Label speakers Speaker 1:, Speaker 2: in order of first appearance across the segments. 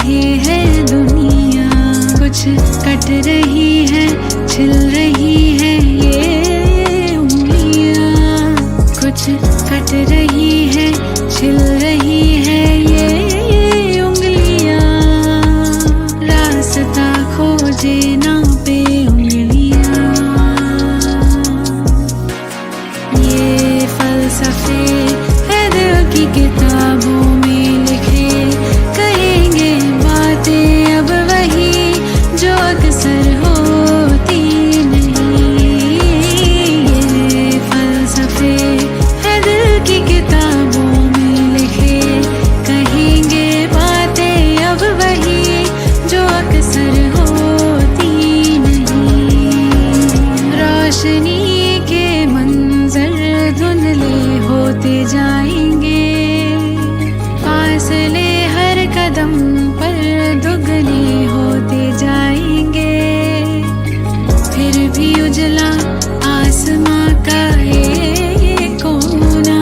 Speaker 1: रही है दुनिया, कुछ कट रही है, छिल रही है ये उंगलियां, कुछ कट रही है, छिल रही है ये उंगलियां, रास्ता खोजे ना पे उंगलियां। ये फलसफे है दिल की किताबों में लिखे, कहेंगे बातें अब वही जो अक्सर होती नहीं। ये फलसफे है दिल की किताबों में लिखे, कहेंगे बातें अब वही जो अक्सर होती नहीं। रोशनी के मंजर धुंधले होते जाएंगे, फासले हर कदम पर दुगने होते जाएंगे, फिर भी उजला आसमां का ये कोना,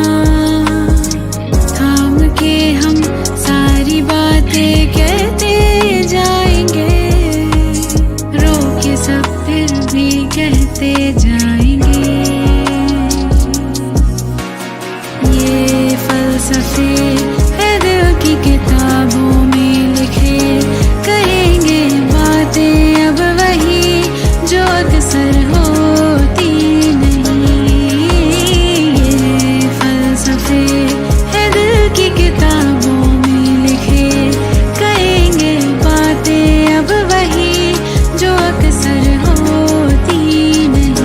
Speaker 1: थाम के हम सारी बातें कहते जाएंगे, रोके सब फिर भी कहते जाएंगे। ये फलसफे है दिल की किताबों में लिखे, कहेंगे बातें अब वही जो अक्सर होती नहीं। ये फलसफे है दिल की किताबों में लिखे, कहेंगे बातें अब वही जो अक्सर होती नहीं।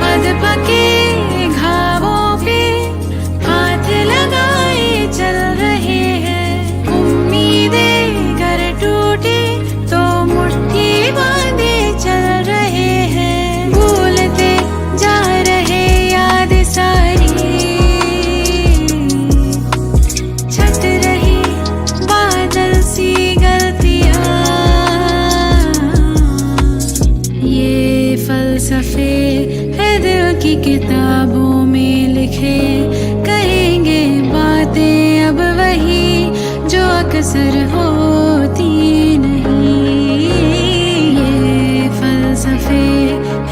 Speaker 1: अध पके घावों पे हाथ लगाए चल रहे हैं, उम्मीदें घर टूटे तो मुट्ठी बांधे चल रहे हैं, भूलते जा रहे याद सारी, छट रही बादल सी गलतियां। ये फलसफे है दिल की किताबों में लिखे, कहेंगे बातें अब वही जो अक्सर होती नहीं। ये फलसफे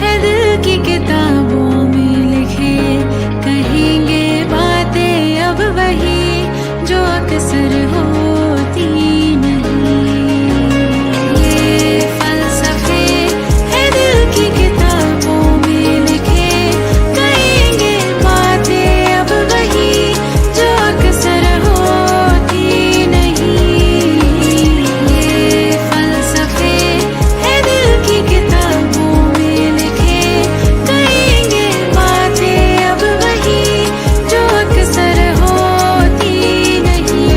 Speaker 1: है दिल की किताबों में लिखे, कहेंगे बातें अब वही जो अक्सर होती नहीं। ये फलसफे है दिल की किताबों में लिखे, कहेंगे बातें अब वही जो अक्सर होती नहीं। ये फलसफे है दिल की किताबों में लिखे, कहेंगे बातें अब वही जो अक्सर होती नहीं।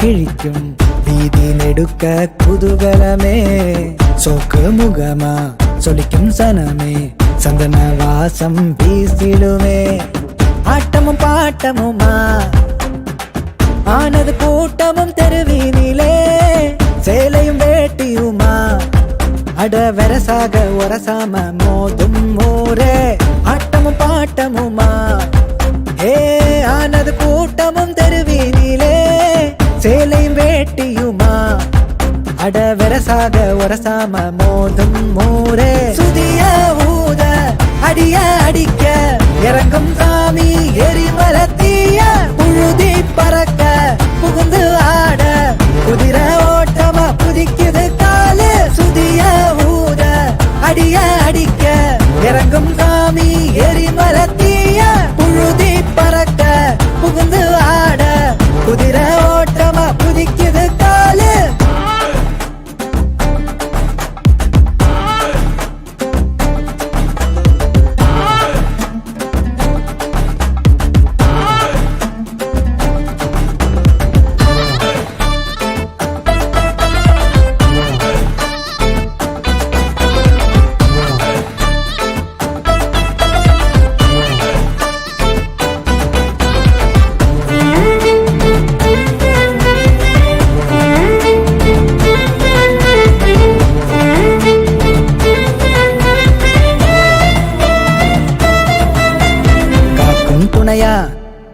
Speaker 2: கிழிக்கும் வீதி நெடுக்க குதூகலமே சோக்கு முகமா சொலிக்கும் சனமே சந்தன வாசம் வீசிடுமே ஆட்டமும் பாட்டமுமா ஆனது கூட்டமும் தெருவீனிலே சேலையும் வேட்டியுமா அட வெரசாக ஒரசாம மோதும் ஊரே ஆட்டமும் பாட்டமுமா ஏ ஆனது கூட்டமும் தெருவீனிலே சேலையும் வேட்டியுமா அட வெரசாக ஒரசாம மோதும் ஊரே சுதிய ஊத அடிய அடிக்க இறங்கும் சாமி எரிமலத்தீய புழுதி பறக்க புகுந்து ஆட குதிரை ஓட்டமா புதிக்குது காலு சுதிய ஊத அடிய அடிக்க இறங்கும் சாமி எரிமலத்தீய புழுதி பறக்க புகுந்து ஆட குதிரை ஓட்டமா புதிக்குது காலு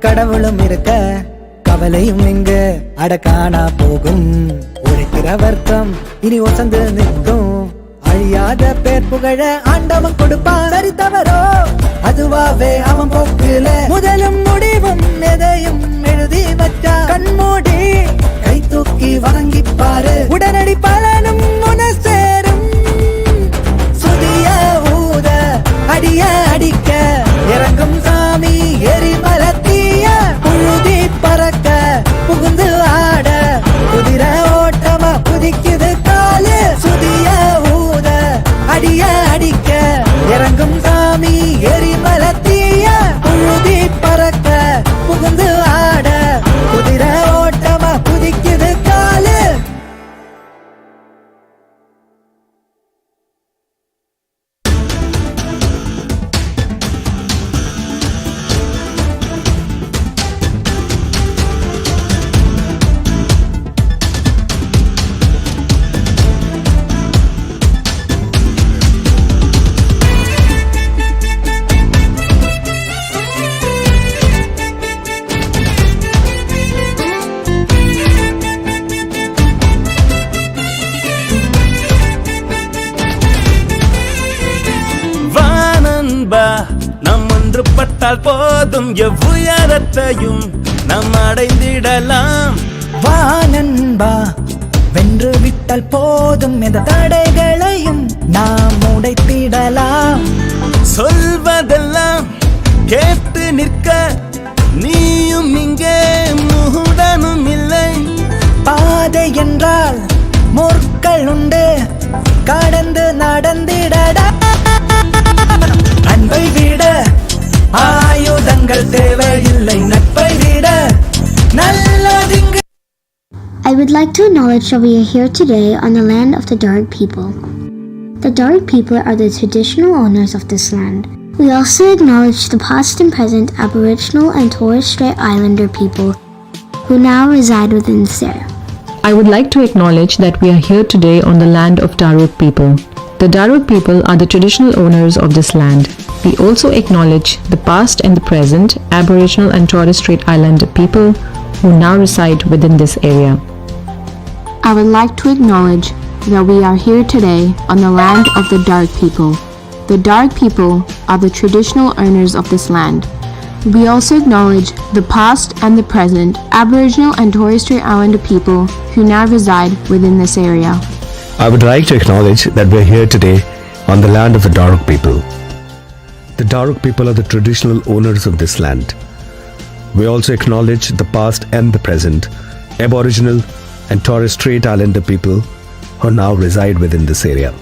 Speaker 2: கடவுளும் இருக்க கவலையும் இங்கு அடக்கானா போகும் உழைக்கிற வர்க்கம் இனி ஒசந்து நிற்கும் அழியாத பேர் புகழ ஆண்டவன் கொடுப்பான் சரி தவறோ அதுவாவே அவன் போக்குல முதலும் முடிவும் எதையும் எழுதி வச்சா கண்மூடி கை தூக்கி வணங்கிப்பாரு உடனடி பலனும் முன சேரும் சுதிய ஊத அடிய அடிக்க இறங்கும் சாமி எரிமலத்தீய புழுதி பறக்க புகுந்து ஆட குதிரை ஓட்டமா புதிக்குது காலு சுதிய ஊத அடிய அடிக்க இறங்கும் சாமி எரிமலத்தீய புழுதி பறக்க புகுந்து ஆட குதிரை ஓட்டமா புதிக்குது காலு
Speaker 3: ஒன்றுபட்டால் போதும் எவ்வுயரத்தையும் நாம் அடைந்திடலாம்.
Speaker 2: வா நண்பா, வென்று விட்டால் போதும் எந்த தடைகளையும் நாம் உடைத்திடலாம்.
Speaker 3: சொல்வதெல்லாம் கேட்டு நிற்க நீயும் இங்கே முகுடனும் இல்லை.
Speaker 2: பாதை என்றால் முற்கள் உண்டு, கடந்து நடந்திடடா. அன்பை விட ஆயுதங்கள் தேவையில்லை, நட்பை விட நல்லதிங்கு.
Speaker 4: I would like to acknowledge that we are here today on the land of the Darug people. The Darug people are the traditional owners of this land. We also acknowledge the past and present Aboriginal and Torres Strait Islander people who now reside within this area.
Speaker 5: I would like to acknowledge that we are here today on the land of Darug people. The Darug people are the traditional owners of this land. We also acknowledge the past and the present Aboriginal and Torres Strait Islander people who now reside within this area.
Speaker 6: I would like to acknowledge that we are here today on the land of the Darug people. The Darug people are the traditional owners of this land. We also acknowledge the past and the present Aboriginal and Torres Strait Islander people who now reside within this area.
Speaker 7: I would like to acknowledge that we are here today on the land of the Darug people. The Darug people are the traditional owners of this land. We also acknowledge the past and the present Aboriginal and Torres Strait Islander people who now reside within this area.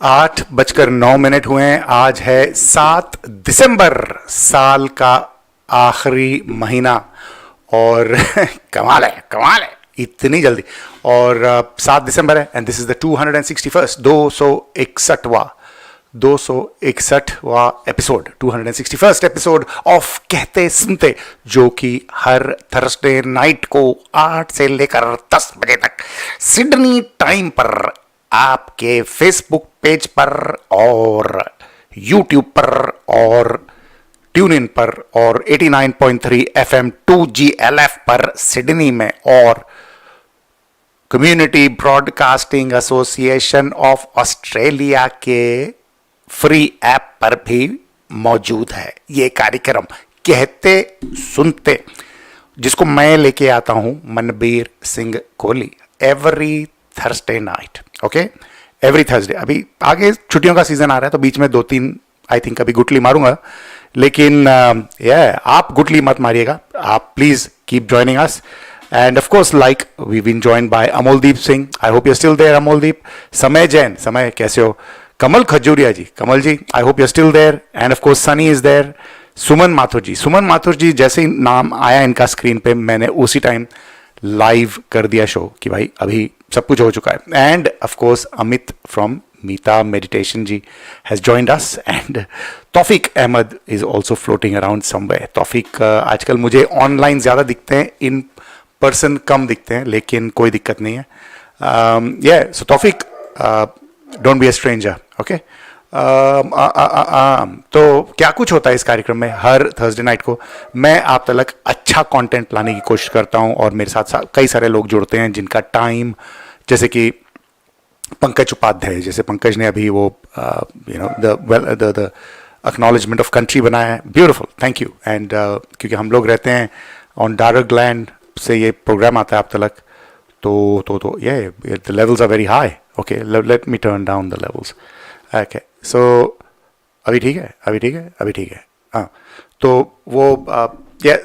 Speaker 8: 8:09 हुए हैं। आज है 7 दिसंबर, साल का आखिरी महीना और कमाल है इतनी जल्दी। और 7 दिसंबर है एंड दिस इज द 261वां episode, 261st episode of Kehte Sunte, जो कि हर थर्सडे नाइट को 8 से लेकर 10 बजे तक सिडनी टाइम पर आपके फेसबुक पेज पर और यूट्यूब पर और ट्यून इन पर और 89.3 FM 2GLF पर सिडनी में और community Broadcasting Association of Australia के फ्री ऐप पर भी मौजूद है ये कार्यक्रम कहते सुनते, जिसको मैं लेके आता हूं Manbir Singh Kohli every Thursday night. Okay, every Thursday. अभी आगे छुट्टियों का सीजन आ रहा है तो बीच में 2-3 आई थिंक अभी गुटली मारूंगा, लेकिन आप गुटली मत मारिएगा, आप please keep joining us. And of course like we been joined by Amoldeep Singh, I hope you still there Amoldeep. Samay Jain, Samay कैसे हो? Kamal Khajuria ji, Kamal ji I hope you still there. And of course Sunny is there. Suman Mathur ji जैसे ही नाम आया इनका स्क्रीन पे, मैंने उसी टाइम लाइव कर दिया शो कि भाई अभी सब कुछ हो चुका है। And of course Amit from Meeta meditation ji has joined us and Taufiq Ahmed is also floating around somewhere. Taufiq आजकल मुझे ऑनलाइन ज़्यादा दिखते हैं, इन पर्सन कम दिखते हैं, लेकिन कोई दिक्कत नहीं है। So Taufiq, don't be a stranger, okay. तो क्या कुछ होता है इस कार्यक्रम में? हर थर्सडे नाइट को मैं आप तक अच्छा कंटेंट लाने की कोशिश करता हूं और मेरे साथ कई सारे लोग जुड़ते हैं जिनका टाइम, जैसे कि पंकज उपाध्याय, जैसे पंकज ने अभी वो द एक्नॉलेजमेंट ऑफ कंट्री बनाया है, ब्यूटीफुल, थैंक यू। एंड क्योंकि हम लोग रहते हैं ऑन डार्क लैंड से ये प्रोग्राम आता है आप तक, तो ये the levels are very high. Okay, let me turn down the levels. Okay, so अभी ठीक है। हाँ, तो वो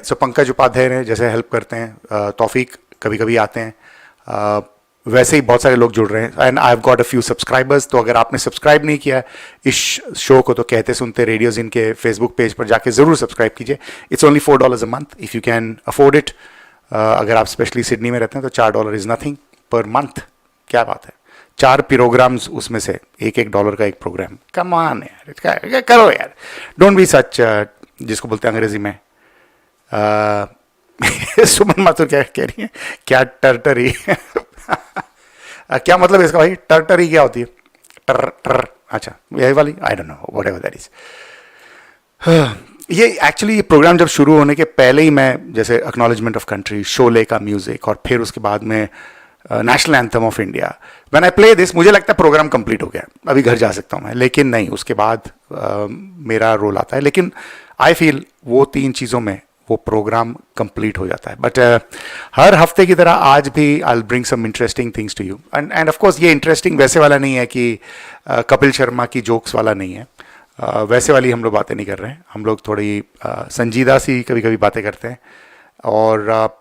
Speaker 8: सो पंकज उपाध्याय ने जैसे हेल्प करते हैं, तौफीक कभी कभी आते हैं, वैसे ही बहुत सारे लोग जुड़ रहे हैं। And I have got a few subscribers. तो अगर आपने सब्सक्राइब नहीं किया इस शो को तो कहते सुनते रेडियोज़िन के फेसबुक पेज पर जाके ज़रूर सब्सक्राइब कीजिए। It's only $4 a month if you can afford it. अगर आप स्पेशली सिडनी में रहते हैं तो $4 इज़ नथिंग पर मंथ। क्या बात है, 4 प्रोग्राम्स, उसमें से $1 का एक प्रोग्राम। कम ऑन यार, करो यार, डोंट बी सच, जिसको बोलते हैं अंग्रेजी में सुमन माथुर क्या कह रही है, क्या टर्टरी क्या मतलब इसका भाई? टर्टरी क्या होती है? टर, अच्छा यही वाली, I don't know, whatever that is. ये एक्चुअली ये प्रोग्राम जब शुरू होने के पहले ही मैं जैसे एक्नॉलेजमेंट ऑफ कंट्री, शोले का म्यूजिक और फिर उसके बाद में national anthem of India, when I play this मुझे लगता है प्रोग्राम कंप्लीट हो गया, अभी घर जा सकता हूँ मैं, लेकिन नहीं, उसके बाद मेरा रोल आता है। लेकिन आई फील वो 3 चीज़ों में वो प्रोग्राम कंप्लीट हो जाता है। बट हर हफ्ते की तरह आज भी I will bring some interesting things to you. And of course ये इंटरेस्टिंग वैसे वाला नहीं है कि कपिल शर्मा की जोक्स वाला नहीं है, वैसे वाली हम लोग बातें नहीं कर रहे हैं। हम लोग थोड़ी संजीदा सी कभी कभी बातें करते हैं और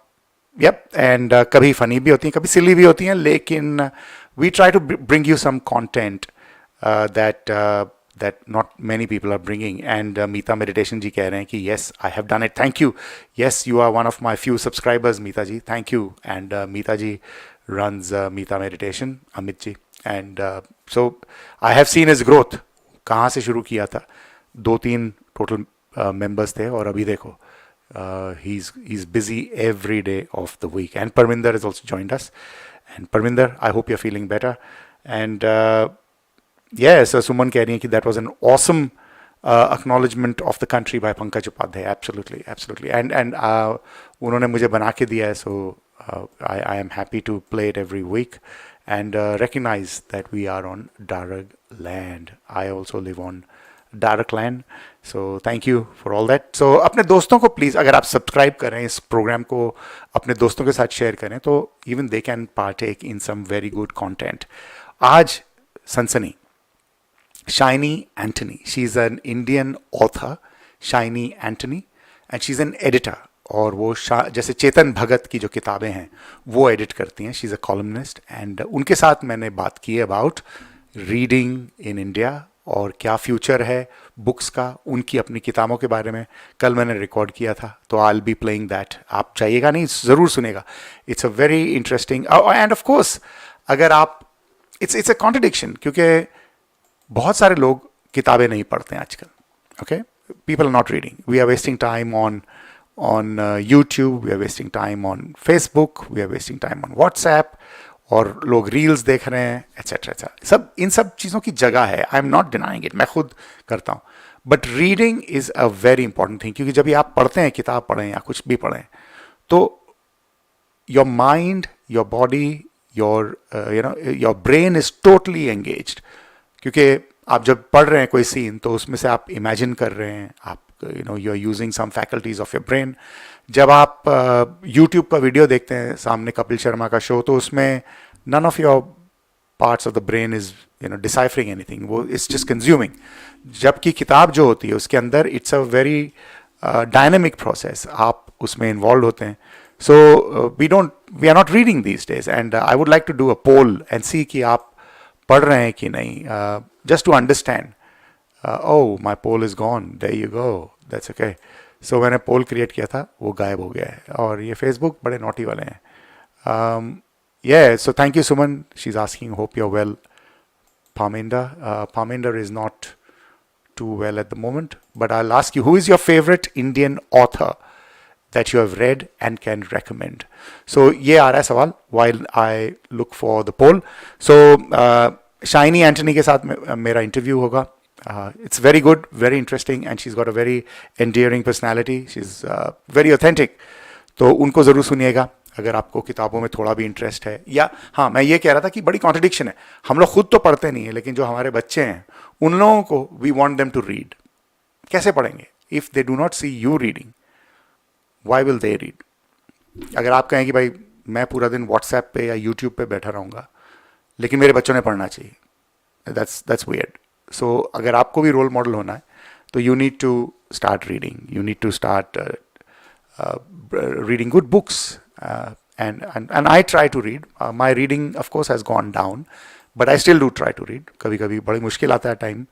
Speaker 8: एंड कभी फनी भी होती हैं, कभी सिली भी होती हैं, लेकिन we try to bring you some content that not many people are bringing. And Meeta Meditation ji कह रहे हैं कि yes, I have done it. Thank you. Yes, you are one of my few subscribers, Meeta ji. Thank you. And Meeta ji runs Meeta Meditation, Amit ji. And so I have seen his growth. कहाँ से शुरू किया था, 2-3 total members थे, और अभी देखो he's busy every day of the week. And Parminder has also joined us. And Parminder, I hope you're feeling better. And so Suman कह रही है कि that was an awesome acknowledgement of the country by Pankaj Upadhyay. Absolutely. And उन्होंने मुझे बना के दिया है, so I am happy to play it every week and recognize that we are on Darug land. I also live on Darug land. So thank you for all that. So अपने दोस्तों को please, अगर आप subscribe करें इस programme को, अपने दोस्तों के साथ शेयर करें, तो even they can partake in some very good content. आज सनसनी, Shinie Antony. She's an Indian author, Shinie Antony, and she's an editor. और वो जैसे चेतन भगत की जो किताबें हैं वो एडिट करती हैं. She is a columnist. And उनके साथ मैंने बात की है अबाउट रीडिंग इन इंडिया और क्या फ्यूचर है बुक्स का, उनकी अपनी किताबों के बारे में. कल मैंने रिकॉर्ड किया था, तो I will be playing that. आप चाहिएगा नहीं, ज़रूर सुनेगा. It's a very interesting. And of course अगर आप, इट्स अ कॉन्ट्रडिक्शन, क्योंकि बहुत सारे लोग किताबें नहीं पढ़ते हैं आजकल. Okay, people are not reading. We are wasting time on YouTube, we are wasting time on Facebook, we are wasting time on WhatsApp, और लोग रील्स देख रहे हैं, एट्सेट्रा. सब इन सब चीज़ों की जगह है. I am not denying it, मैं खुद करता हूँ. But reading is a very important thing, क्योंकि जब भी आप पढ़ते हैं, किताब पढ़ें या कुछ भी पढ़ें, तो your mind, your body, your brain is totally engaged. क्योंकि आप जब पढ़ रहे हैं कोई सीन, तो उसमें से आप इमेजिन कर रहे हैं, आप you're using some faculties of your brain. जब आप YouTube का वीडियो देखते हैं, सामने कपिल शर्मा का शो, तो उसमें none of your parts of the brain is deciphering anything. वो it's just consuming. जबकि किताब जो होती है उसके अंदर it's a very dynamic process. आप उसमें involved होते हैं. So we are not reading these days. And I would like to do a poll and see कि आप पढ़ रहे हैं कि नहीं, just to understand. Oh, my poll is gone. There you go. That's okay. So मैंने पोल create किया था, वो गायब हो गया है. और ये फेसबुक बड़े नोटी वाले हैं. Yeah, so thank you, Suman. She's asking, hope you're well. Parminder is not too well at the moment. But I'll ask you, who is your favorite Indian author that you have read and can recommend? So ये आ रहा है सवाल while I look for the poll. So Shinie Antony के साथ मेरा interview होगा. It's very good, very interesting, and she's got a very endearing personality. She's very authentic. तो उनको ज़रूर सुनिएगा अगर आपको किताबों में थोड़ा भी इंटरेस्ट है. या हाँ, मैं ये कह रहा था कि बड़ी कॉन्ट्रडिक्शन है. हम लोग खुद तो पढ़ते नहीं है, लेकिन जो हमारे बच्चे हैं उन लोगों को we want them to read. कैसे पढ़ेंगे? If they do not see you reading, why will they read? अगर आप कहें कि भाई मैं पूरा दिन व्हाट्सएप पे या यूट्यूब पे बैठा रहूँगा, लेकिन मेरे बच्चों ने पढ़ना चाहिए, दैट्स वियर्ड. सो अगर आपको भी रोल मॉडल होना है, तो you need to start reading. You need to start reading good books, and I try to read. My reading of course has gone down, but I still do try to read. कभी कभी बड़ी मुश्किल आता है time,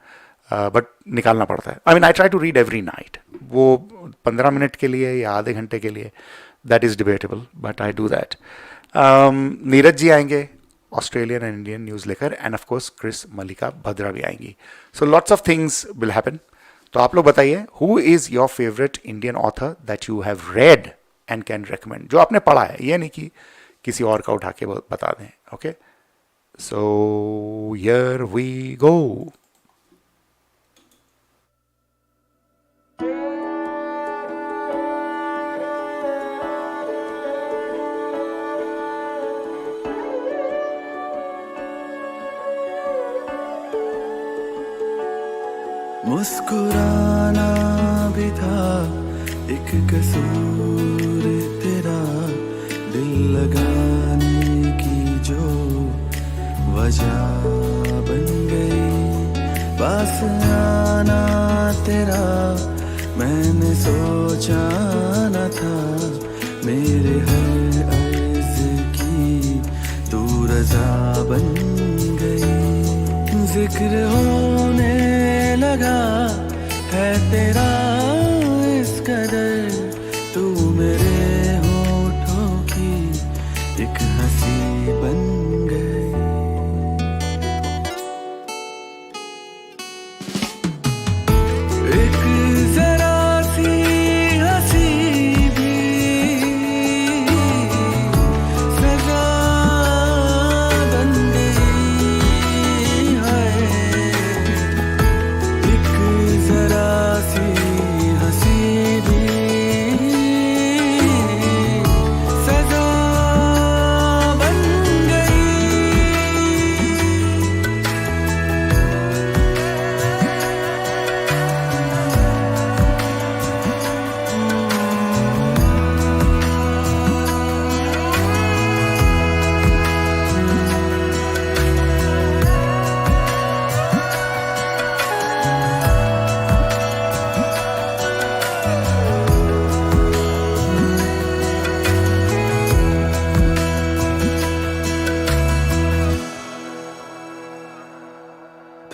Speaker 8: but निकालना पड़ता है. I mean, I try to read every night. वो 15 मिनट के लिए या आधे घंटे के लिए, that is debatable, but I do that. Neeraj ji आएंगे ऑस्ट्रेलियन एंड इंडियन न्यूज़ लेकर, एंड ऑफ कोर्स क्रिस मल्लिका भद्रा भी आएंगी. So lots of things will happen. तो आप लोग बताइए, who is your favourite Indian author that you have read and can recommend? जो आपने पढ़ा है, ये नहीं कि किसी और का उठा के बता दें. Okay, so here we go.
Speaker 9: मुस्कुराना भी था एक कसूर तेरा, दिल लगाने की जो वजह बन गई. पास आना तेरा मैंने सोचा न था, मेरे हर अर्ज की तू रज़ा बन गई. जिक्र होने लगा है तेरा इस कदर, तू मेरे होठों की एक हंसी बन गई। एक जरा सी हंसी भी सजा बन गई है। एक जरा सी हंसी भी सजा बन गई।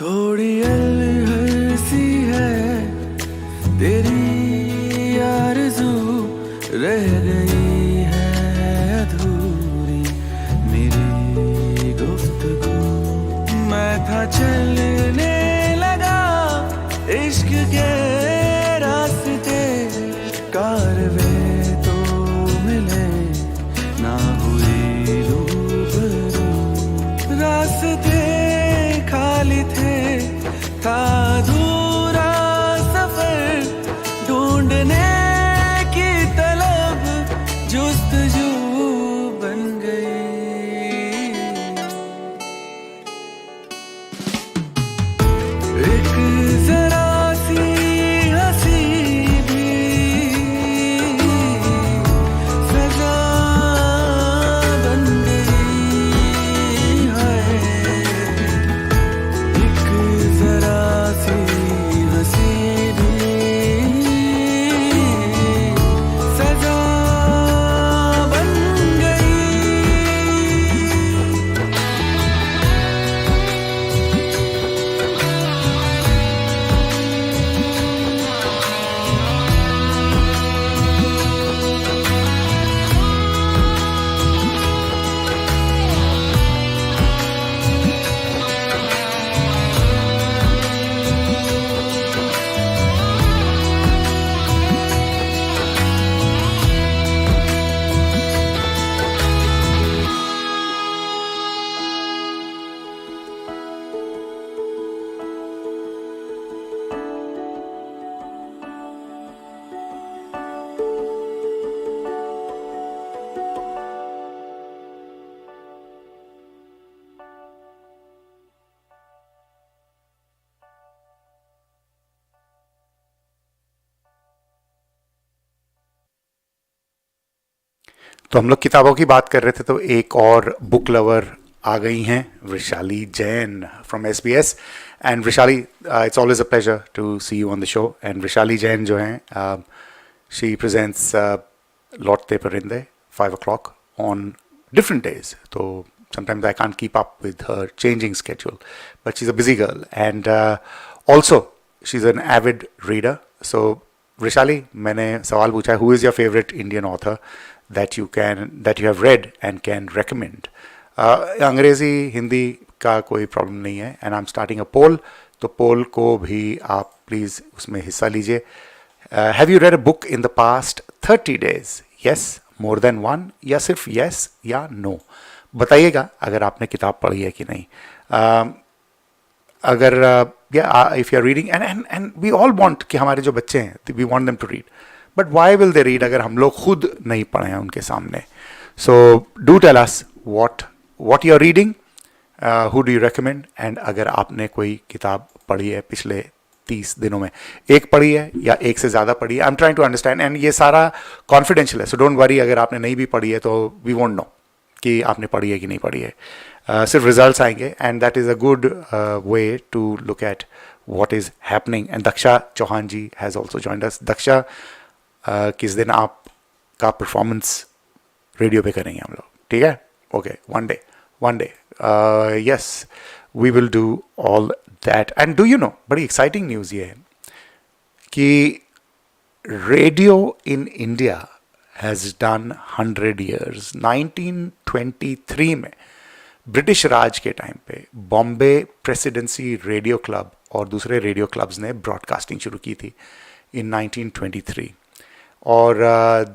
Speaker 9: थोड़ी अलहर सी है तेरी आरज़ू, रह गई है अधूरी मेरी गुफ्तगू। मैं था चलने लगा इश्क के रास्ते, कारवे तो मिले ना हुई रूबरू। रास्ते खाली थे, था अधूरा सफर, ढूंढने की तलब जुस्तजू बन गई। एक जरा सी हंसी भी सजा बन गई है। एक जरा सी हंसी भी सजा बन गई।
Speaker 8: तो हम लोग किताबों की बात कर रहे थे, तो एक और बुक लवर आ गई हैं, Vrishali Jain from SBS। And Vrishali, it's always a pleasure to see you on the show. And Vrishali Jain जो हैं, शी प्रेजेंट्स लौटते परिंदे 5 o'clock on different days. So sometimes I can't keep up with her changing schedule, but she's a busy girl. And also she's an avid reader. So Vrishali, मैंने सवाल पूछा, who is your favorite Indian author that you have read and can recommend? अंग्रेजी हिंदी का कोई problem नहीं है, and I'm starting a poll, तो पोल को भी आप प्लीज़ उसमें हिस्सा लीजिए। Have you read a book in the past 30 days? Yes, more than one, या सिर्फ यस या नो? बताइएगा अगर आपने किताब पढ़ी है कि नहीं। अगर if you are reading, and we all want कि हमारे जो बच्चे हैं, we want them to read, but why will they read अगर हम लोग खुद नहीं पढ़े हैं उनके सामने? So do tell us what you are reading, who do you recommend, and अगर आपने कोई किताब पढ़ी है पिछले 30 दिनों में, एक पढ़ी है या एक से ज़्यादा पढ़ी है। I am trying to understand, and ये सारा कॉन्फिडेंशियल है, सो डोंट वरी अगर आपने नहीं भी पढ़ी है तो वी वोंट नो कि आपने पढ़ी है कि नहीं पढ़ी है। सिर्फ रिजल्ट्स आएंगे, and that is a good way to look at what is happening. And Daksha Chauhan ji has also joined us. Daksha, किस दिन आपका परफॉर्मेंस रेडियो पे करेंगे हम लोग, ठीक है? Okay, one day, yes. we will do all that. And do you know, बड़ी exciting news ये है कि radio in India has done 100 years. 1923 में ब्रिटिश राज के टाइम पे बॉम्बे प्रेसिडेंसी रेडियो क्लब और दूसरे रेडियो क्लब्स ने ब्रॉडकास्टिंग शुरू की थी इन 1923. और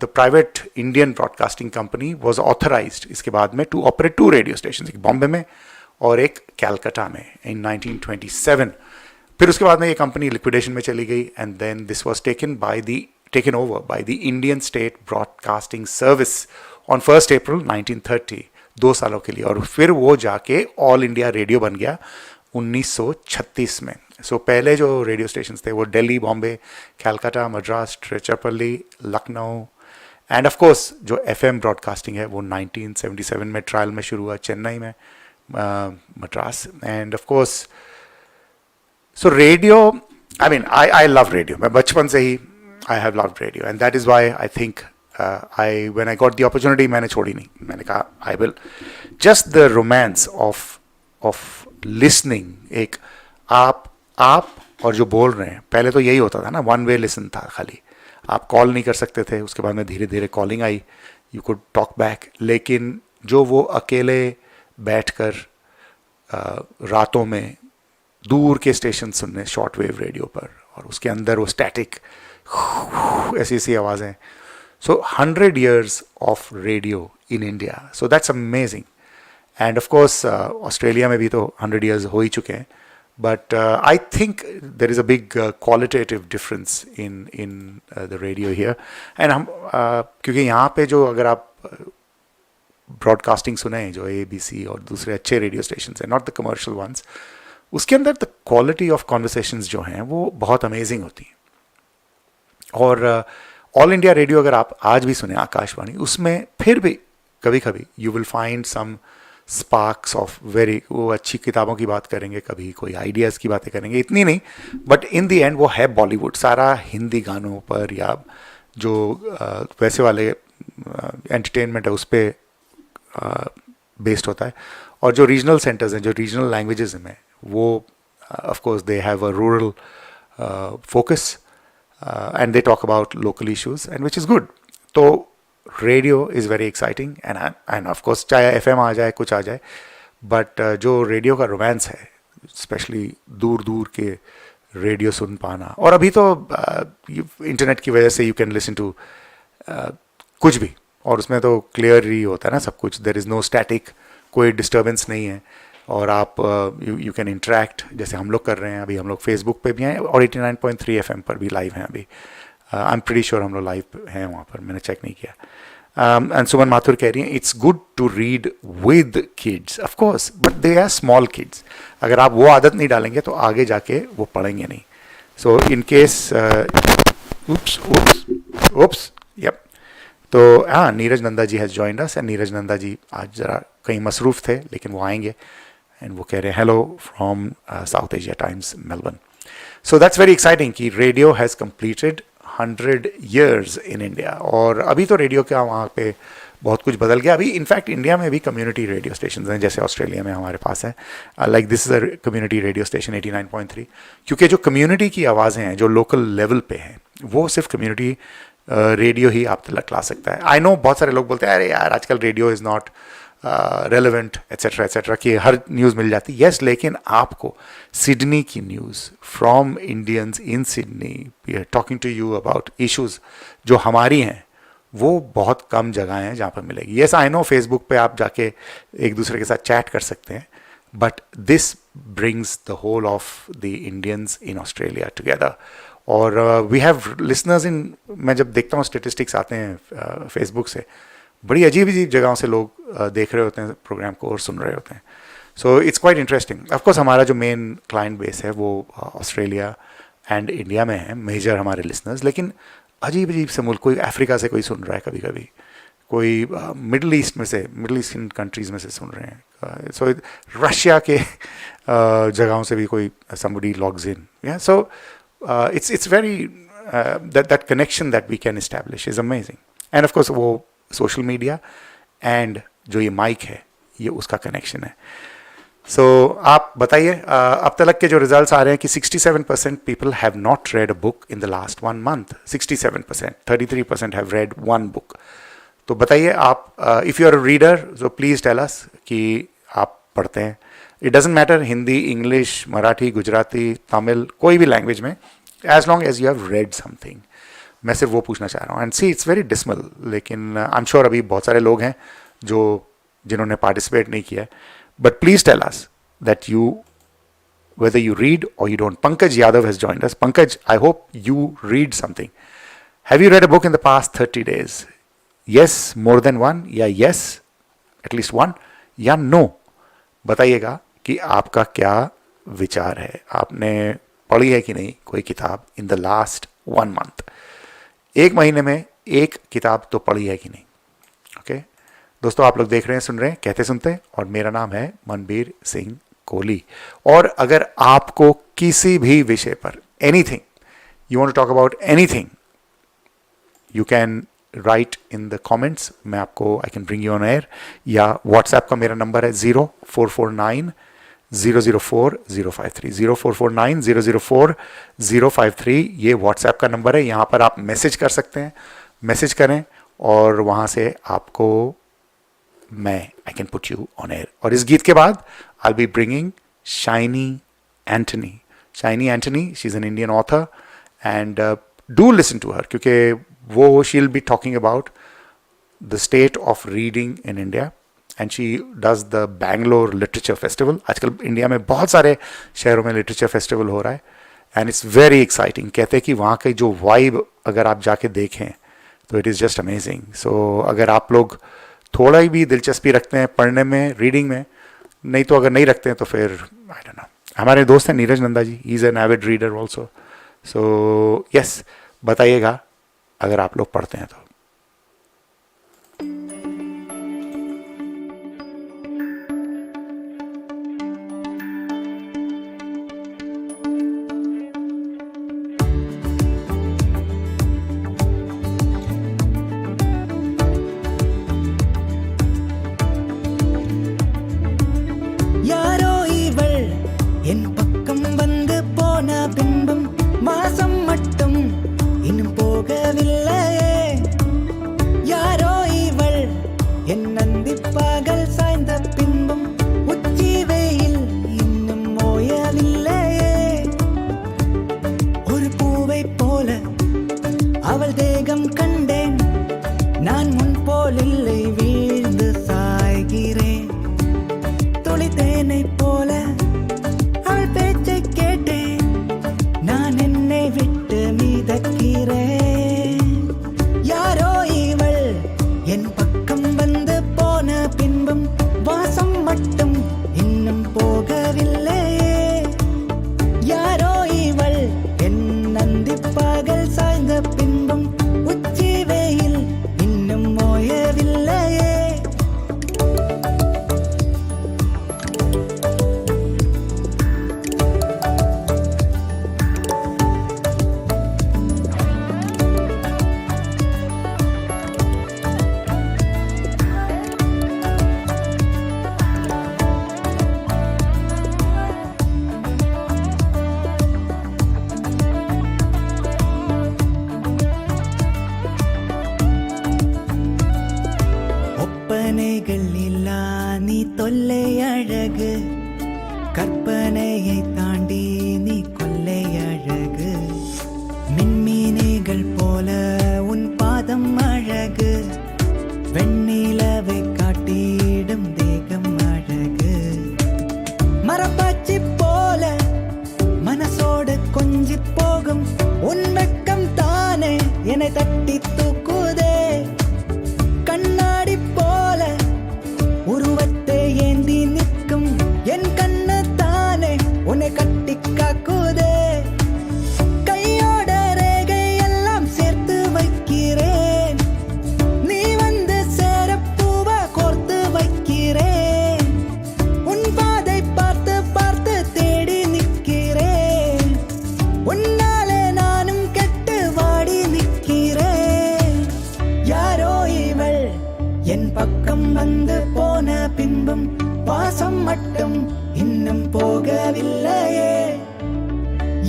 Speaker 8: the private Indian broadcasting company was authorised इसके बाद में टू ऑपरेट 2 रेडियो स्टेशन, एक बॉम्बे में और एक कैलकाटा में इन 1927. फिर उसके बाद में ये कंपनी लिक्विडेशन में चली गई and then this was taken over by the Indian State Broadcasting Service on 1 April 1930, 2 सालों के लिए. और फिर वो जाके ऑल इंडिया रेडियो बन गया 1936 में. सो पहले जो रेडियो स्टेशन थे वो Delhi, Bombay, Calcutta, Madras, Tiruchirappalli, Lucknow and of course जो एफएम ब्रॉडकास्टिंग है वो 1977 में ट्रायल में शुरू हुआ चेन्नई में, Madras. And of course so radio, I mean I love radio. मैं बचपन से ही I have loved radio and that is why I think when I got the opportunity, मैंने छोड़ी नहीं. मैंने कहा I will. Just the romance of listening. एक आप और जो बोल रहे हैं, पहले तो यही होता था ना, वन वे लिसन था खाली. आप कॉल नहीं कर सकते थे. उसके बाद में धीरे धीरे calling I, you could talk back. लेकिन जो वो अकेले बैठकर रातों में दूर के स्टेशन सुनने शॉर्ट वेव रेडियो पर, और उसके अंदर वो स्टैटिक ऐसी ऐसी आवाज़ें. So 100 years of radio in India. So that's amazing. And of course, Australia में भी तो 100 years हो ही चुके हैं. But I think there is a big qualitative difference in the radio here. And हम क्योंकि यहाँ पे जो अगर आप ब्रॉडकास्टिंग सुने जो ABC और दूसरे अच्छे रेडियो स्टेशन हैं, नॉट द कमर्शियल वंस, उसके अंदर द क्वालिटी ऑफ कॉन्वर्सेशंस जो हैं वो बहुत अमेजिंग होती हैं. और ऑल इंडिया रेडियो अगर आप आज भी सुने, आकाशवाणी, उसमें फिर भी कभी कभी you will find some sparks of very, वो अच्छी किताबों की बात करेंगे, कभी कोई आइडियाज़ की बातें करेंगे, इतनी नहीं, बट इन दी एंड वो है बॉलीवुड. सारा हिंदी गानों पर या जो वैसे वाले एंटरटेनमेंट है उस पर बेस्ड होता है. और जो रीजनल सेंटर्स हैं, जो रीजनल लैंग्वेजेस में, वो of course they have a rural focus. And they talk about local issues, and which is good. So radio is very exciting, and of course चाहे FM आ जाए, कुछ आ जाए, but जो radio का रोमांस है, specially दूर दूर के रेडियो सुन पाना. और अभी तो इंटरनेट की वजह से यू कैन लिसन टू कुछ भी, और उसमें तो क्लियर ही होता है ना सब कुछ. देयर इज़ नो स्टैटिक, कोई डिस्टर्बेंस नहीं है, और आप यू कैन इंटरेक्ट जैसे हम लोग कर रहे हैं. अभी हम लोग फेसबुक पे भी हैं और 89.3 FM पर भी लाइव हैं अभी. आई एम प्रीटी श्योर हम लोग लाइव हैं वहाँ पर, मैंने चेक नहीं किया. एंड सुमन माथुर कह रही हैं it's good to read with kids. Of course, but they are small kids. अगर आप वो आदत नहीं डालेंगे तो आगे जाके वो पढ़ेंगे नहीं. So in case oops yup. तो हाँ, Neeraj Nanda ji has joined us, and Neeraj Nanda ji आज ज़रा कहीं मसरूफ़ थे, लेकिन वो आएंगे. एंड वो कह रहे हैं hello from South Asia Times Melbourne. So that's very exciting कि radio has completed 100 years in India. और अभी तो रेडियो का वहाँ पे बहुत कुछ बदल गया. अभी इनफैक्ट इंडिया में भी कम्युनिटी रेडियो स्टेशन हैं, जैसे ऑस्ट्रेलिया में हमारे पास है. Like this is a community radio station 89.3. क्योंकि जो कम्युनिटी की आवाज़ें हैं, जो लोकल लेवल पे हैं, वो सिर्फ कम्युनिटी रेडियो ही आप तक ला सकता है. आई नो बहुत सारे लोग बोलते हैं अरे यार आजकल radio is not relevant etcetera कि हर न्यूज़ मिल जाती है. यस, लेकिन आपको सिडनी की news from Indians in Sydney, we are talking to you about issues जो हमारी हैं, वो बहुत कम जगह हैं जहाँ पर मिलेगी. यस, आई नो फेसबुक पे आप जाके एक दूसरे के साथ चैट कर सकते हैं, but this brings the whole of the Indians in Australia together. और वी हैव लिसनर्स इन, मैं जब देखता हूँ स्टेटिस्टिक्स आते हैं फेसबुक से, बड़ी अजीब अजीब जगहों से लोग देख रहे होते हैं प्रोग्राम को और सुन रहे होते हैं. So it's quite interesting. Of course हमारा जो मेन क्लाइंट बेस है वो ऑस्ट्रेलिया एंड इंडिया में है, मेजर हमारे लिसनर्स. लेकिन अजीब अजीब से मुल्क, कोई अफ्रीका से कोई सुन रहा है, कभी कभी कोई मिडल ईस्ट में से, मिडल ईस्टर्न कंट्रीज़ में से सुन रहे हैं. सो रशिया के जगहों से भी कोई somebody logs in. Yeah, so it's very that connection that we can establish is amazing. And of course वो सोशल मीडिया एंड जो ये माइक है, ये उसका कनेक्शन है. सो आप बताइए, अब तक के जो रिजल्ट्स आ रहे हैं कि 67% people have not read a book in the last 1 month. 67%, 33% have read 1 book. तो बताइए आप, if you are a reader, so please tell us कि आप पढ़ते हैं. It doesn't matter Hindi, English, Marathi, Gujarati, Tamil, कोई भी लैंग्वेज में, as long as you have read something. मैं सिर्फ वो पूछना चाह रहा हूँ. And see, it's very dismal, लेकिन आई एम श्योर अभी बहुत सारे लोग हैं जिन्होंने पार्टिसिपेट नहीं किया है. But please tell us that you, whether you read or you don't. Pankaj Yadav has joined us. Pankaj, I hope you read something. Have you read a book in the past 30 days? Yes, more than one? Yeah, yes, at least one? या no? बताइएगा कि आपका क्या विचार है. आपने पढ़ी है कि नहीं कोई किताब इन द लास्ट 1 month? 1 महीने में 1 किताब तो पढ़ी है कि नहीं? ओके दोस्तों, आप लोग देख रहे हैं, सुन रहे हैं कहते सुनते, और मेरा नाम है मनबीर सिंह कोहली. और अगर आपको किसी भी विषय पर anything, you want to talk about anything, you can write in the comments. मैं आपको, I can bring you on air. या व्हाट्सएप का मेरा नंबर है 0449 004 053 0449 004 053. ये व्हाट्सएप का नंबर है. यहाँ पर आप मैसेज कर सकते हैं. मैसेज करें और वहाँ से आपको I can put you on air. और इस गीत के बाद I'll be bringing Shinie Antony. Shinie Antony, she's an Indian author, and do listen to her, क्योंकि वो she'll be talking about the state of reading in India, and she does the Bangalore Literature Festival. आजकल India में बहुत सारे शहरों में literature festival हो रहा है, and it's very exciting. कहते हैं कि वहाँ की जो वाइब अगर आप जाके देखें तो it is just amazing. So अगर आप लोग थोड़ा ही भी दिलचस्पी रखते हैं पढ़ने में, रीडिंग में, नहीं तो अगर नहीं रखते हैं तो फिर आई डोंट नो. हमारे दोस्त हैं Neeraj Nanda ji, he is an avid reader also. So yes, बताइएगा अगर आप लोग पढ़ते हैं तो.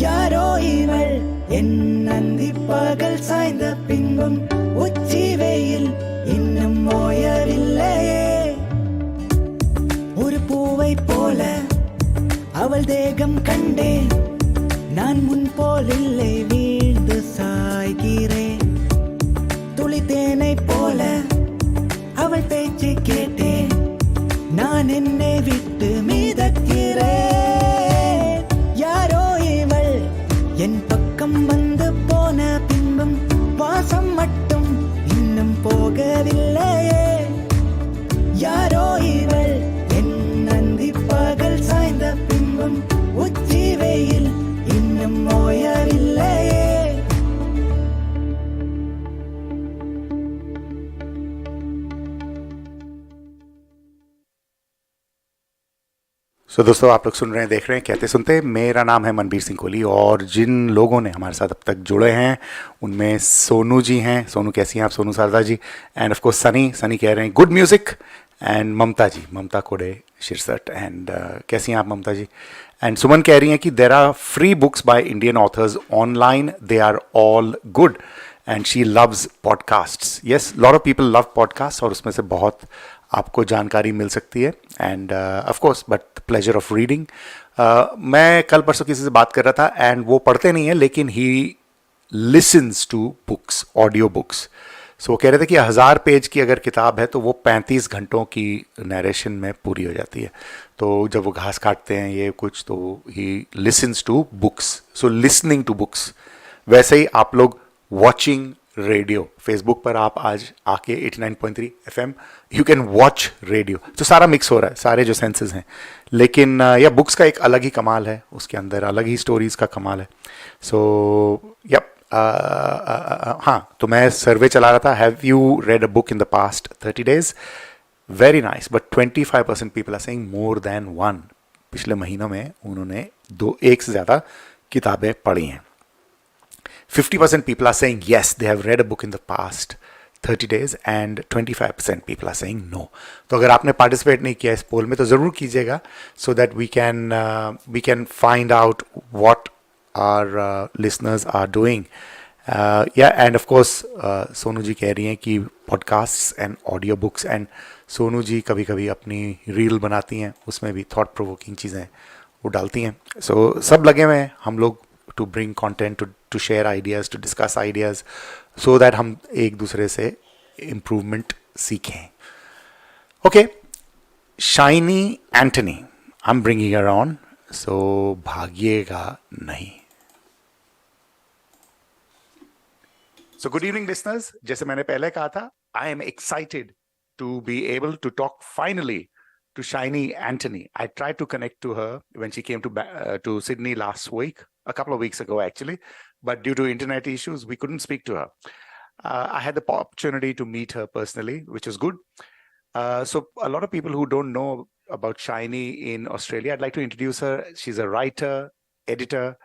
Speaker 2: யாரோ இவள் என் நந்தி பகல் சாய்ந்த பின்பும் உச்சி வெயில் இன்னும் ஓயவில்லையே. ஒரு பூவை போல அவள் தேகம் கண்டேன், நான் முன் போல் இல்லை வீழ்ந்து சாய்கிறேன். துளி தேனை போல அவள் பேச்சு கேட்டேன், நான் என்னை விட்டு மீதக்கிறேன். யாரோ இவள் என் பக்கம் வந்து போன பின்பும் வாசம் மட்டும் இன்னும் போகவில்லையே. யாரோ இவள் என் நந்தி பகல் சாய்ந்த பின்பும் உச்சி வெயில் இன்னும் ஓயவில்லையே.
Speaker 8: सो दोस्तों, आप लोग सुन रहे हैं, देख रहे हैं कहते सुनते। मेरा नाम है मनबीर सिंह कोहली और जिन लोगों ने हमारे साथ अब तक जुड़े हैं उनमें सोनू जी हैं। सोनू कैसी हैं आप? Sonu Sharda ji. And of course Sunny कह रहे हैं गुड म्यूजिक। एंड ममता जी, ममता कोडे शिरसट। एंड कैसी हैं आप ममता जी? एंड सुमन कह रही हैं कि there are free books by Indian authors online, they are all good and she loves podcasts. Yes, lot of people love podcast और उसमें से बहुत आपको जानकारी मिल सकती है। And of course but pleasure of reading. मैं कल परसों किसी से बात कर रहा था एंड वो पढ़ते नहीं है लेकिन he listens to books, audio books. So वो कह रहे थे कि 1000 पेज की अगर किताब है तो वो 35 घंटों की नरेशन में पूरी हो जाती है। तो जब वो घास काटते हैं ये कुछ, तो he listens to books. So listening to books. वैसे ही आप लोग वॉचिंग रेडियो, फेसबुक पर आप आज आके 89.3 FM you can watch radio. तो सारा मिक्स हो रहा है, सारे जो सेंसेस हैं। लेकिन या बुक्स का एक अलग ही कमाल है, उसके अंदर अलग ही स्टोरीज का कमाल है। सो यप, हाँ, तो मैं सर्वे चला रहा था, have you read a book in the past 30 days? Very nice, but 25% people are saying more than one. पिछले महीनों में उन्होंने एक से ज़्यादा किताबें पढ़ी हैं। 50% people are saying yes, they have read a book in the past 30 days and 25% people are saying no. तो अगर आपने पार्टिसिपेट नहीं किया इस पोल में तो ज़रूर कीजिएगा, so that we can find out what our listeners are doing. Yeah, and of course Sonu ji कह रही हैं कि podcasts and audio books, and Sonu ji कभी कभी अपनी रील बनाती हैं, उसमें भी थॉट प्रोवोकिंग चीज़ें वो डालती हैं। So सब लगे हुए हैं हम लोग to bring content, to share ideas, to discuss ideas, so that हम एक दूसरे से improvement सीखें। Okay, Shinie Antony, I'm bringing her on, so भागिएगा नहीं। So good evening listeners, जैसे मैंने पहले कहा था, I am excited to be able to talk finally to Shinie Antony. I tried to connect to her when she came to Sydney last week, a couple of weeks ago actually, but due to internet issues, we couldn't speak to her. I had the opportunity to meet her personally, which was good. So a lot of people who don't know about Shinie in Australia, I'd like to introduce her. She's a writer, editor,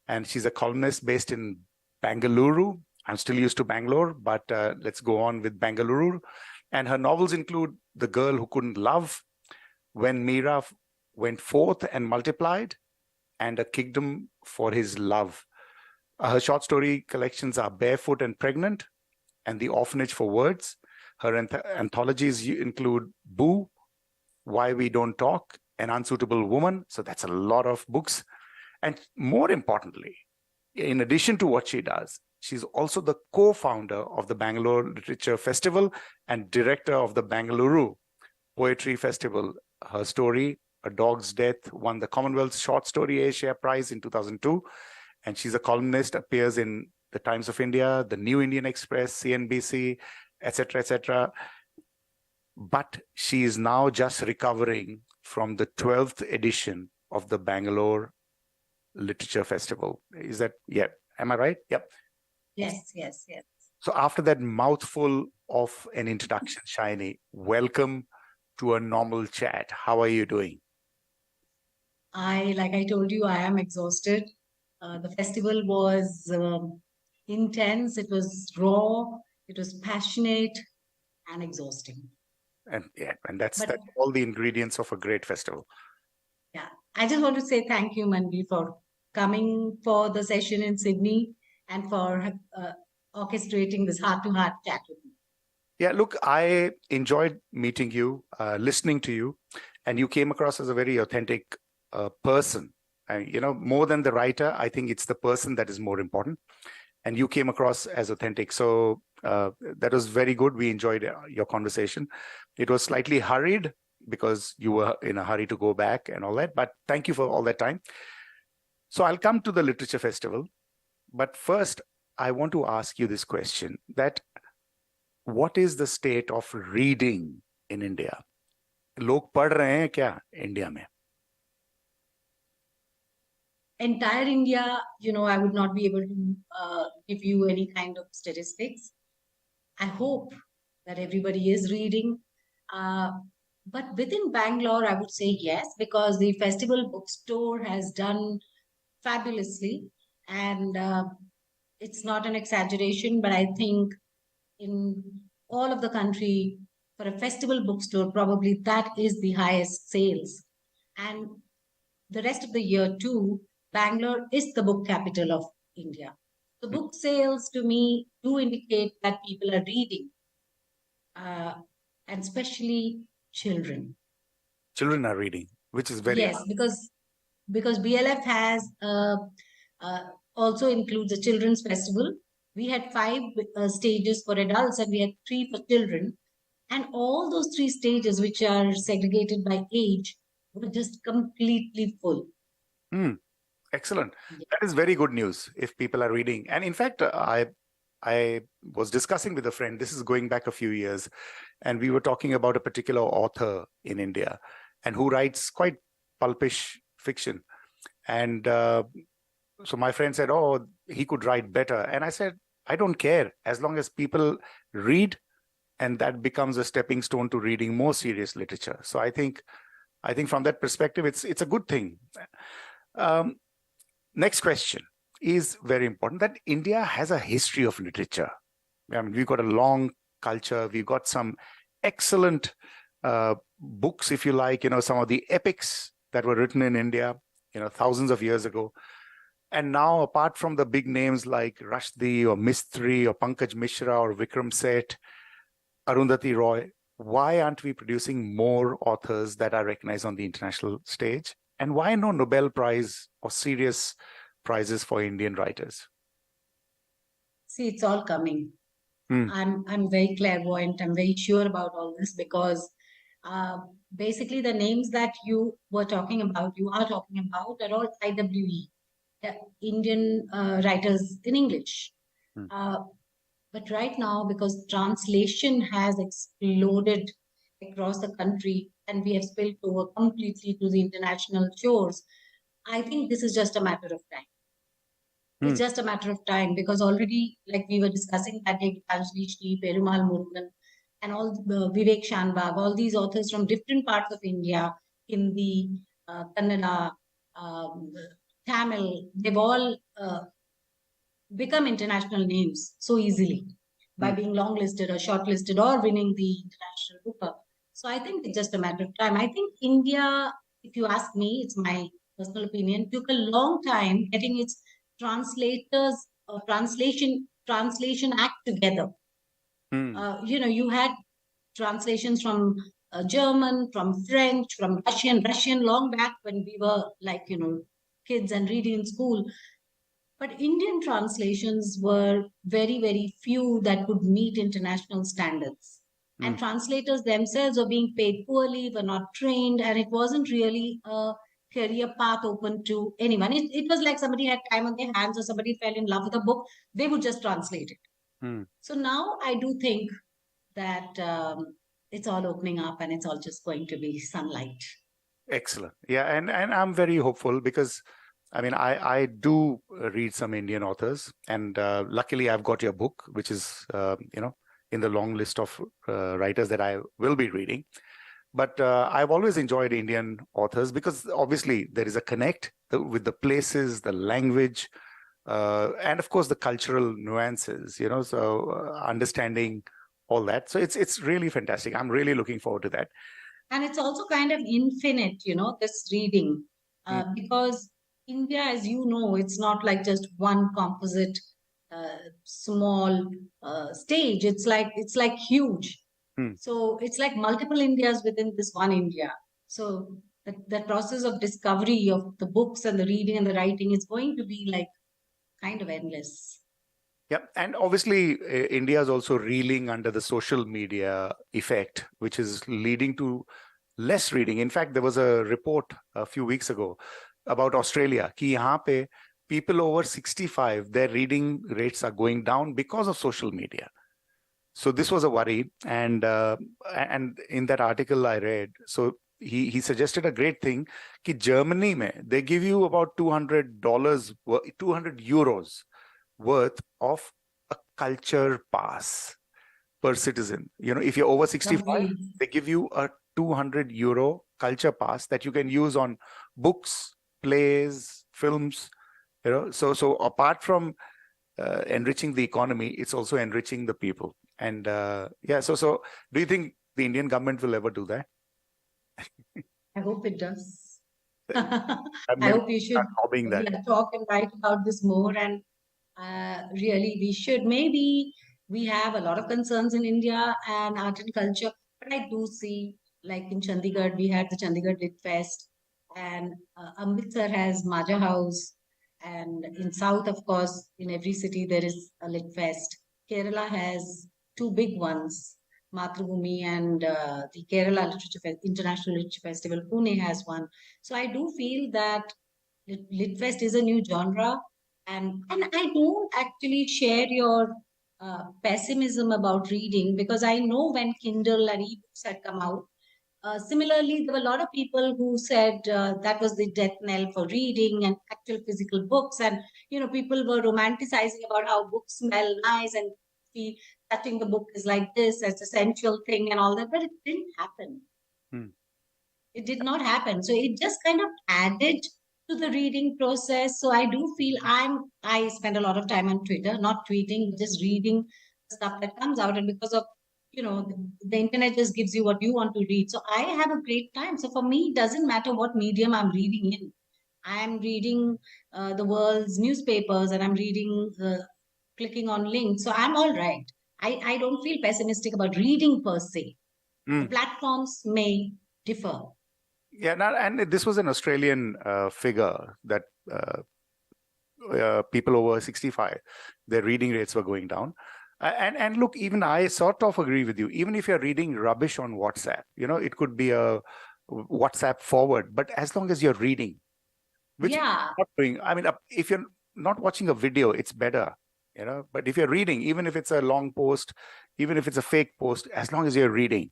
Speaker 8: and she's a columnist based in Bangalore. I'm still used to Bangalore, but let's go on with Bangalore. And her novels include The Girl Who Couldn't Love, When Mira Went Forth and Multiplied, and A Kingdom for His Love. Her short story collections are Barefoot and Pregnant and The Orphanage for Words. Her anthologies include Boo, Why We Don't Talk, An Unsuitable Woman. So that's a lot of books. And more importantly, in addition to what she does, she's also the co-founder of the Bangalore Literature Festival and director of the Bangalore Poetry Festival. Her story, A Dog's Death, won the Commonwealth Short Story Asia Prize in 2002. And she's a columnist, appears in the Times of India, the New Indian Express, CNBC, etc., etc. But she is now just recovering from the 12th edition of the Bangalore Literature Festival. Is that, yeah, am I right? Yep.
Speaker 10: Yes.
Speaker 8: So after that mouthful of an introduction, Shinie, welcome to a normal chat. How are you doing?
Speaker 10: Like I told you, I am exhausted. The festival was intense. It was raw. It was passionate and exhausting.
Speaker 8: And yeah, and that's
Speaker 10: But
Speaker 8: all the ingredients of a great festival.
Speaker 10: yeah, I just want to say thank you, Manvi, for coming for the session in Sydney and for orchestrating this heart-to-heart chat with me.
Speaker 8: Yeah, look, I enjoyed meeting you, listening to you, and you came across as a very authentic person. More than the writer, I think it's the person that is more important. And you came across as authentic. So that was very good. We enjoyed your conversation. It was slightly hurried because you were in a hurry to go back and all that. But thank you for all that time. So I'll come to the Literature Festival. But first, I want to ask you this question, that what is the state of reading in India? लोग पढ़ रहे हैं क्या India में?
Speaker 10: Entire India, I would not be able to give you any kind of statistics. I hope that everybody is reading. But within Bangalore, I would say yes, because the festival bookstore has done fabulously. And it's not an exaggeration, but I think in all of the country, for a festival bookstore, probably that is the highest sales. And the rest of the year too, Bangalore is the book capital of India. The book sales to me do indicate that people are reading, and especially children.
Speaker 8: Children are reading, which is very
Speaker 10: Yes, because BLF has also includes a children's festival. We had 5 stages for adults and we had 3 for children. And all those 3 stages, which are segregated by age, were just completely full.
Speaker 8: Excellent. That is very good news if people are reading. And in fact, I was discussing with a friend, this is going back a few years, and we were talking about a particular author in India and who writes quite pulpish fiction. And so my friend said, oh, he could write better. And I said, I don't care as long as people read, and that becomes a stepping stone to reading more serious literature. So I think from that perspective, it's a good thing. Next question is very important, that India has a history of literature. I mean, we've got a long culture. We've got some excellent books, if you like, some of the epics that were written in India, thousands of years ago. And now, apart from the big names like Rushdie or Mistry or Pankaj Mishra or Vikram Seth, Arundhati Roy, why aren't we producing more authors that are recognized on the international stage? And why no Nobel Prize or serious prizes for Indian writers?
Speaker 10: See, it's all coming. I'm very clairvoyant. I'm very sure about all this because basically the names that you are talking about are all IWE, Indian writers in English. But right now, because translation has exploded across the country and we have spilled over completely to the international shores, I think this is just a matter of time. It's just a matter of time because already, like we were discussing that day, Gitanjali, Perumal Murugan, and all the Vivek Shanbag, all these authors from different parts of India, Hindi, Kannada, Tamil, they've all become international names so easily by being longlisted or shortlisted or winning the international Booker. So I think it's just a matter of time. I think India, if you ask me, it's my personal opinion, took a long time getting its translators translation act together. You had translations from German, from French, from Russian long back when we were like, kids and reading in school. But Indian translations were very, very few that could meet international standards. And translators themselves were being paid poorly, were not trained, and it wasn't really a career path open to anyone. It was like somebody had time on their hands or somebody fell in love with a book, they would just translate it. So now I do think that it's all opening up and it's all just going to be sunlight.
Speaker 8: Excellent. Yeah, and I'm very hopeful because I do read some Indian authors, and luckily I've got your book, which is, in the long list of writers that I will be reading. But I've always enjoyed Indian authors because obviously there is a connect with the places, the language, and of course the cultural nuances, so understanding all that. So it's really fantastic. I'm really looking forward to that.
Speaker 10: And it's also kind of infinite, this reading, because India, as you know, it's not like just one composite small stage. It's like huge.
Speaker 8: Hmm.
Speaker 10: So it's like multiple Indias within this one India. So that process of discovery of the books and the reading and the writing is going to be like kind of endless.
Speaker 8: Yeah, and obviously India is also reeling under the social media effect, which is leading to less reading. In fact, there was a report a few weeks ago about Australia कि यहाँ पे people over 65, their reading rates are going down because of social media. So this was a worry, and in that article I read, so he suggested a great thing कि Germany में they give you about $200, 200 euros worth of a culture pass per citizen. If you're over 65,
Speaker 10: Lovely.
Speaker 8: they give you a 200 euro culture pass that you can use on books, plays, films. So apart from enriching the economy, it's also enriching the people. And so do you think the Indian government will ever do that?
Speaker 10: I hope it does.
Speaker 8: I
Speaker 10: I hope you should
Speaker 8: lobbying that.
Speaker 10: talk and write about this more. And really, we should. Maybe we have a lot of concerns in India and art and culture, but I do see, like in Chandigarh, we had the Chandigarh Lit Fest, and Amritsar has Maja House, and in South, of course, in every city there is a Lit Fest. Kerala has two big ones, Mathrubhumi and the Kerala International Literature Festival. Pune has one. So I do feel that Litfest is a new genre, and I don't actually share your pessimism about reading, because I know when Kindle and ebooks had come out. Similarly, there were a lot of people who said that was the death knell for reading and actual physical books, and people were romanticizing about how books smell nice and see touching the book is like this as a sensual thing and all that, but it didn't happen.
Speaker 8: Hmm.
Speaker 10: It did not happen. So it just kind of added to the reading process. So I do feel I spend a lot of time on Twitter, not tweeting, just reading stuff that comes out. And because of the internet just gives you what you want to read. So I have a great time. So for me, it doesn't matter what medium I'm reading in. I'm reading the world's newspapers, and I'm reading, clicking on links. So I'm all right. I don't feel pessimistic about reading per se. The platforms may differ.
Speaker 8: Yeah, and this was an Australian figure that people over 65, their reading rates were going down. And look, even I sort of agree with you. Even if you're reading rubbish on WhatsApp, it could be a WhatsApp forward, but as long as you're reading, which
Speaker 10: Yeah.
Speaker 8: you're not doing, I mean, if you're not watching a video, it's better, but if you're reading, even if it's a long post, even if it's a fake post, as long as you're reading,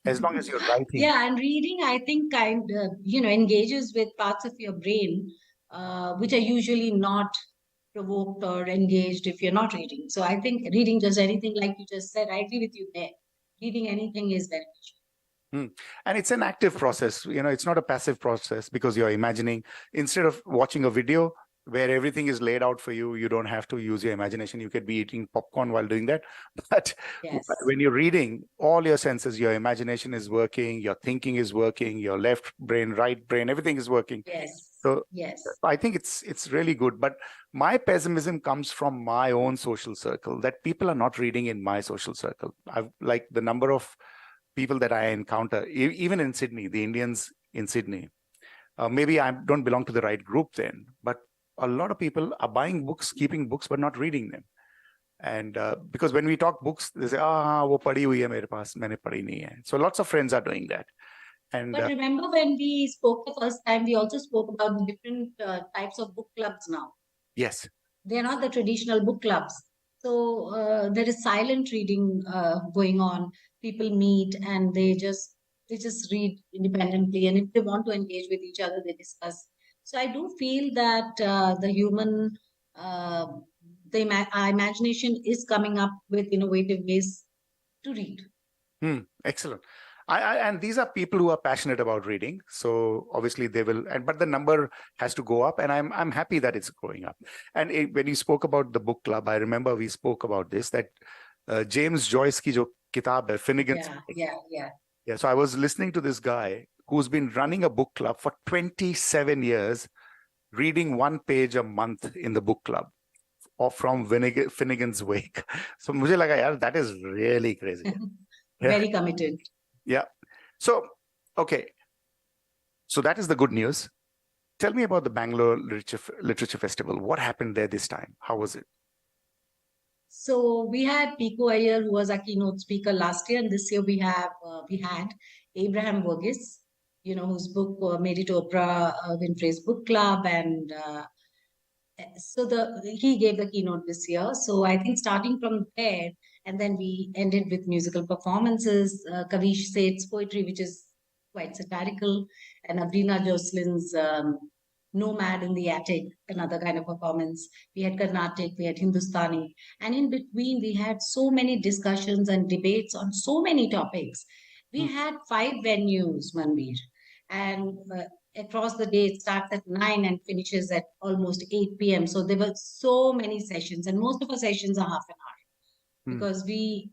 Speaker 8: as long as you're writing.
Speaker 10: Yeah, and reading, I think, engages with parts of your brain which are usually not provoked or engaged if you're not reading. So I think reading just anything, like you just said, I agree with you there. Reading anything is beneficial.
Speaker 8: And it's an active process. It's not a passive process, because you're imagining, instead of watching a video where everything is laid out for you, you don't have to use your imagination. You could be eating popcorn while doing that. But
Speaker 10: Yes.
Speaker 8: when you're reading, all your senses, your imagination is working, your thinking is working, your left brain, right brain, everything is working.
Speaker 10: Yes.
Speaker 8: So
Speaker 10: Yes.
Speaker 8: I think it's really good. But my pessimism comes from my own social circle, that people are not reading in my social circle. I've like the number of people that I encounter, even in Sydney, the Indians in Sydney. Maybe I don't belong to the right group then, but a lot of people are buying books, keeping books, but not reading them. And because when we talk books, they say, wo padi hui hai mere paas, maine padi nahi hai. So lots of friends are doing that. And
Speaker 10: But remember when we spoke the first time, we also spoke about the different types of book clubs now.
Speaker 8: yes,
Speaker 10: They are not the traditional book clubs. So there is silent reading going on. People meet and they just read independently, and if they want to engage with each other, they discuss. So I do feel that the human our imagination is coming up with innovative ways to read.
Speaker 8: excellent. And these are people who are passionate about reading. So obviously they will, but the number has to go up, and I'm happy that it's going up. And when you spoke about the book club, I remember we spoke about this, that James Joyce ki jo kitab hai, Finnegan's Wake. Yeah. So I was listening to this guy who's been running a book club for 27 years, reading one page a month in the book club or from Finnegan's Wake. So मुझे लगा यार, that is really crazy.
Speaker 10: Very committed.
Speaker 8: Yeah. So, okay. So that is the good news. Tell me about the Bangalore Literature Festival. What happened there this time? How was it?
Speaker 10: So we had Pico Iyer, who was our keynote speaker last year, and this year we had Abraham Verghese, whose book made it to Oprah Winfrey's book club, and he gave the keynote this year. So I think starting from there, and then we ended with musical performances, Kavish Seth's poetry, which is quite satirical, and Abrina Jocelyn's Nomad in the Attic, another kind of performance. We had Carnatic, we had Hindustani, and in between we had so many discussions and debates on so many topics. We had 5 venues, Manveer, and across the day it starts at 9 and finishes at almost 8 p.m. So there were so many sessions, and most of our sessions are half an hour because we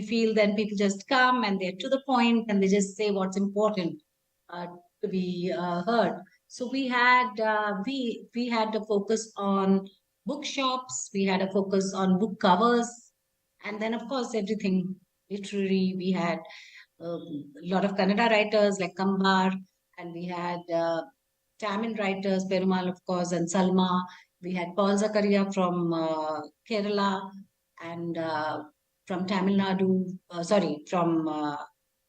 Speaker 10: feel then people just come and they're to the point and they just say what's important to be heard. So we had we had a focus on bookshops, we had a focus on book covers, and then of course everything literary. We had a lot of Kannada writers like Kambar, and we had Tamil writers, Perumal of course, and Salma. We had Paul Zakaria from Kerala, and from Tamil Nadu, from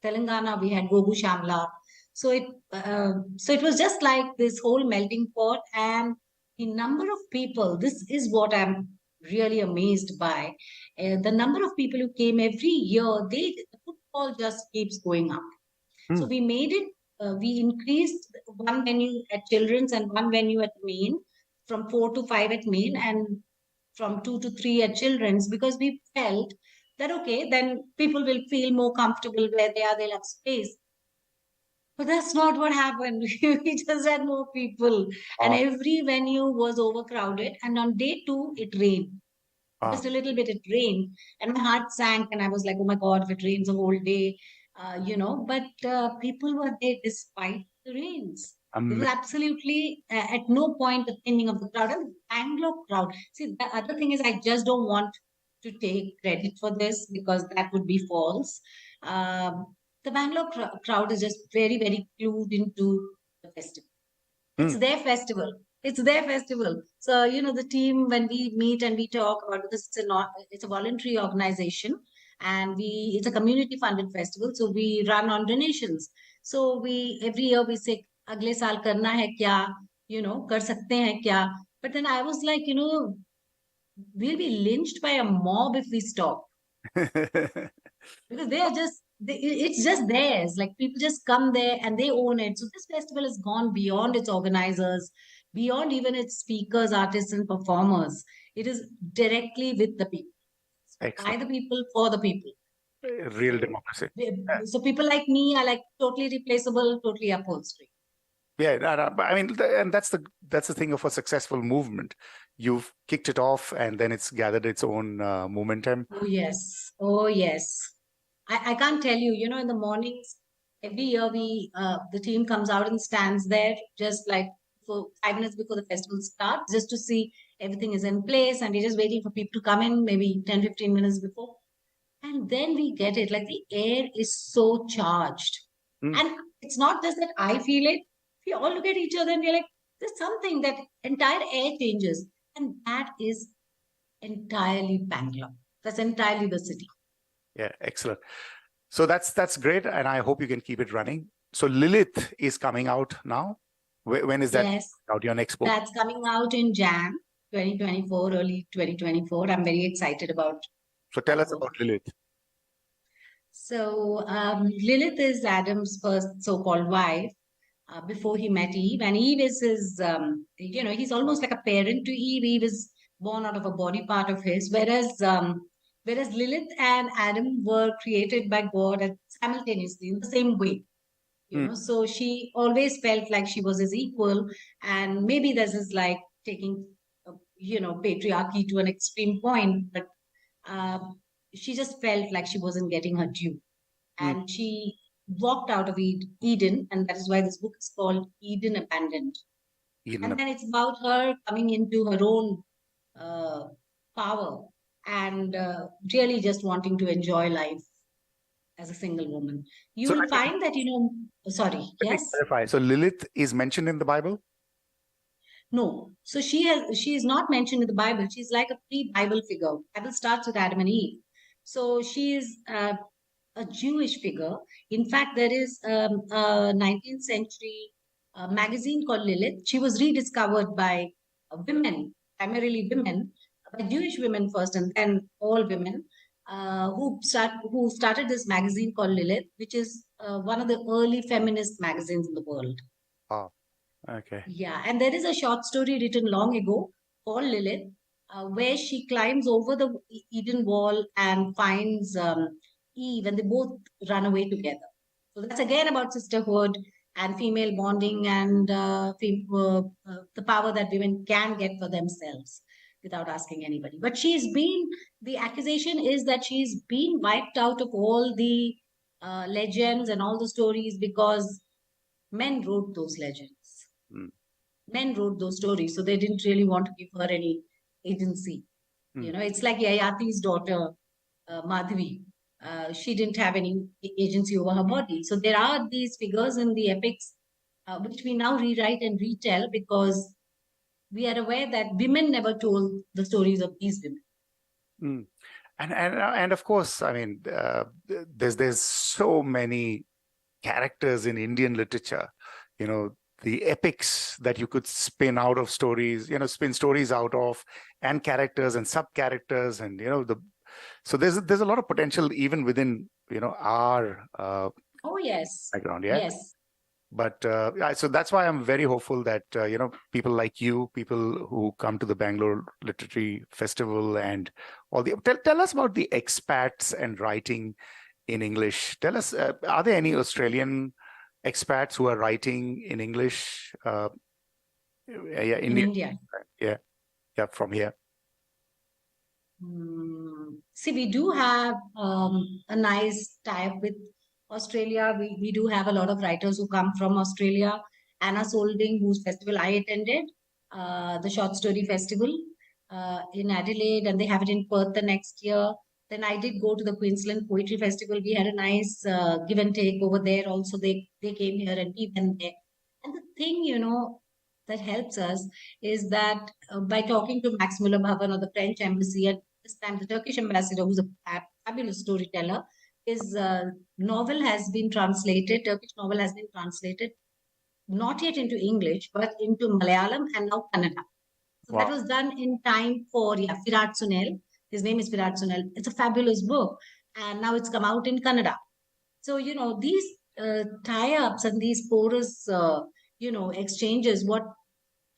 Speaker 10: Telangana, we had Gogu Shamla. So it was just like this whole melting pot, and the number of people. This is what I'm really amazed by. The number of people who came every year. The footfall just keeps going up. So we made it. We increased one venue at Children's and one venue at Main, from 4 to 5 at Main and from 2 to 3 at Children's, because we felt that okay, then people will feel more comfortable where they are. They'll have space. But that's not what happened. We just had more people, and every venue was overcrowded. And on day 2, it rained. Just a little bit, it rained, and my heart sank. And I was like, "Oh my God, if it rains a whole day, But people were there despite the rains. There was absolutely at no point a thinning of the crowd. And the Bangalore crowd. See, the other thing is, I just don't want to take credit for this because that would be false. The Bangalore crowd is just very, very clued into the festival. It's their festival. It's their festival. So, the team, when we meet and we talk about this, it's a voluntary organization, and it's a community funded festival. So we run on donations. So every year we say, agle saal karna hai kya, kar sakte hain kya. But then I was like, we'll be lynched by a mob if we stop. Because it's just theirs. Like, people just come there and they own it. So this festival has gone beyond its organizers, beyond even its speakers, artists, and performers. It is directly with the people. By the people, for the people.
Speaker 8: Real democracy.
Speaker 10: So people like me are like totally replaceable, totally upholstery.
Speaker 8: Yeah, I mean, and that's the thing of a successful movement. You've kicked it off, and then it's gathered its own momentum.
Speaker 10: Oh yes. I can't tell you. In the mornings, every year the team comes out and stands there just like for 5 minutes before the festival starts, just to see everything is in place, and we're just waiting for people to come in, maybe 10-15 minutes before. And then we get it. Like, the air is so charged. And it's not just that I feel it. We all look at each other and we're like, there's something, that entire air changes. And that is entirely Bangalore. That's entirely the city.
Speaker 8: Yeah, excellent. So that's great. And I hope you can keep it running. So Lilith is coming out now. When is that out, your next book?
Speaker 10: That's coming out in Jan 2024, early 2024. I'm very excited about.
Speaker 8: So tell us about Lilith.
Speaker 10: So Lilith is Adam's first so-called wife before he met Eve. And Eve is his, he's almost like a parent to Eve. Eve is born out of a body part of his, whereas Lilith and Adam were created by God simultaneously in the same way. So she always felt like she was his equal, and maybe this is like taking, patriarchy to an extreme point, but she just felt like she wasn't getting her due, and she walked out of Eden, and that is why this book is called Eden Abandoned. And then it's about her coming into her own uh, power and really just wanting to enjoy life as a single woman. You
Speaker 8: So
Speaker 10: will find that, sorry,
Speaker 8: let me
Speaker 10: yes?
Speaker 8: clarify. So Lilith is mentioned in the Bible?
Speaker 10: No. So she is not mentioned in the Bible. She's like a pre-Bible figure. Bible starts with Adam and Eve. So she is a Jewish figure. In fact, there is a 19th century magazine called Lilith. She was rediscovered by women, primarily women, by Jewish women first, and then all women who started this magazine called Lilith, which is one of the early feminist magazines in the world.
Speaker 8: Oh, okay.
Speaker 10: Yeah, and there is a short story written long ago called Lilith, where she climbs over the Eden wall and finds Eve, and they both run away together. So that's again about sisterhood and female bonding and the power that women can get for themselves without asking anybody. But the accusation is that she's been wiped out of all the legends and all the stories because men wrote those legends.
Speaker 8: Mm.
Speaker 10: Men wrote those stories, so they didn't really want to give her any agency. It's like Yayati's daughter, Madhavi. She didn't have any agency over her body. So there are these figures in the epics which we now rewrite and retell because we are aware that women never told the stories of these women.
Speaker 8: Mm. And of course, I mean, there's so many characters in Indian literature, the epics that you could spin out of stories, spin stories out of, and characters and sub characters, and so there's a lot of potential even within our
Speaker 10: Oh yes,
Speaker 8: background, yeah.
Speaker 10: yes.
Speaker 8: But so that's why I'm very hopeful that people like you, people who come to the Bangalore Literature Festival, and all the tell us about the expats and writing in English. Tell us, are there any Australian expats who are writing in English?
Speaker 10: In India.
Speaker 8: Yeah, from here.
Speaker 10: See, we do have a nice tie-up with Australia. We do have a lot of writers who come from Australia. Anna Solding, whose festival I attended, the Short Story Festival in Adelaide, and they have it in Perth the next year. Then I did go to the Queensland Poetry Festival. We had a nice give and take over there. Also, they came here and we went there. And the thing, that helps us is that by talking to Max Muller Bhavan or the French embassy, at this time the Turkish ambassador, who's a fabulous storyteller, his novel has been translated, Turkish novel has been translated, not yet into English, but into Malayalam and now Kannada. So that was done in time for Virat Sunel. His name is Virat Sunel. It's a fabulous book. And now it's come out in Kannada. So, these tie-ups and these porous, exchanges, what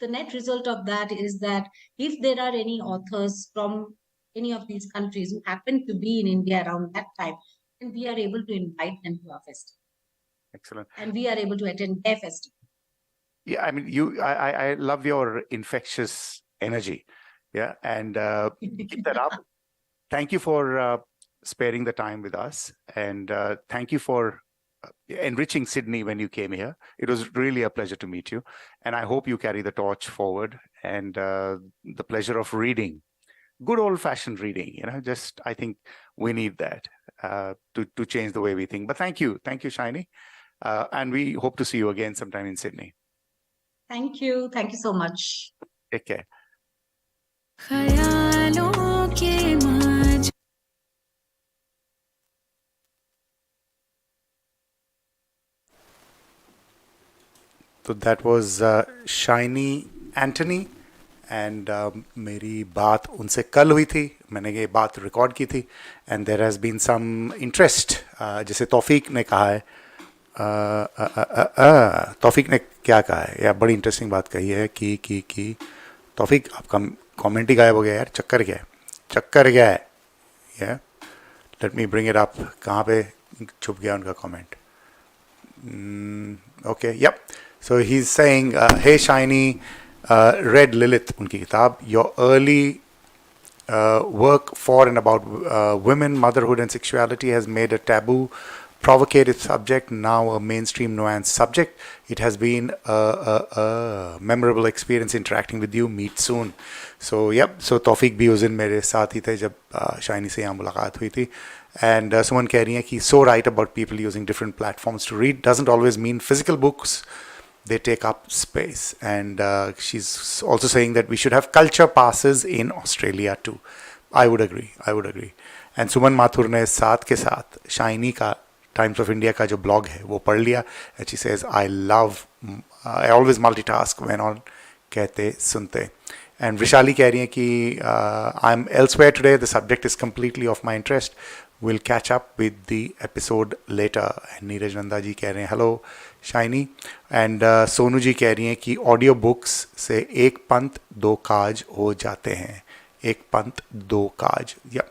Speaker 10: the net result of that is that if there are any authors from any of these countries who happen to be in India around that time, then we are able to invite them to our festival.
Speaker 8: Excellent.
Speaker 10: And we are able to attend their festival.
Speaker 8: Yeah, I mean, I love your infectious energy. Yeah, and keep that up. Thank you for sparing the time with us, and thank you for enriching Sydney when you came here. It was really a pleasure to meet you, and I hope you carry the torch forward, and the pleasure of reading, good old-fashioned reading. Just I think we need that to change the way we think. But thank you, Shinie, and we hope to see you again sometime in Sydney.
Speaker 10: Thank you so much.
Speaker 8: Take care.
Speaker 1: ख्यालों के माझ
Speaker 8: So that was Shinie Antony, and मेरी बात उनसे कल हुई थी. मैंने ये बात रिकॉर्ड की थी, and there has been some interest. जैसे तौफीक ने कहा है, तौफीक ने क्या कहा है, या बड़ी इंटरेस्टिंग बात कही है कि तौफीक आपका कमेंट ही गायब हो गया यार. चक्कर क्या है या let me bring it up. कहाँ पे छुप गया उनका comment? Okay, yup. So he is saying, hey Shiny, read Lilith, उनकी किताब. Your early work for and about women, motherhood and sexuality has made a taboo provocative subject, now a mainstream nuanced subject. It has been a memorable experience interacting with you. Meet soon. So yep, so Tawfiq भी उस दिन मेरे साथ ही थे जब shiny से यहाँ मुलाकात हुई थी. And Suman कह रही है कि so right about people using different platforms to read doesn't always mean physical books. They take up space. And she's also saying that we should have culture passes in Australia too. I would agree. And Suman Mathur ने साथ के साथ shiny का times of India का जो blog है वो पढ़ लिया. And she says, I always multitask when on कहते सुनते. And Vrishali कह रही है कि I'm elsewhere today. The subject is completely of my interest. We'll catch up with the episode later. And Neeraj Nanda जी कह रहे हैं hello shiny. And Sonu ji कह रही हैं कि ऑडियो बुक्स से एक पंथ दो काज हो जाते हैं. एक पंथ दो काज. Yeah.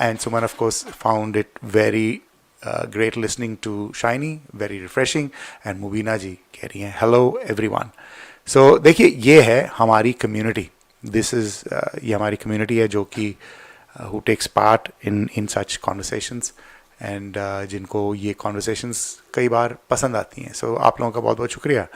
Speaker 8: And Suman of course found it very great listening to Shinie, very refreshing. And Mubina जी कह रही हैं hello everyone. So देखिए ये है हमारी community. This is ये हमारी community है जो कि who takes part in such conversations and जिनको ये conversations कई बार पसंद आती हैं. So आप लोगों का बहुत बहुत शुक्रिया.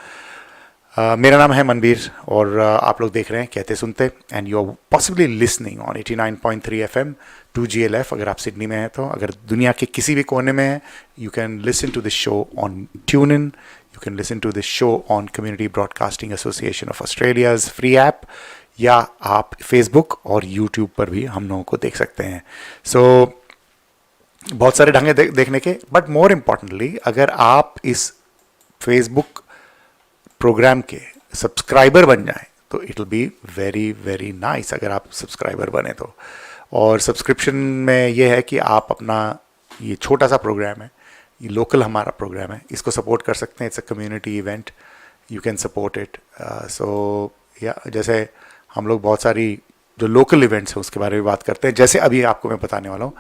Speaker 8: मेरा नाम है मनबीर और आप लोग देख रहे हैं कहते सुनते. And you are possibly listening on 89.3 FM 2GLF. अगर आप सिडनी में हैं तो, अगर दुनिया के किसी भी कोने में हैं, you can listen to this show on tune in. You can listen to this show on Community Broadcasting Association of Australia's free app, या आप फेसबुक और यूट्यूब पर भी हम लोगों को देख सकते हैं. सो बहुत सारे ढंग हैं देखने के. बट मोर इम्पॉर्टेंटली, अगर आप इस फेसबुक प्रोग्राम के सब्सक्राइबर बन जाएं तो it will be very very nice. अगर आप सब्सक्राइबर बने तो. और सब्सक्रिप्शन में ये है कि आप अपना ये छोटा सा प्रोग्राम है, ये लोकल हमारा प्रोग्राम है, इसको सपोर्ट कर सकते हैं. It's a community event, you can support it. So या जैसे हम लोग बहुत सारी जो लोकल इवेंट्स हैं उसके बारे में बात करते हैं. जैसे अभी आपको मैं बताने वाला हूँ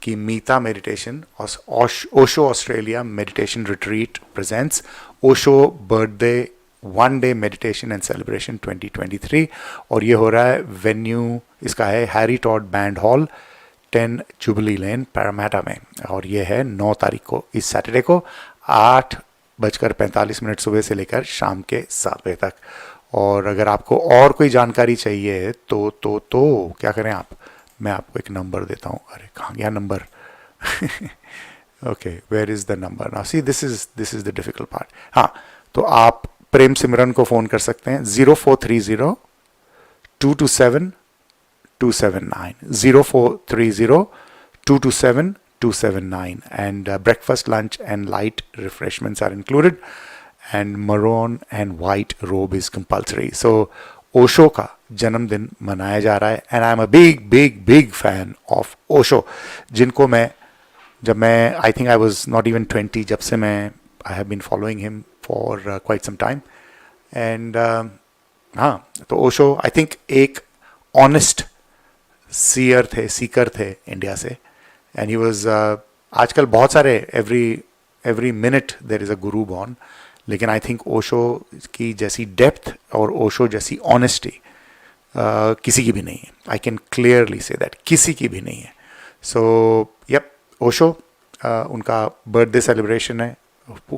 Speaker 8: कि Meeta meditation Osho Australia meditation retreat presents Osho birthday one day meditation and celebration 2023. और ये हो रहा है, वेन्यू इसका है Harry Todd band hall 10 Jubilee Lane Parramatta में. और ये है 9 तारीख को, इस सैटरडे को 8:45 सुबह से लेकर शाम के 7 बजे तक. और अगर आपको और कोई जानकारी चाहिए तो क्या करें आप, मैं आपको एक नंबर देता हूँ. अरे कहाँ गया number? Okay, where is the number now? See this is the difficult part. हाँ, तो आप प्रेम सिमरन को फ़ोन कर सकते हैं 0430 227 279 0430 227 279. And breakfast, lunch and light refreshments are included. And maroon and white robe is compulsory. So Osho का जन्मदिन मनाया जा रहा है. And I am a big fan of Osho, जिनको I think I was not even 20 जब से I have been following him for quite some time. And हाँ, तो ओशो I think एक honest सीकर थे इंडिया से. And he was आजकल बहुत सारे every minute there is a guru born. लेकिन आई थिंक ओशो की जैसी डेप्थ और ओशो जैसी ऑनेस्टी किसी की भी नहीं है. I can clearly say that किसी की भी नहीं है. सो यप, ओशो उनका बर्थडे सेलिब्रेशन है,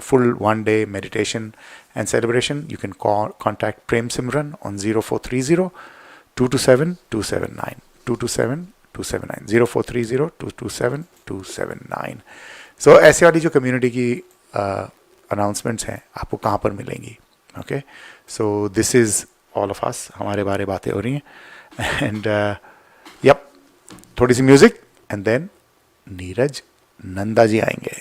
Speaker 8: full one day meditation and celebration. You can contact Prem Simran on 0430 227 279 227 279 0430 227 279. सो ऐसे वाली जो कम्युनिटी की अनाउंसमेंट्स हैं आपको कहाँ पर मिलेंगी. Okay, so this is all of us, हमारे बारे बातें हो रही हैं. एंड यप, थोड़ी सी music and then Neeraj Nanda ji आएंगे.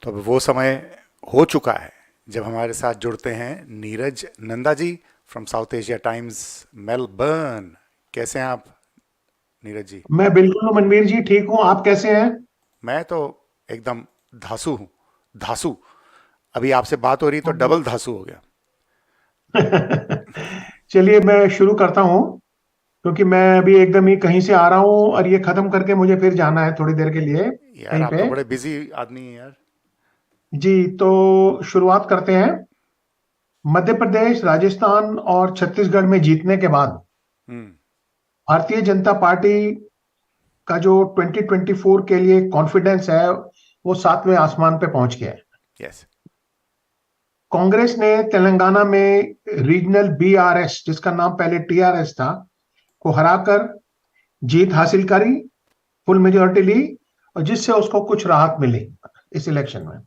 Speaker 8: तो अब वो समय हो चुका है जब हमारे साथ जुड़ते हैं Neeraj Nanda ji from South Asia Times Melbourne. कैसे हैं आप नीरज जी?
Speaker 11: मैं बिल्कुल हूँ मनवीर जी, ठीक हूँ। आप कैसे हैं?
Speaker 8: मैं तो एकदम धासु हूँ, धासु। अभी आपसे बात हो रही तो डबल धासु हो गया।
Speaker 11: चलिए मैं शुरू करता हूँ, क्योंकि मैं अभी एकदम ही कहीं से आ रहा हूँ और ये खत्म करके मुझे फिर जाना है थोड़ी देर के लिए
Speaker 8: यार
Speaker 11: कहीं
Speaker 8: आप
Speaker 11: पे।
Speaker 8: तो बड़े बिजी आदमी हैं यार।
Speaker 11: जी, तो शुरुआत करते हैं। मध्य प्रदेश, राजस्थान और छत्तीसगढ़ में जीतने के बाद
Speaker 8: हम्म।
Speaker 11: भारतीय जनता पार्टी का जो 2024 के लिए कॉन्फिडेंस है वो 7वें आसमान पे पहुंच गया है।
Speaker 8: यस।
Speaker 11: कांग्रेस ने तेलंगाना में रीजनल बीआरएस, जिसका नाम पहले टीआरएस था, को हराकर जीत हासिल करी, फुल मेजोरिटी ली, और जिससे उसको कुछ राहत मिली इस इलेक्शन में।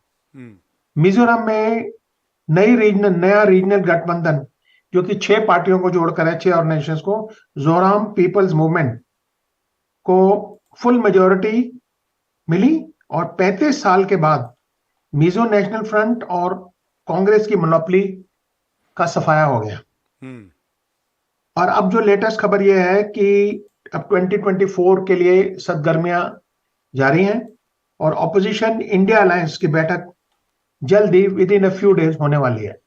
Speaker 11: मिजोरम में नया रीजनल गठबंधन, जो कि 6 पार्टियों को जोड़कर है, 6 ऑर्गेनाइजेशंस को, जोराम पीपल्स मूवमेंट को फुल मेजोरिटी मिली, और 35 साल के बाद मिजो नेशनल फ्रंट और कांग्रेस की मोनोपोली का सफाया हो गया। और अब जो लेटेस्ट खबर यह है कि अब 2024 के लिए सरगर्मियां जारी हैं और ऑपोजिशन इंडिया अलायंस की बैठक जल्द ही within a few days होने वाली है।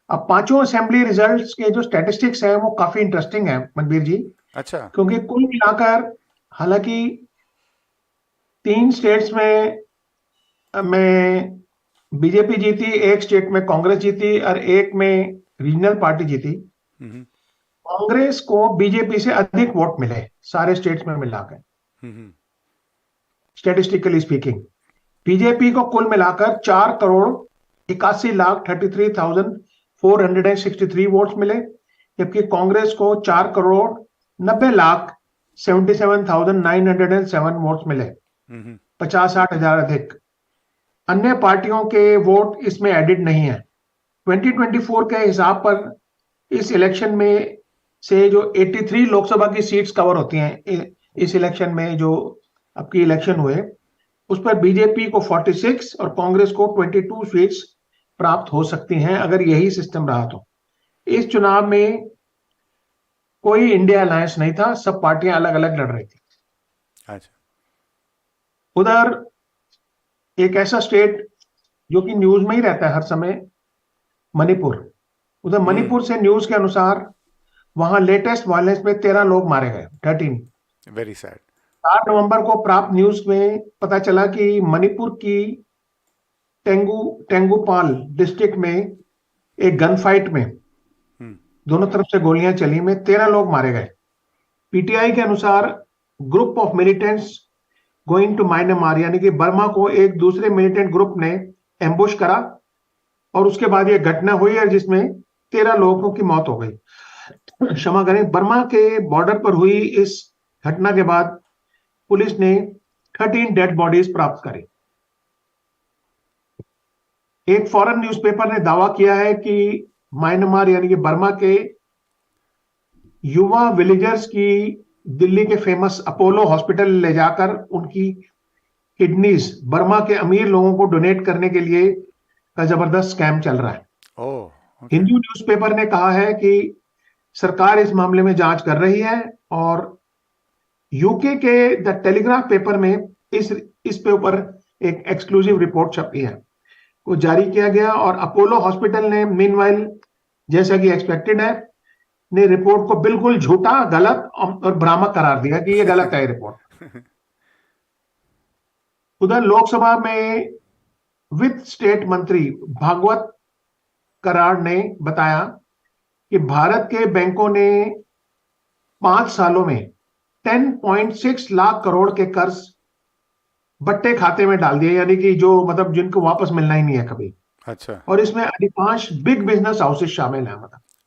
Speaker 11: अब पांचों असेंबली रिजल्ट्स के जो स्टैटिस्टिक्स हैं वो काफी इंटरेस्टिंग है मनबीर जी।
Speaker 8: अच्छा।
Speaker 11: क्योंकि कुल मिलाकर, हालांकि 3 स्टेट्स में बीजेपी जीती, 1 स्टेट में कांग्रेस जीती और 1 में रीजनल पार्टी जीती। कांग्रेस को बीजेपी से अधिक वोट मिले सारे स्टेट्स में मिलाकर, स्टैटिस्टिकली स्पीकिंग। बीजेपी को कुल मिलाकर 4,81,33,463 वोट्स मिले, जबकि कांग्रेस को 4,90,77,907 वोट्स मिले, 50-60 हजार अधिक। अन्य पार्टियों के वोट इसमें एडिड नहीं है। 2024 के हिसाब पर इस इलेक्शन में से जो 83 लोकसभा की सीट्स कवर होती हैं इस इलेक्शन में, जो अब की इलेक्शन हुए, उस पर बीजेपी को 46 और कांग्रेस को 22 सीट्स प्राप्त हो सकती हैं अगर यही सिस्टम रहा तो। इस चुनाव में कोई इंडिया अलायंस नहीं था, सब पार्टियां अलग अलग लड़ रही थी।
Speaker 8: अच्छा।
Speaker 11: उधर एक ऐसा स्टेट जो कि न्यूज में ही रहता है हर समय, मणिपुर। उधर मणिपुर से न्यूज के अनुसार वहां लेटेस्ट वायलेंस में 13 लोग मारे गए, 13।
Speaker 8: Very sad.
Speaker 11: 4 नवंबर को प्राप्त न्यूज में पता चला कि मणिपुर की टेंगुपाल डिस्ट्रिक्ट में एक गन फाइट में दोनों तरफ से गोलियां चली में 13 लोग मारे गए। पीटीआई के अनुसार group of militants going to Myanmar, यानी कि बर्मा को एक दूसरे मिलिटेंट ग्रुप ने एम्बुश करा और उसके बाद ये घटना हुई है जिसमें 13 लोगों की मौत हो गई। क्षमा करें, बर्मा के बॉर्डर पर हुई इस घटना के बाद पुलिस ने 13 डेड बॉडीज प्राप्त करी। एक फॉरेन न्यूज़पेपर ने दावा किया है कि म्यांमार यानी कि बर्मा के युवा विलेजर्स की दिल्ली के फेमस अपोलो हॉस्पिटल ले जाकर उनकी किडनीज बर्मा के अमीर लोगों को डोनेट करने के लिए का जबरदस्त स्कैम चल रहा है। हिंदू न्यूज़पेपर ने कहा है कि सरकार इस मामले में जांच कर रही है और यूके के द टेलीग्राफ पेपर में इस पे ऊपर एक एक्सक्लूसिव रिपोर्ट छपी है, को जारी किया गया और अपोलो हॉस्पिटल ने मीनवाइल, जैसा कि एक्सपेक्टेड है, ने रिपोर्ट को बिल्कुल झूठा, गलत और भ्रामक करार दिया कि ये गलत है रिपोर्ट। उधर लोकसभा में वित्त स्टेट मंत्री भागवत कराड़ ने बताया कि भारत के बैंकों ने 5 सालों में 10.6 लाख करोड़ के कर्ज बट्टे खाते में डाल दिए, यानी कि जो मतलब जिनको वापस मिलना ही नहीं है कभी।
Speaker 8: अच्छा।
Speaker 11: और इसमें अधिकांश बिग बिजनेस हाउसेस शामिल हैं।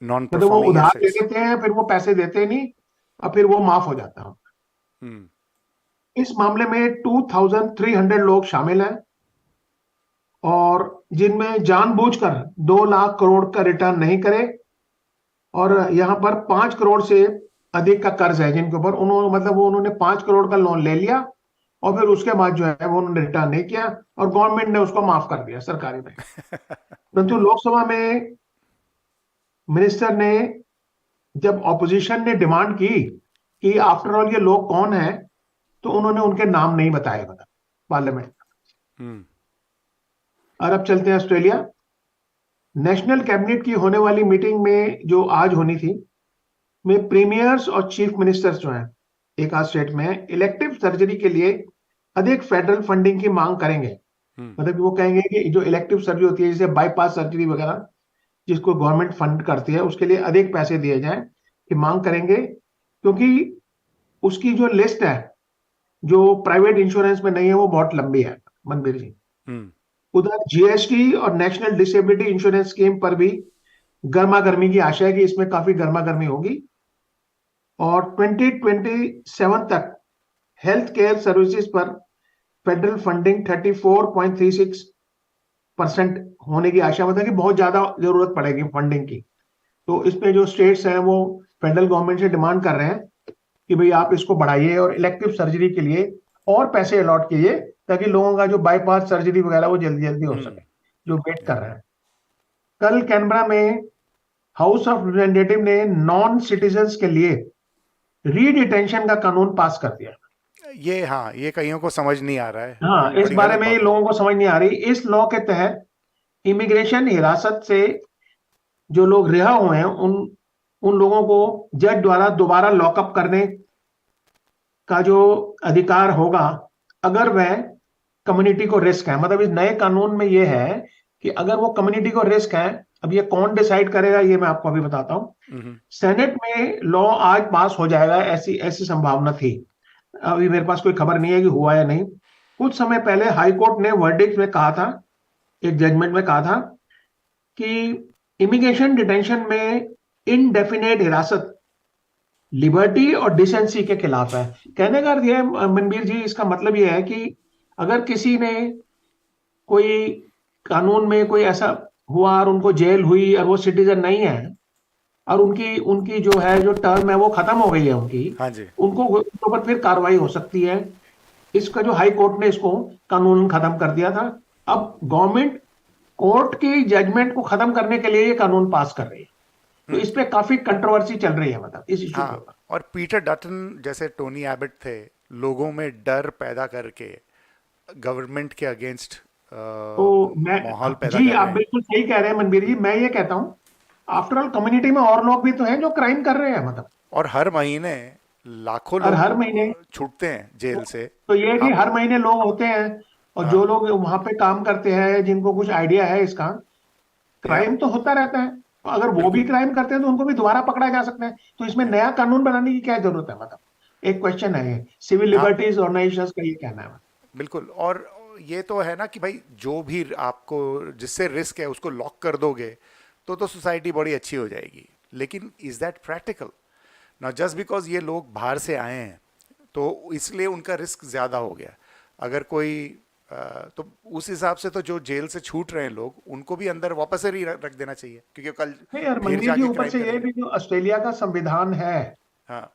Speaker 11: मतलब वो उधार ले लेते हैं, फिर वो पैसे देते नहीं और फिर वो माफ हो जाता है। इस मामले में 2300 लोग शामिल हैं और जिनमें जानबूझकर 2 लाख करोड़ का रिटर्न नहीं करे और यहां पर 5 करोड़ से अधिक का कर्ज है जिनके ऊपर उन्होंने 5 करोड़ का लोन ले लिया और फिर उसके बाद जो है वो उन्होंने रिटर्न नहीं किया और गवर्नमेंट ने उसको माफ कर दिया सरकारी में। परंतु लोकसभा में मिनिस्टर ने, जब ऑपोजिशन ने डिमांड की कि आफ्टर ऑल ये लोग कौन हैं, तो उन्होंने उनके नाम नहीं बताए पार्लियामेंट। और अब चलते हैं ऑस्ट्रेलिया। नेशनल कैबिनेट की होने वाली मीटिंग में जो आज होनी थी, में प्रीमियर्स और चीफ मिनिस्टर्स जो हैं एक आध स्टेट में इलेक्टिव सर्जरी के लिए अधिक फेडरल फंडिंग की मांग करेंगे। मतलब कि वो कहेंगे कि जो इलेक्टिव सर्जरी होती है, जैसे बाईपास सर्जरी वगैरह जिसको गवर्नमेंट फंड करती है, उसके लिए अधिक पैसे दिए जाएं कि मांग करेंगे, क्योंकि उसकी जो लिस्ट है जो प्राइवेट इंश्योरेंस में नहीं है वो बहुत लंबी है। मनबीर जी, उधर जीएसटी और नेशनल डिसेबिलिटी इंश्योरेंस स्कीम पर भी गर्मा गर्मी की आशा है कि इसमें काफी गर्मा गर्मी होगी और 2027 तक हेल्थ केयर सर्विसेज पर फेडरल फंडिंग 34.36% होने की आशा, मतलब कि बहुत ज्यादा जरूरत पड़ेगी फंडिंग की। तो इसमें जो स्टेट्स हैं वो फेडरल गवर्नमेंट से डिमांड कर रहे हैं कि भाई आप इसको बढ़ाइए और इलेक्टिव सर्जरी के लिए और पैसे अलॉट कीजिए ताकि लोगों का जो बाईपास सर्जरी वगैरह वो जल्दी जल्दी हो सके, जो वेट कर रहे हैं। कल कैनबरा में हाउस ऑफ रिप्रेजेंटेटिव ने नॉन सिटीजन्स के लिए रीडिटेंशन का कानून पास कर दिया।
Speaker 8: ये कईयों को समझ नहीं आ रहा है।
Speaker 11: हाँ, इस बारे में लोगों को समझ नहीं आ रही। इस लॉ के तहत इमिग्रेशन हिरासत से जो लोग रिहा हुए हैं उन लोगों को जज द्वारा दोबारा लॉकअप करने का जो अधिकार होगा अगर वह कम्युनिटी को रिस्क है। मतलब इस नए कानून में यह है कि अगर वो कम्युनिटी को रिस्क है, अब ये कौन डिसाइड करेगा ये मैं आपको अभी बताता हूं। सेनेट में लॉ आज पास हो जाएगा, ऐसी संभावना थी। अभी मेरे पास कोई खबर नहीं है कि हुआ या नहीं। कुछ समय पहले हाई कोर्ट ने वर्डिक्ट में कहा था, एक जजमेंट में कहा था कि इमिग्रेशन डिटेंशन में इनडेफिनेट हिरासत लिबर्टी और डिसेंसी के खिलाफ है। कहने का अर्थ यह है मनबीर जी, इसका मतलब यह है कि अगर किसी ने कोई कानून में कोई ऐसा हुआ और उनको जेल हुई और वो सिटीजन नहीं है और उनकी जो है जो टर्म है वो खत्म हो गई है उनकी,
Speaker 8: हाँ जी,
Speaker 11: उनको ऊपर फिर कार्रवाई हो सकती है। इसका जो हाई कोर्ट ने इसको कानून खत्म कर दिया था। अब गवर्नमेंट कोर्ट की जजमेंट को खत्म करने के लिए ये कानून पास कर रही है, तो इस पे काफी कंट्रोवर्सी चल रही है, मतलब इस इशू पे।
Speaker 8: और पीटर डटन जैसे टोनी एबट थे, लोगों में डर पैदा करके गवर्नमेंट के अगेंस्ट माहौल पैदा
Speaker 11: जी, आप बिल्कुल सही कह रहे हैं मनबीर जी। मैं ये कहता हूँ आफ्टर ऑल कम्युनिटी में और लोग भी तो हैं जो क्राइम कर रहे हैं, मतलब
Speaker 8: और हर महीने लाखों लोग
Speaker 11: हर महीने
Speaker 8: छूटते हैं जेल से।
Speaker 11: तो ये कि हर महीने लोग होते हैं और जो लोग वहां पे काम करते हैं जिनको कुछ आइडिया है इसका, क्राइम तो होता रहता है, तो अगर वो भी क्राइम करते हैं तो उनको भी दोबारा पकड़ा जा सकता है, तो इसमें नया कानून बनाने की क्या जरूरत है? मतलब एक क्वेश्चन है, सिविल
Speaker 8: हाँ
Speaker 11: लिबर्टीज ऑर्गेनाइजेशंस का ये कहना है।
Speaker 8: बिल्कुल। और ये तो है ना कि भाई जो भी आपको जिससे रिस्क है उसको लॉक कर दोगे तो सोसाइटी बड़ी अच्छी हो जाएगी, लेकिन इज दैट प्रैक्टिकल? ना जस्ट बिकॉज ये लोग बाहर से आए हैं तो इसलिए उनका रिस्क ज़्यादा हो गया। अगर कोई तो उस हिसाब से तो जो जेल से छूट रहे हैं लोग उनको भी अंदर वापस से ही रख देना चाहिए, क्योंकि कल
Speaker 11: नहीं यार
Speaker 8: फिर
Speaker 11: मंदिर जी,
Speaker 8: जाके
Speaker 11: ऊपर
Speaker 8: क्राइम
Speaker 11: से ये
Speaker 8: करेंगे।
Speaker 11: भी जो ऑस्ट्रेलिया का संविधान है
Speaker 8: हाँ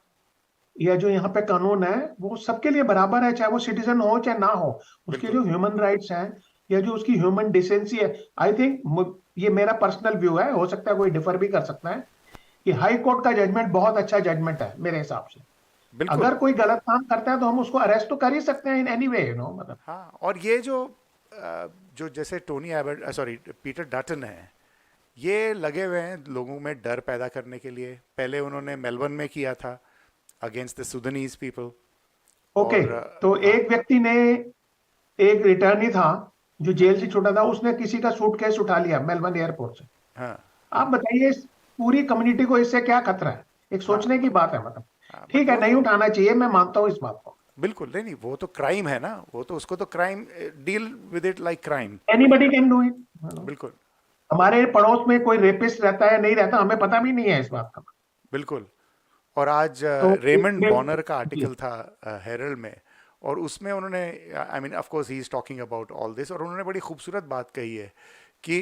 Speaker 11: या जो यहाँ पे कानून है वो सबके लिए बराबर है, चाहे वो सिटीजन हो चाहे ना हो। उसके
Speaker 8: बिल्कुल।
Speaker 11: जो ह्यूमन राइट्स हैं या जो उसकी ह्यूमन डिसेंसी है, आई थिंक, ये मेरा पर्सनल व्यू है, हो सकता है कोई डिफर भी कर सकता है, कि हाई कोर्ट का जजमेंट बहुत अच्छा जजमेंट है मेरे हिसाब से।
Speaker 8: बिल्कुल।
Speaker 11: अगर कोई गलत काम करता है तो हम उसको अरेस्ट तो कर ही सकते हैं इन एनी वे, मतलब।
Speaker 8: हाँ, और ये जो जैसे Tony Abbott, sorry, Peter Dutton है, ये लगे हुए हैं लोगों में डर पैदा करने के लिए। पहले उन्होंने मेलबर्न में किया था अगेंस्ट द सुदानीज पीपल।
Speaker 11: ओके,
Speaker 8: और
Speaker 11: तो
Speaker 8: हाँ
Speaker 11: एक व्यक्ति ने, एक रिटर्नी था जो जेल से छूटा था, उसने किसी का सूटकेस उठा लिया मेलबर्न एयरपोर्ट से।
Speaker 8: हाँ
Speaker 11: आप बताइए इस पूरी कम्युनिटी को इससे क्या खतरा है? एक
Speaker 8: हाँ
Speaker 11: सोचने की बात है, मतलब।
Speaker 8: हाँ, बट
Speaker 11: ठीक है,
Speaker 8: वो
Speaker 11: नहीं
Speaker 8: तो
Speaker 11: उठाना चाहिए, मैं मानता हूँ इस बात को।
Speaker 8: बिल्कुल नहीं नहीं, वो तो क्राइम है ना, वो तो उसको तो crime, deal with it like crime.
Speaker 11: Anybody can do it.
Speaker 8: बिल्कुल
Speaker 11: हमारे पड़ोस में कोई रेपिस्ट रहता है नहीं रहता, हमें पता भी नहीं है इस बात का।
Speaker 8: बिल्कुल। और आज
Speaker 11: तो
Speaker 8: रेमंड बॉनर का
Speaker 11: जी,
Speaker 8: आर्टिकल था हेरल्ड में, और उसमें उन्होंने, I mean of course he is talking about all this, और उन्होंने बड़ी खूबसूरत बात कही है कि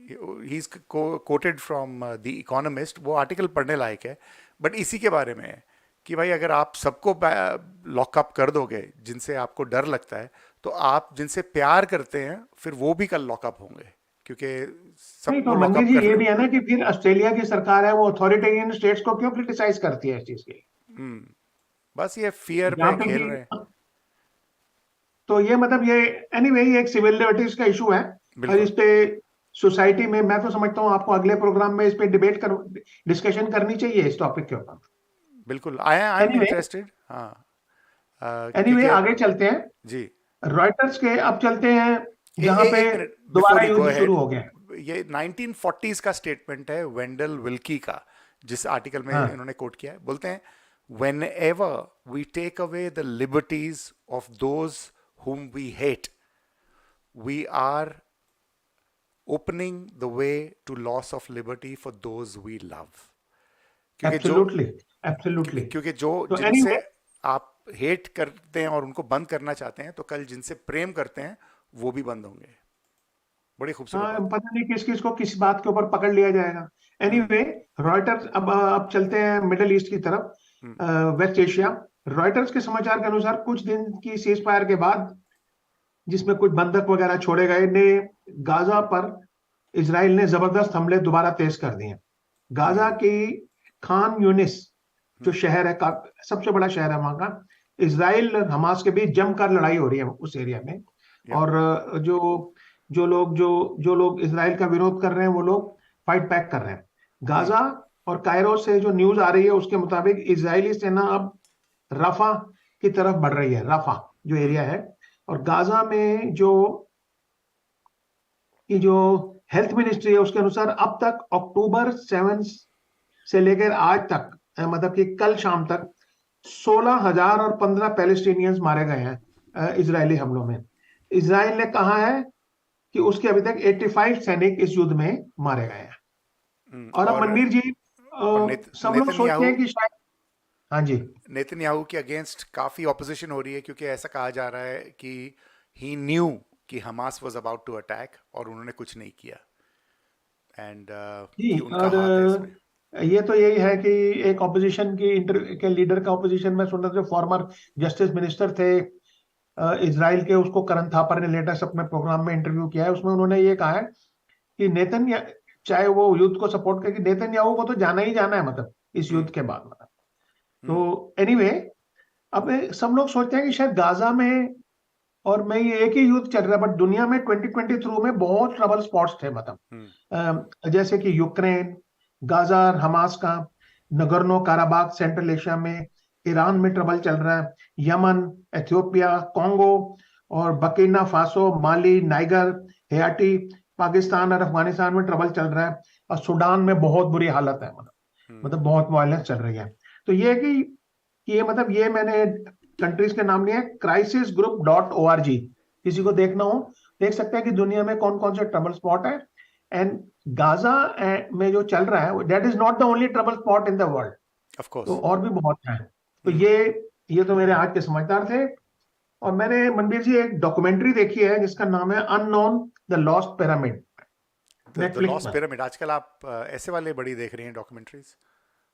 Speaker 8: he is coated from the economist. वो आर्टिकल पढ़ने लायक है, बट इसी के बारे में है कि भाई अगर आप सबको लॉकअप कर दोगे जिनसे आपको डर लगता है, तो आप जिनसे प्यार करते हैं फिर वो भी कल लॉकअप होंगे, क्योंकि
Speaker 11: नहीं तो
Speaker 8: सबको
Speaker 11: मंदिर
Speaker 8: लॉकअप
Speaker 11: जी
Speaker 8: कर
Speaker 11: ये
Speaker 8: लो।
Speaker 11: भी है ना कि फिर ऑस्ट्रेलिया की सरकार है वो अथॉरिटेरियन स्टेट्स को क्यों क्रिटिसाइज करती है इस चीज के लिए?
Speaker 8: बस ये फियर
Speaker 11: जहां
Speaker 8: पे
Speaker 11: पे
Speaker 8: खेल
Speaker 11: भी,
Speaker 8: रहे हैं।
Speaker 11: तो ये मतलब ये एनीवे ये एक सिविल लिबर्टीज का इशू है, और इस
Speaker 8: बिल्कुल
Speaker 11: पे सोसाइटी में मैं तो समझता हूँ आपको अगले प्रोग्राम में इस पे डिस्कशन करनी चाहिए इस टॉपिक के ऊपर।
Speaker 8: बिल्कुल, आई एम
Speaker 11: एनीवे
Speaker 8: इंटरेस्टेड। हाँ
Speaker 11: एनीवे
Speaker 8: क्योंकि
Speaker 11: आगे चलते हैं।
Speaker 8: जी,
Speaker 11: रॉयटर्स के अब चलते हैं जहां पे
Speaker 8: एक मिनट बिफोर
Speaker 11: दोबारा
Speaker 8: यू गो
Speaker 11: युद्ध शुरू
Speaker 8: अहेड।
Speaker 11: हो गया है।
Speaker 8: ये 1940s का स्टेटमेंट है वेंडल विल्की का, जिस आर्टिकल में
Speaker 11: हाँ,
Speaker 8: इन्होंने कोट किया है। बोलते हैं, whenever we take away the liberties of those whom we hate, we are opening the way to loss of liberty for those we love। क्योंकि जो
Speaker 11: एब्सोल्युटली एब्सोल्युटली।
Speaker 8: क्योंकि जो
Speaker 11: तो
Speaker 8: जिनसे
Speaker 11: एनीवे
Speaker 8: आप हेट करते हैं और उनको बंद करना चाहते हैं, तो कल जिनसे प्रेम करते हैं वो भी बंद होंगे। बड़ी खूबसूरत
Speaker 11: हाँ,
Speaker 8: बात
Speaker 11: पता नहीं किस किस को किस बात के ऊपर पकड़ लिया जाएगा।
Speaker 8: है।
Speaker 11: एनीवे रॉयटर्स, अब चलते हैं मिडिल ईस्ट की तरफ,
Speaker 8: हम्म,
Speaker 11: वेस्ट एशिया। रॉयटर्स के समाचार के अनुसार कुछ दिन की सीज फायर के बाद, जिसमें कुछ बंधक वगैरह छोड़े गए, ने गाजा पर इसराइल ने जबरदस्त हमले दोबारा तेज कर दिए। गाजा
Speaker 8: हम्म,
Speaker 11: की खान यूनिस जो
Speaker 8: हम्म,
Speaker 11: शहर है, सबसे बड़ा शहर है वहां का, इसराइल और हमास के बीच जमकर लड़ाई हो रही है उस एरिया में।
Speaker 8: या,
Speaker 11: और जो लोग इसराइल का विरोध कर रहे हैं वो लोग फाइट बैक कर रहे हैं।
Speaker 8: हम्म,
Speaker 11: गाजा और कायरो से जो न्यूज आ रही है उसके मुताबिक इजरायली सेना अब रफा की तरफ बढ़ रही है, रफा जो
Speaker 8: हम्म,
Speaker 11: एरिया है। और गाजा में जो हेल्थ मिनिस्ट्री है उसके अनुसार अब तक अक्टूबर 7 से लेकर आज तक, मतलब कि कल शाम तक 16,000 और 15 पैलेस्टीनियंस मारे गए हैं इजरायली हमलों में। इजराइल ने कहा है कि उसके अभी तक 85 सैनिक इस युद्ध में मारे गए हैं। और अब मनवीर जी,
Speaker 8: और
Speaker 11: सब लोग सोचते
Speaker 8: नेतन्याहू
Speaker 11: हैं कि शायद, हाँ जी,
Speaker 8: नेतन्याहू के अगेंस्ट काफी ऑपोजिशन हो रही है, क्योंकि ऐसा कहा जा रहा है कि ही न्यू कि Hamas was about to attack और उन्होंने कुछ नहीं किया, एंड
Speaker 11: जी।
Speaker 8: कि उनका
Speaker 11: और
Speaker 8: हाथ है इसमें।
Speaker 11: ये तो यही है कि एक ऑपोजिशन की के लीडर का ऑपोजिशन में सुन रहा था, जो फॉर्मर जस्टिस मिनिस्टर थे इजराइल के, उसको करण थापर ने लेटेस्ट अपने प्रोग्राम में इंटरव्यू किया है। उसमें उन्होंने ये कहा है कि चाहे वो युद्ध को सपोर्ट करे, कि नेतन्याहू को तो जाना ही जाना है, मतलब इस
Speaker 8: हम्म,
Speaker 11: युद्ध के बाद, मतलब।
Speaker 8: हम्म,
Speaker 11: तो एनीवे, अब सब लोग सोचते हैं कि शायद गाजा में और में ये एक ही युद्ध चल रहा है, बट दुनिया में 2023 में बहुत ट्रबल स्पॉट्स थे, मतलब
Speaker 8: हम्म,
Speaker 11: जैसे कि यूक्रेन, गाजा और हमास का, नगर्नो काराबाग सेंट्रल एशिया में, ईरान में ट्रबल चल रहा है, यमन, एथियोपिया, कॉन्गो और बकीना फासो, माली, नाइगर, हेयाटी पाकिस्तान और अफगानिस्तान में ट्रबल चल रहा है, और सूडान में बहुत बुरी हालत है, मतलब बहुत वायलेंस चल रही है। तो ये है कि ये मतलब ये मैंने कंट्रीज के नाम लिए crisisgroup.org, किसी को देखना हो देख सकते हैं कि दुनिया में कौन कौन से ट्रबल स्पॉट है। एंड गाजा में जो चल रहा है, that is not the only trouble spot in the world,
Speaker 8: of course.
Speaker 11: तो और भी बहुत है। तो ये तो मेरे आज के समाचार थे। और मैंने मनबीर जी एक डॉक्यूमेंट्री देखी है जिसका नाम है unknown the lost pyramid,
Speaker 8: the
Speaker 11: Netflix
Speaker 8: lost
Speaker 11: में।
Speaker 8: पिरामिड, आजकल आप ऐसे वाले बड़ी देख रही हैं डॉक्यूमेंट्रीज?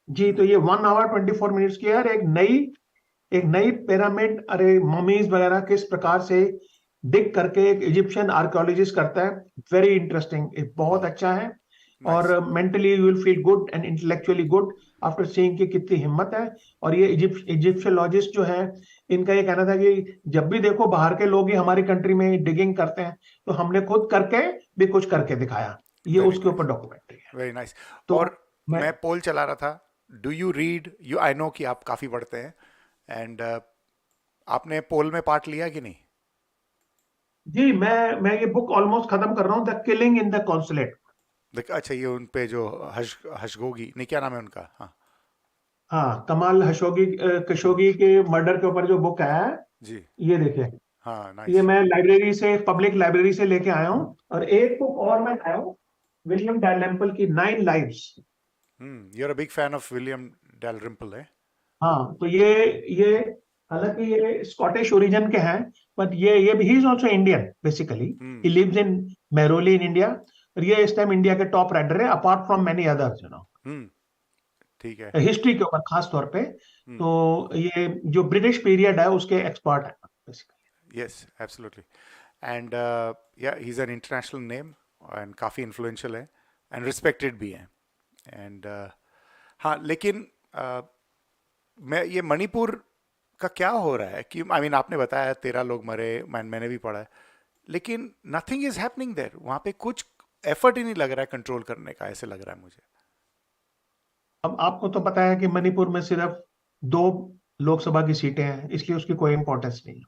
Speaker 11: जी, तो ये 1 आवर 24 मिनट्स की है, और एक नई पिरामिड, अरे ममीज वगैरह किस प्रकार से डिग करके एक इजिप्शियन आर्कियोलॉजिस्ट करता है। वेरी इंटरेस्टिंग, बहुत अच्छा है। और mentally you will feel good and intellectually good after seeing कि कितनी हिम्मत है। और ये इजिप्शियोलॉजिस्ट जो है, इनका ये कहना था कि जब भी देखो बाहर के लोग ही हमारी कंट्री में डिगिंग करते हैं, तो हमने खुद करके भी कुछ करके दिखाया। ये उसके ऊपर डॉक्यूमेंट्री है।
Speaker 8: Very nice.
Speaker 11: तो
Speaker 8: और मैं पोल चला रहा था, do you read, you, I know कि आप काफी पढ़ते हैं, एंड आपने पोल में पार्ट लिया कि नहीं?
Speaker 11: जी, मैं ये बुक ऑलमोस्ट खत्म कर रहा हूँ, the killing in the consulate.
Speaker 8: अच्छा, ये उन पे जो हशगोगी नहीं, क्या नाम है उनका? हाँ
Speaker 11: हाँ, कमाल खशोगी के मर्डर के ऊपर जो बुक है,
Speaker 8: जी,
Speaker 11: ये देखिए।
Speaker 8: हाँ
Speaker 11: ये
Speaker 8: नाइस।
Speaker 11: मैं लाइब्रेरी से, पब्लिक लाइब्रेरी से लेके आया हूँ। और एक बुक और मैं लाया हूँ, विलियम डैलरम्पल की 9 lives.
Speaker 8: You are a big fan of William Dalrymple है?
Speaker 11: हाँ, तो ये हालांकि ये स्कॉटिश ओरिजिन के हैं, बट ये he is also Indian basically. He lives in Mehrauli in India, और ये इस टाइम इंडिया के टॉप राइटर है, अपार्ट फ्रॉम मेनी अदर्स,
Speaker 8: ठीक है।
Speaker 11: हिस्ट्री के ऊपर खास तौर पे। तो ये जो ब्रिटिश पीरियड है उसके एक्सपर्ट है बेसिकली।
Speaker 8: Yes, absolutely. एंड या, he is an international name, and काफ़ी इन्फ्लुएंशियल है, एंड रिस्पेक्टेड भी है। एंड हाँ, लेकिन मैं ये मणिपुर का क्या हो रहा है कि, आई मीन, आपने बताया 13 लोग मरे, मैंने भी पढ़ा है, लेकिन नथिंग इज हैपनिंग देयर। वहाँ पे कुछ एफर्ट ही नहीं लग रहा है कंट्रोल करने का, ऐसे लग रहा है मुझे।
Speaker 11: अब आपको तो पता है कि मणिपुर में सिर्फ 2 लोकसभा की सीटें हैं, इसलिए उसकी कोई इंपॉर्टेंस नहीं है।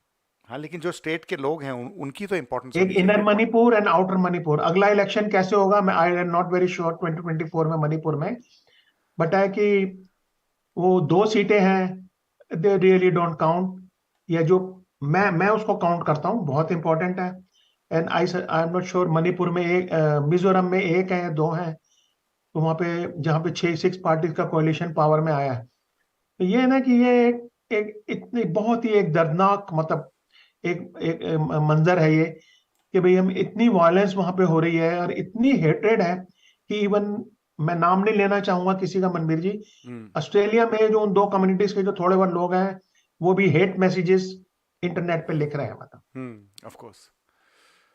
Speaker 8: हाँ, लेकिन जो स्टेट के लोग हैं उनकी तो इंपॉर्टेंस
Speaker 11: एक
Speaker 8: होनी
Speaker 11: इनर
Speaker 8: चाहिए।
Speaker 11: Manipur and outer Manipur. अगला इलेक्शन कैसे होगा, मैं आई एम नॉट वेरी श्योर 2024 में मणिपुर में, बट है कि वो 2 सीटें हैं, दे रियली डोंट काउंट। या जो मैं उसको काउंट करता हूँ, बहुत इंपॉर्टेंट है। And I am not sure Manipur में एक, मिजोरम में 1 है या 2 है, तो वहां पे जहाँ पे 6 पार्टीज का कोalition पावर में आया है। तो ये है ना कि ये एक इतनी बहुत ही एक दर्दनाक, मतलब एक मंजर है ये, कि भाई हम इतनी वायलेंस वहां पे हो रही है और इतनी हेट्रेड है कि इवन मैं नाम नहीं लेना चाहूंगा किसी का, मनबीर जी, ऑस्ट्रेलिया में जो उन 2 कम्युनिटीज के जो थोड़े बहुत लोग हैं, वो भी हेट मैसेजेस इंटरनेट पे लिख रहे हैं। मतलब
Speaker 8: ऑफ कोर्स।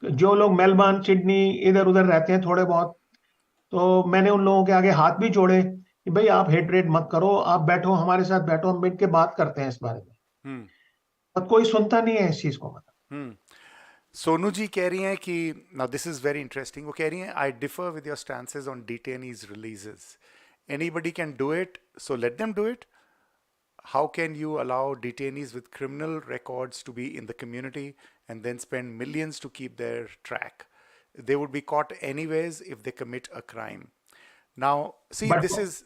Speaker 11: जो लोग मेलबर्न, सिडनी, इधर उधर रहते हैं थोड़े बहुत, तो मैंने उन लोगों के आगे हाथ भी जोड़े कि भाई आप हेट्रेड मत करो, आप बैठो हमारे साथ, बैठो, हम बैठ के बात करते हैं इस बारे में। पर कोई सुनता नहीं है इस चीज को। मतलब
Speaker 8: सोनू जी कह रही हैं कि, now this is very interesting, वो कह रही हैं, आई differ with your stances on detainees releases, anybody can do it, so let them do it. How can you allow detainees with criminal records to be in the community and then spend millions to keep their track? They would be caught anyways if they commit a crime. Now, see,
Speaker 11: But
Speaker 8: this is...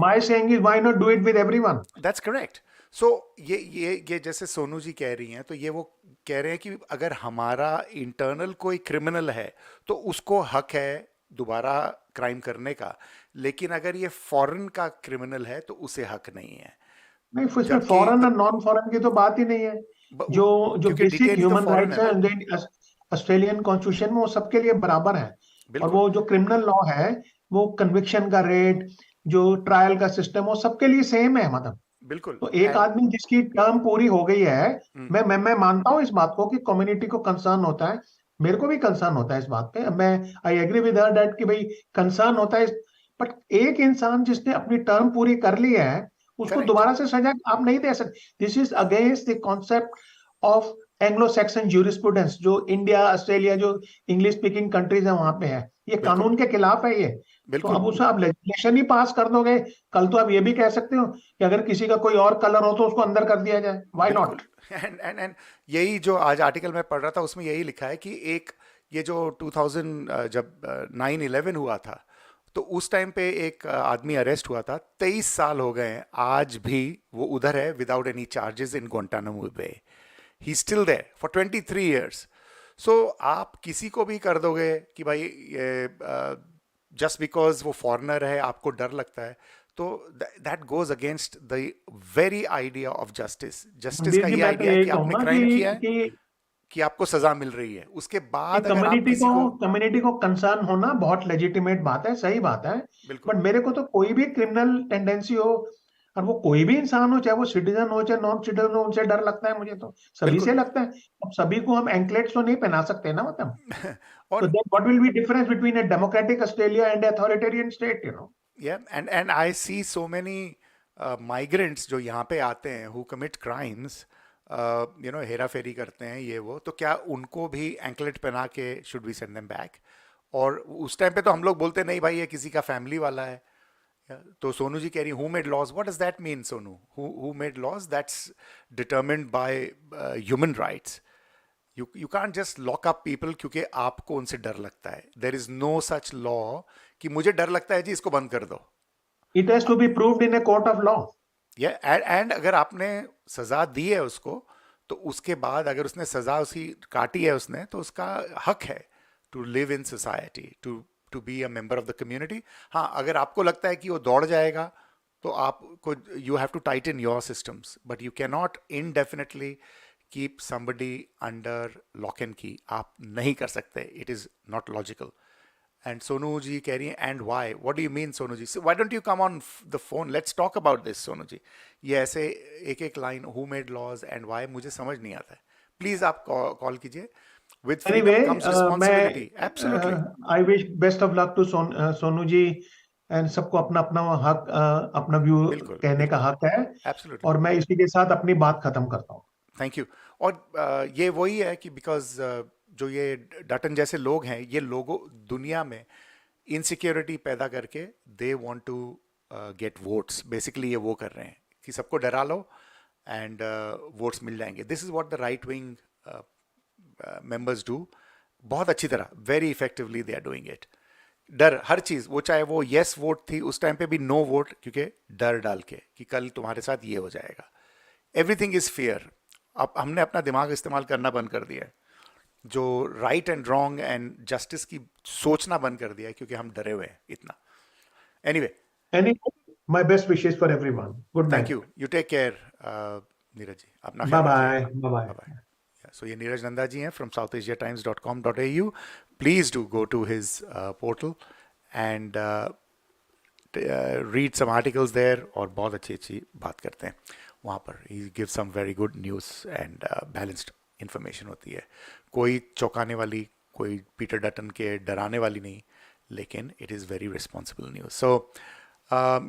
Speaker 11: my saying is, why not do it with everyone?
Speaker 8: That's correct. So, ये जैसे सोनू जी कह रही हैं, तो ये वो कह रहे हैं कि अगर हमारा इंटरनल कोई क्रिमिनल है तो उसको हक है दोबारा क्राइम करने का, लेकिन अगर ये फॉरेन का क्रिमिनल है तो उसे हक नहीं है।
Speaker 11: नहीं, इसमें फॉरेन और नॉन फॉरेन की तो बात ही नहीं है। जो बेसिक ह्यूमन राइट्स है ऑस्ट्रेलियन कॉन्स्टिट्यूशन में, वो सबके लिए बराबर है। और वो जो क्रिमिनल लॉ है, वो कन्विक्शन का रेट, जो ट्रायल का सिस्टम, वो सबके लिए सेम है। मतलब
Speaker 8: बिल्कुल।
Speaker 11: तो एक आदमी जिसकी टर्म पूरी हो गई है, मैं मानता हूं इस बात को कि कम्युनिटी को कंसर्न होता है, मेरे को भी कंसर्न होता है इस बात पे, मैं I agree with her that कि भाई कंसर्न होता है। बट एक इंसान जिसने अपनी टर्म पूरी कर ली है, उसको दोबारा से सजा आप नहीं दे सकते। This is against the concept of Anglo Saxon jurisprudence, जो इंडिया, ऑस्ट्रेलिया, जो इंग्लिश स्पीकिंग कंट्रीज है वहां पे है, ये कानून के खिलाफ है ये। तो अब उसे आप लेजिस्लेशन ही पास कर दोगे, कल तो आप ये भी कह सकते हो कि अगर किसी का कोई और कलर हो तो उसको अंदर कर दिया जाए, व्हाई नॉट।
Speaker 8: एंड यही जो आज आर्टिकल में पढ़ रहा था, उसमें यही लिखा है कि एक ये जो 2000 जब 9/11 हुआ था, तो उस टाइम पे एक आदमी अरेस्ट हुआ था, 23 साल हो गए हैं, आज भी वो उधर है without any charges in Guantanamo Bay. He still there for 23 years. So आप किसी को भी कर दोगे कि भाई ये जस्ट बिकॉज वो फॉरेनर है आपको डर लगता है, तो that goes against the very idea of justice. Justice का
Speaker 11: रणबीर जी,
Speaker 8: ये
Speaker 11: मैं तो
Speaker 8: आइडिया है
Speaker 11: यही
Speaker 8: कि आपने
Speaker 11: कहूंगा
Speaker 8: क्राइम किया है,
Speaker 11: कि
Speaker 8: कि आपको सजा मिल रही है, उसके
Speaker 11: कि
Speaker 8: बाद अगर आप किसी को.
Speaker 11: कम्युनिटी को कंसर्न होना बहुत लेजिटिमेट बात है, सही बात है.
Speaker 8: बिल्कुल.
Speaker 11: बट मेरे को तो कोई भी क्रिमिनल टेंडेंसी हो, और वो कोई भी इंसान हो, चाहे वो सिटीजन हो चाहे नॉन सिटीजन हो, उनसे डर लगता है. मुझे तो सभी
Speaker 8: बिल्कुल.
Speaker 11: से लगता है. अब सभी को हम एंकलेट्स तो नहीं पहना सकते ना, मतलब. तो
Speaker 8: और
Speaker 11: then what will be difference between a democratic Australia and authoritarian state,
Speaker 8: yeah, and I see so many migrants जो यहाँ पे आते हैं who commit crimes, हेरा फेरी करते हैं ये वो, तो क्या उनको भी एंकलेट पहना के should we send them back? और उस टाइम पे तो हम लोग बोलते नहीं भाई ये किसी का फैमिली वाला है. तो सोनू जी कह रही who made laws? What does that mean, Sonu? Who made laws? That's determined by human rights. You can't just lock up people क्योंकि आपको उनसे डर लगता है. There is no such law कि मुझे डर लगता है जी इसको बंद कर दो.
Speaker 11: It has to be proved in a court of law.
Speaker 8: and अगर आपने सजा दी है उसको, तो उसके बाद अगर उसने सजा उसकी काटी है उसने, तो उसका हक है to live in society, to be a member of the community. हाँ, अगर आपको लगता है कि वो दौड़ जाएगा, तो आपको you have to tighten your systems, but you can not indefinitely keep somebody under lock and key. आप नहीं कर सकते. It is not logical. And Sonu ji कह रही हैं and why. What do you mean Sonu ji? Why don't you come on the phone, let's talk about this. Sonu ji, ये ऐसे एक एक line who made laws and why मुझे समझ नहीं आता है. प्लीज आप कॉल कीजिए. With freedom comes responsibility. Absolutely.
Speaker 11: I wish best of luck to Sonu ji. And सबको अपना अपना हक, अपना व्यू कहने का हक है.
Speaker 8: एब्सोल्युटली.
Speaker 11: और मैं इसी के साथ अपनी बात खत्म करता हूँ.
Speaker 8: Thank you. और ये वही है कि बिकॉज जो ये डटन जैसे लोग हैं, ये लोगों दुनिया में इनसिक्योरिटी पैदा करके they want to get votes. Basically ये वो कर रहे हैं कि सबको डरा लो एंड वोट्स मिल जाएंगे. This is what the right wing members do. बहुत अच्छी तरह, very effectively they are doing it. डर, हर चीज़, वो चाहे वो येस वोट थी उस टाइम पे भी नो वोट, क्योंकि डर डाल के कि कल तुम्हारे साथ ये हो जाएगा. Everything is fear. अब हमने अपना दिमाग इस्तेमाल करना बंद कर दिया है. जो right and wrong and justice की सोचना बंद कर दिया है, क्योंकि हम डरे हुए हैं इतना. Anyway,
Speaker 11: my best wishes for everyone. Good night.
Speaker 8: Thank you. You take care Neeraj ji. अपना
Speaker 11: बाय
Speaker 8: ख्याल
Speaker 11: बाय.
Speaker 8: रखिए. So, ये नीरज नंदा जी हैं from southasiatimes.com.au. Please do go to his portal and read some articles there. और बहुत अच्छी बात करते हैं वहाँ पर. He gives some very good news and balanced information होती है. कोई चौंकाने वाली, कोई पीटर डटन के डराने वाली नहीं, लेकिन it is very responsible news. So,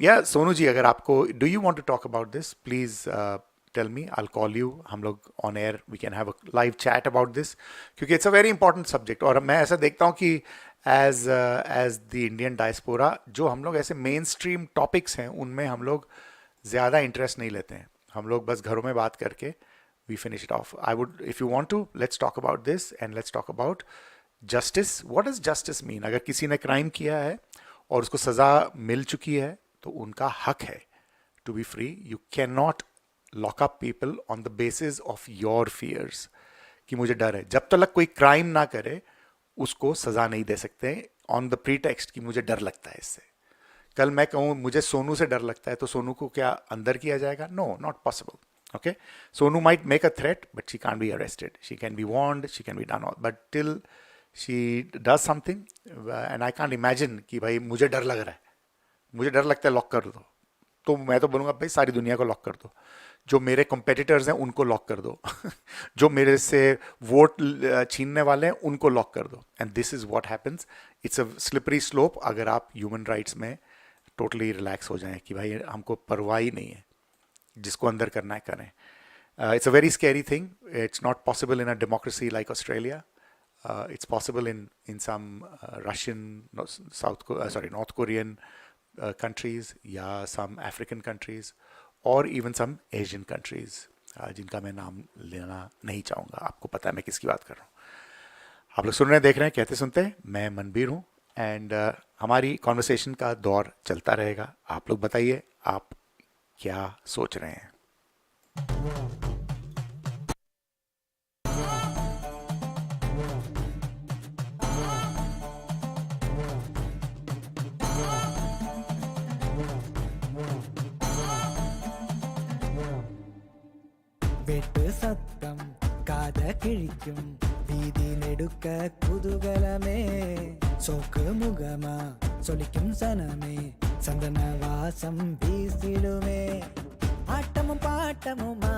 Speaker 8: yeah, Sonu ji, अगर आपको, do you want to talk about this? Please tell me. I'll call you. हम लोग on air, we can have a live chat about this, क्योंकि it's a very important subject. और मैं ऐसा देखता हूँ कि as the Indian diaspora, जो हम लोग ऐसे mainstream topics हैं, उनमें हम लोग ज़्यादा interest नहीं लेते हैं. हम लोग बस घरों में बात करके we finish it off. I would, if you want to, let's talk about this and let's talk about justice. What does justice mean? अगर किसी ने crime किया है और उसको सज़ा मिल चुकी है, तो उनका हक है to be free. You cannot lock up people on the basis of your fears, कि मुझे डर है. जब तक कोई क्राइम ना करे, उसको सजा नहीं दे सकते on the pretext कि मुझे डर लगता है इससे. कल मैं कहूँ मुझे सोनू से डर लगता है, तो सोनू को क्या अंदर किया जाएगा? No, not possible. Okay, Sonu might make a threat, but she can't be arrested. She can be warned, she can be done all, but till she does something, and I can't imagine कि भाई मुझे डर लग रहा है, मुझे डर लगता है, लॉक कर दो. तो मैं तो बोलूँगा भाई सारी दुनिया को लॉक कर दो. जो मेरे कॉम्पिटिटर्स हैं उनको लॉक कर दो. जो मेरे से वोट छीनने वाले हैं उनको लॉक कर दो. And this is what happens. It's a slippery slope अगर आप ह्यूमन राइट्स में टोटली रिलैक्स हो जाएं कि भाई हमको परवाह ही नहीं है, जिसको अंदर करना है करें. It's a very scary thing. It's not possible in a democracy like Australia. It's possible in some Russian, North Korean countries, या some African countries, और even some Asian countries, जिनका मैं नाम लेना नहीं चाहूँगा. आपको पता है मैं किसकी बात कर रहा हूँ. आप लोग सुन रहे हैं, देख रहे हैं कहते सुनते। मैं मनबीर हूँ एंड हमारी कॉन्वर्सेशन का दौर चलता रहेगा। आप लोग बताइए आप क्या सोच रहे हैं।
Speaker 2: വെട്ട് സത്തം കാത കിഴിക്കും വീതിയിലെടുക്ക കുതൂകലമേ സോക്ക് മുഖമാ சொலிக்கும் சனமே சந்தன வாசம் வீசிடுமே ஆட்டமும் பாட்டமுமா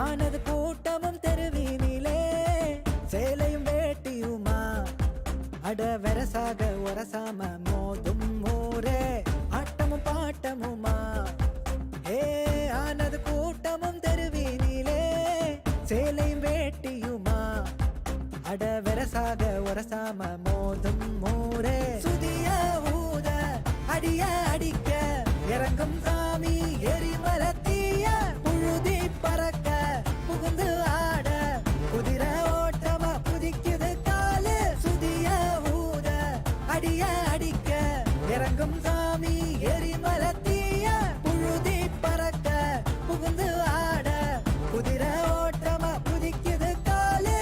Speaker 2: ஆனது கூட்டமும் தெருவினிலே சேலையும் வேட்டியுமா அட வெரசாக ஒரசாம மோதும் ஊரே ஆட்டமும் பாட்டமுமா ஏ ஆனது கூட்டமும் தெருவினிலே சேலையும் வேட்டியுமா அட வெரசாக ஒரசாம மோதும் ஊரே சுதிய ஊத அடிய அடிக்க இறங்கும் சாமி எரிமலத்தீய புழுதி பறக்க புகுந்து ஆட குதிர ஓட்டமா புதிக்குது காலு சுதிய ஊத அடிய அடிக்க இறங்கும் சாமி எரிமலத்தீய புழுதி பறக்க புகுந்து ஆட குதிர ஓட்டமா புதிக்குது காலு.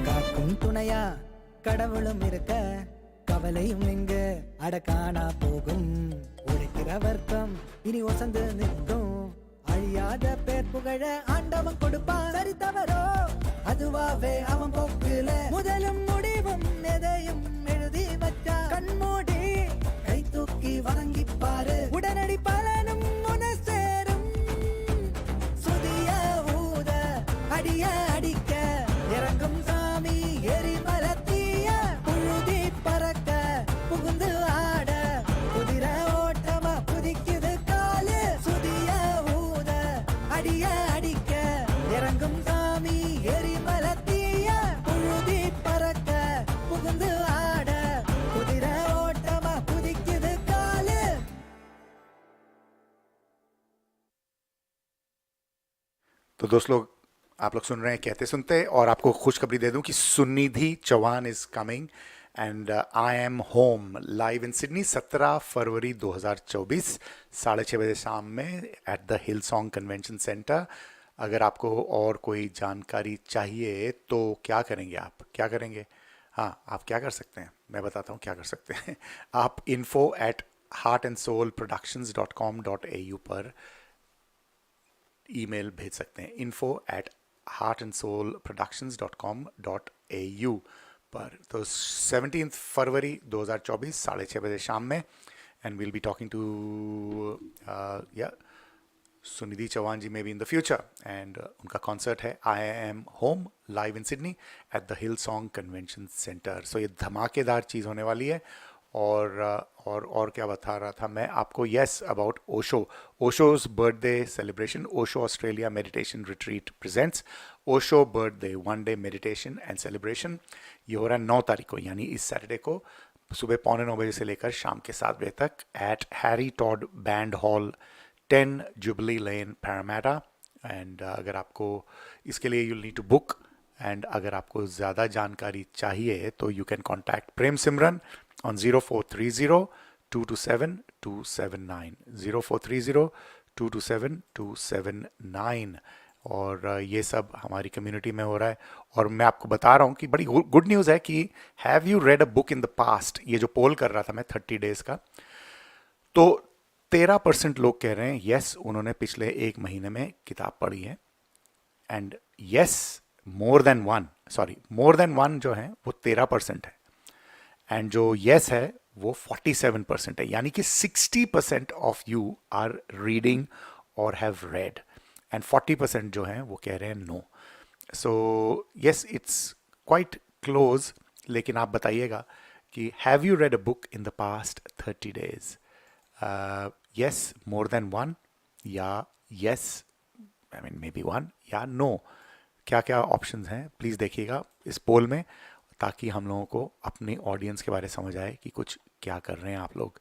Speaker 2: காக்கும் துணையா கடவுளும் இருக்க கவலையும் இங்கு அடக்கானா போகும். உழைக்கிற வர்க்கம் இனி ஒசந்து நிற்கும். அழியாத பேர் புகழ ஆண்டவன் கொடுப்பான். சரி தவறோ அதுவாவே அவன் போக்குல முதலும் முடிவும் எதையும் எழுதி வச்சா கண்மூடி கை தூக்கி வணங்கிப்பாரு. உடனடி பலனும் உன சேரும். சுதிய ஊத அடிய அடிக்க இறங்கும் சாமி எரிமலத்தீய புழுதி பறக்க புகுந்து ஆட குதிர ஓட்டமா புதிக்குது காலு. சுதிய ஊத அடிய அடிக்க இறங்கும் சாமி எரிமலத்தீய புழுதி பறக்க புகுந்து ஆட குதிர ஓட்டமா புதிக்குது காலு.
Speaker 8: तो दोस्त लोग, आप लोग सुन रहे हैं कहते सुनते, और आपको खुशखबरी दे दूं कि Sunidhi Chauhan is coming and I am home live in Sydney 17 फरवरी 2024 6:30 बजे शाम में at the Hillsong Convention Centre. अगर आपको और कोई जानकारी चाहिए तो क्या करेंगे, आप क्या करेंगे? हाँ, आप क्या कर सकते हैं, मैं बताता हूँ क्या कर सकते हैं। आप info@heartandsoulproductions.com.au पर ईमेल भेज सकते हैं, info@heartandsoulproductions.com.au पर। तो 17 फरवरी 2024 6:30 बजे शाम में, and we'll be talking to Sunidhi Chauhan ji maybe in the future, and उनका कॉन्सर्ट है I am home live in Sydney at the Hillsong Convention Centre. So ये धमाकेदार चीज़ होने वाली है। और क्या बता रहा था मैं आपको, yes about Osho's birthday celebration. Osho Australia meditation retreat presents Osho birthday 1 day meditation and celebration. ये हो रहा है 9 तारीख को, यानी इस सैटरडे को सुबह 8:45 बजे से लेकर शाम के 7 बजे तक at Harry Todd band hall 10 Jubilee Lane Parramatta. एंड अगर आपको इसके लिए you'll need to book, and अगर आपको ज़्यादा जानकारी चाहिए तो you can contact Prem Simran on 0430-227-279 0430-227-279। और ये सब हमारी कम्युनिटी में हो रहा है। और मैं आपको बता रहा हूँ कि बड़ी गुड न्यूज़ है कि have you read a book in the past. ये जो पोल कर रहा था मैं 30 डेज़ का, तो 13% लोग कह रहे हैं यस, उन्होंने पिछले 1 महीने में किताब पढ़ी है। And yes more than one जो है वो 13% है। एंड जो यस है वो 47% है. यानी कि 60% ऑफ यू आर रीडिंग और हैव रेड एंड 40% जो हैं वो कह रहे हैं no. So yes, it's quite close. लेकिन आप बताइएगा कि have you read a book in the past 30 days? Yes, more than one, या yes I mean maybe one, या नो. क्या क्या ऑप्शंस हैं प्लीज़ देखिएगा इस पोल में, ताकि हम लोगों को अपनी ऑडियंस के बारे में समझ आए कि कुछ क्या कर रहे हैं आप लोग.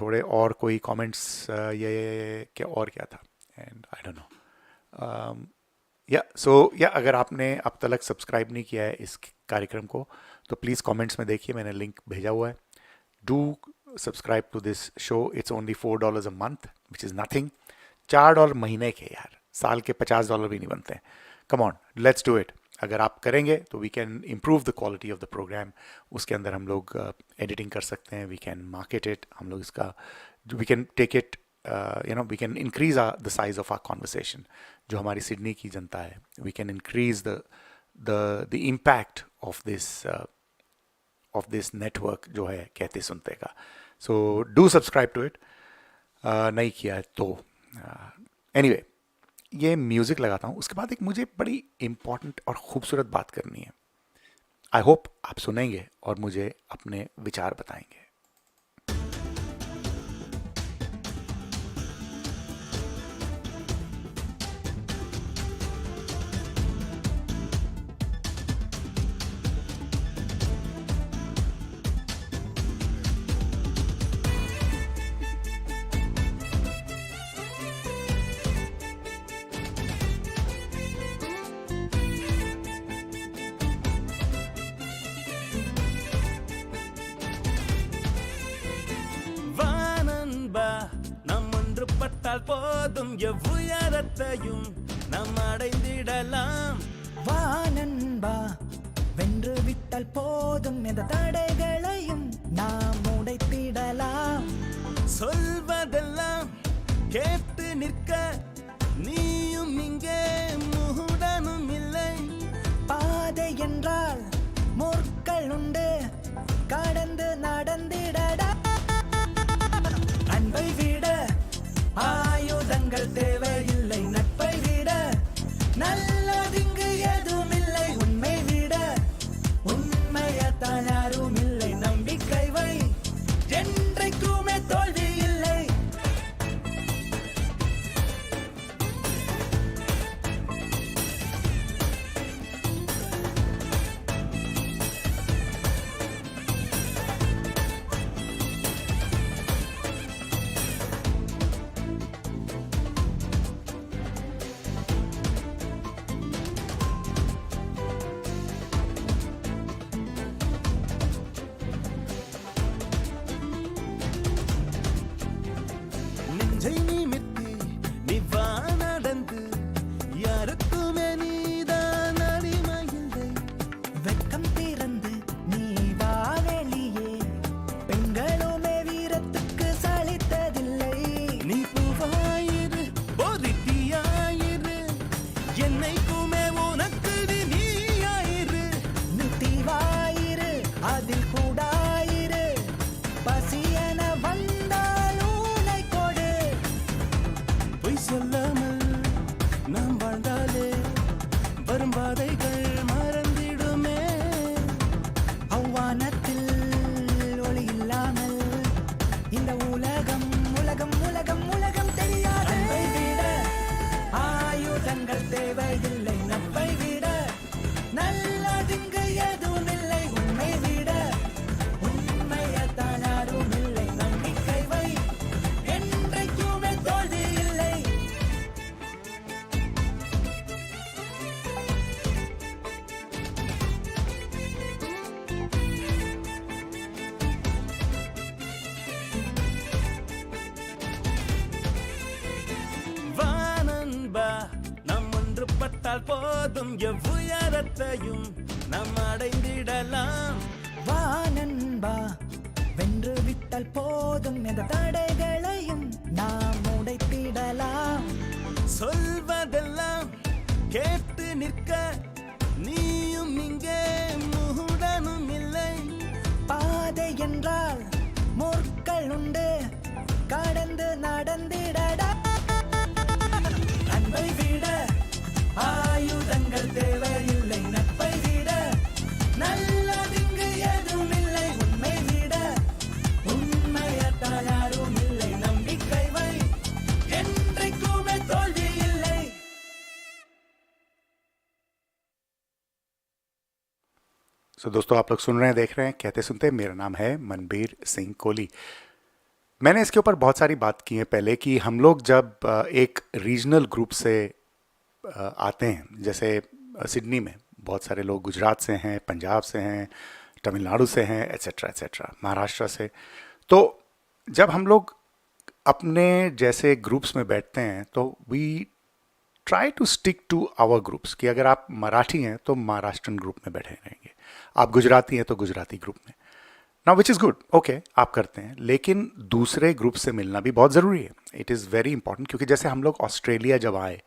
Speaker 8: थोड़े और कोई कमेंट्स ये क्या और क्या था, एंड आई डोंट नो. या अगर आपने अब तक सब्सक्राइब नहीं किया है इस कार्यक्रम को तो प्लीज़ कमेंट्स में देखिए, मैंने लिंक भेजा हुआ है. Do subscribe to this show. It's only $4 a month which is nothing. $4 महीने के यार, साल के $50 भी नहीं बनते हैं. Come on, let's do it. अगर आप करेंगे तो we can improve the quality of the programme. उसके अंदर हम लोग एडिटिंग कर सकते हैं, वी कैन मार्केट इट, हम लोग इसका we can take it we can increase the size of our conversation. जो हमारी सिडनी की जनता है, we can increase the impact of this network जो है कहते सुनते का. So do subscribe to it. नहीं किया है तो एनीवे, ये म्यूज़िक लगाता हूँ. उसके बाद एक मुझे बड़ी इम्पॉर्टेंट और ख़ूबसूरत बात करनी है. आई होप आप सुनेंगे और मुझे अपने विचार बताएंगे. போதும் எவ்வுயரத்தையும் நாம் அடைந்திடலாம்.
Speaker 2: வானன்பா, வென்று விட்டால் போதும் எந்த தடைகளையும் நாம் உடைத்திடலாம்.
Speaker 3: சொல்வதெல்லாம் கேட்டு நிற்க நீயும் இங்கே முகுடனும் இல்லை.
Speaker 2: பாதை என்றால் முற்கள் உண்டு, கடந்து நடந்திடடா. அன்பை விட ஆயுதங்கள் தேவையில்லை, நட்பை விட நல்லதிங்கு எதுவுமில்லை. உண்மை விட உண்மையத்தான் யாரும் இல்லை. நம்பிக்கை வை, என்றைக்குமே தோல்வி இல்லை.
Speaker 3: போதும் எவ்வுயரத்தையும் நாம் அடைந்திடலாம்.
Speaker 2: வானன்பா, வென்று விட்டால் போதும் எந்த தடைகளையும் நாம் உடைத்திடலாம்.
Speaker 3: சொல்வதெல்லாம் கேட்டு நிற்க நீயும் இங்கே முகுடனும் இல்லை.
Speaker 2: பாதை என்றால்
Speaker 8: दोस्तों आप लोग सुन रहे हैं, देख रहे हैं कहते सुनते। मेरा नाम है मनबीर सिंह कोहली। मैंने इसके ऊपर बहुत सारी बात की है पहले कि हम लोग जब एक रीजनल ग्रुप से आते हैं, जैसे सिडनी में बहुत सारे लोग गुजरात से हैं, पंजाब से हैं, तमिलनाडु से हैं, एट्सेट्रा एट्सेट्रा, महाराष्ट्र से। तो जब हम लोग अपने जैसे ग्रुप्स में बैठते हैं तो we try to stick to our groups, कि अगर आप मराठी हैं तो महाराष्ट्रन ग्रुप में बैठे रहेंगे, आप गुजराती हैं तो गुजराती ग्रुप में। Now which is good, okay आप करते हैं, लेकिन दूसरे ग्रुप से मिलना भी बहुत ज़रूरी है। इट इज़ वेरी इंपॉर्टेंट, क्योंकि जैसे हम लोग ऑस्ट्रेलिया जब आए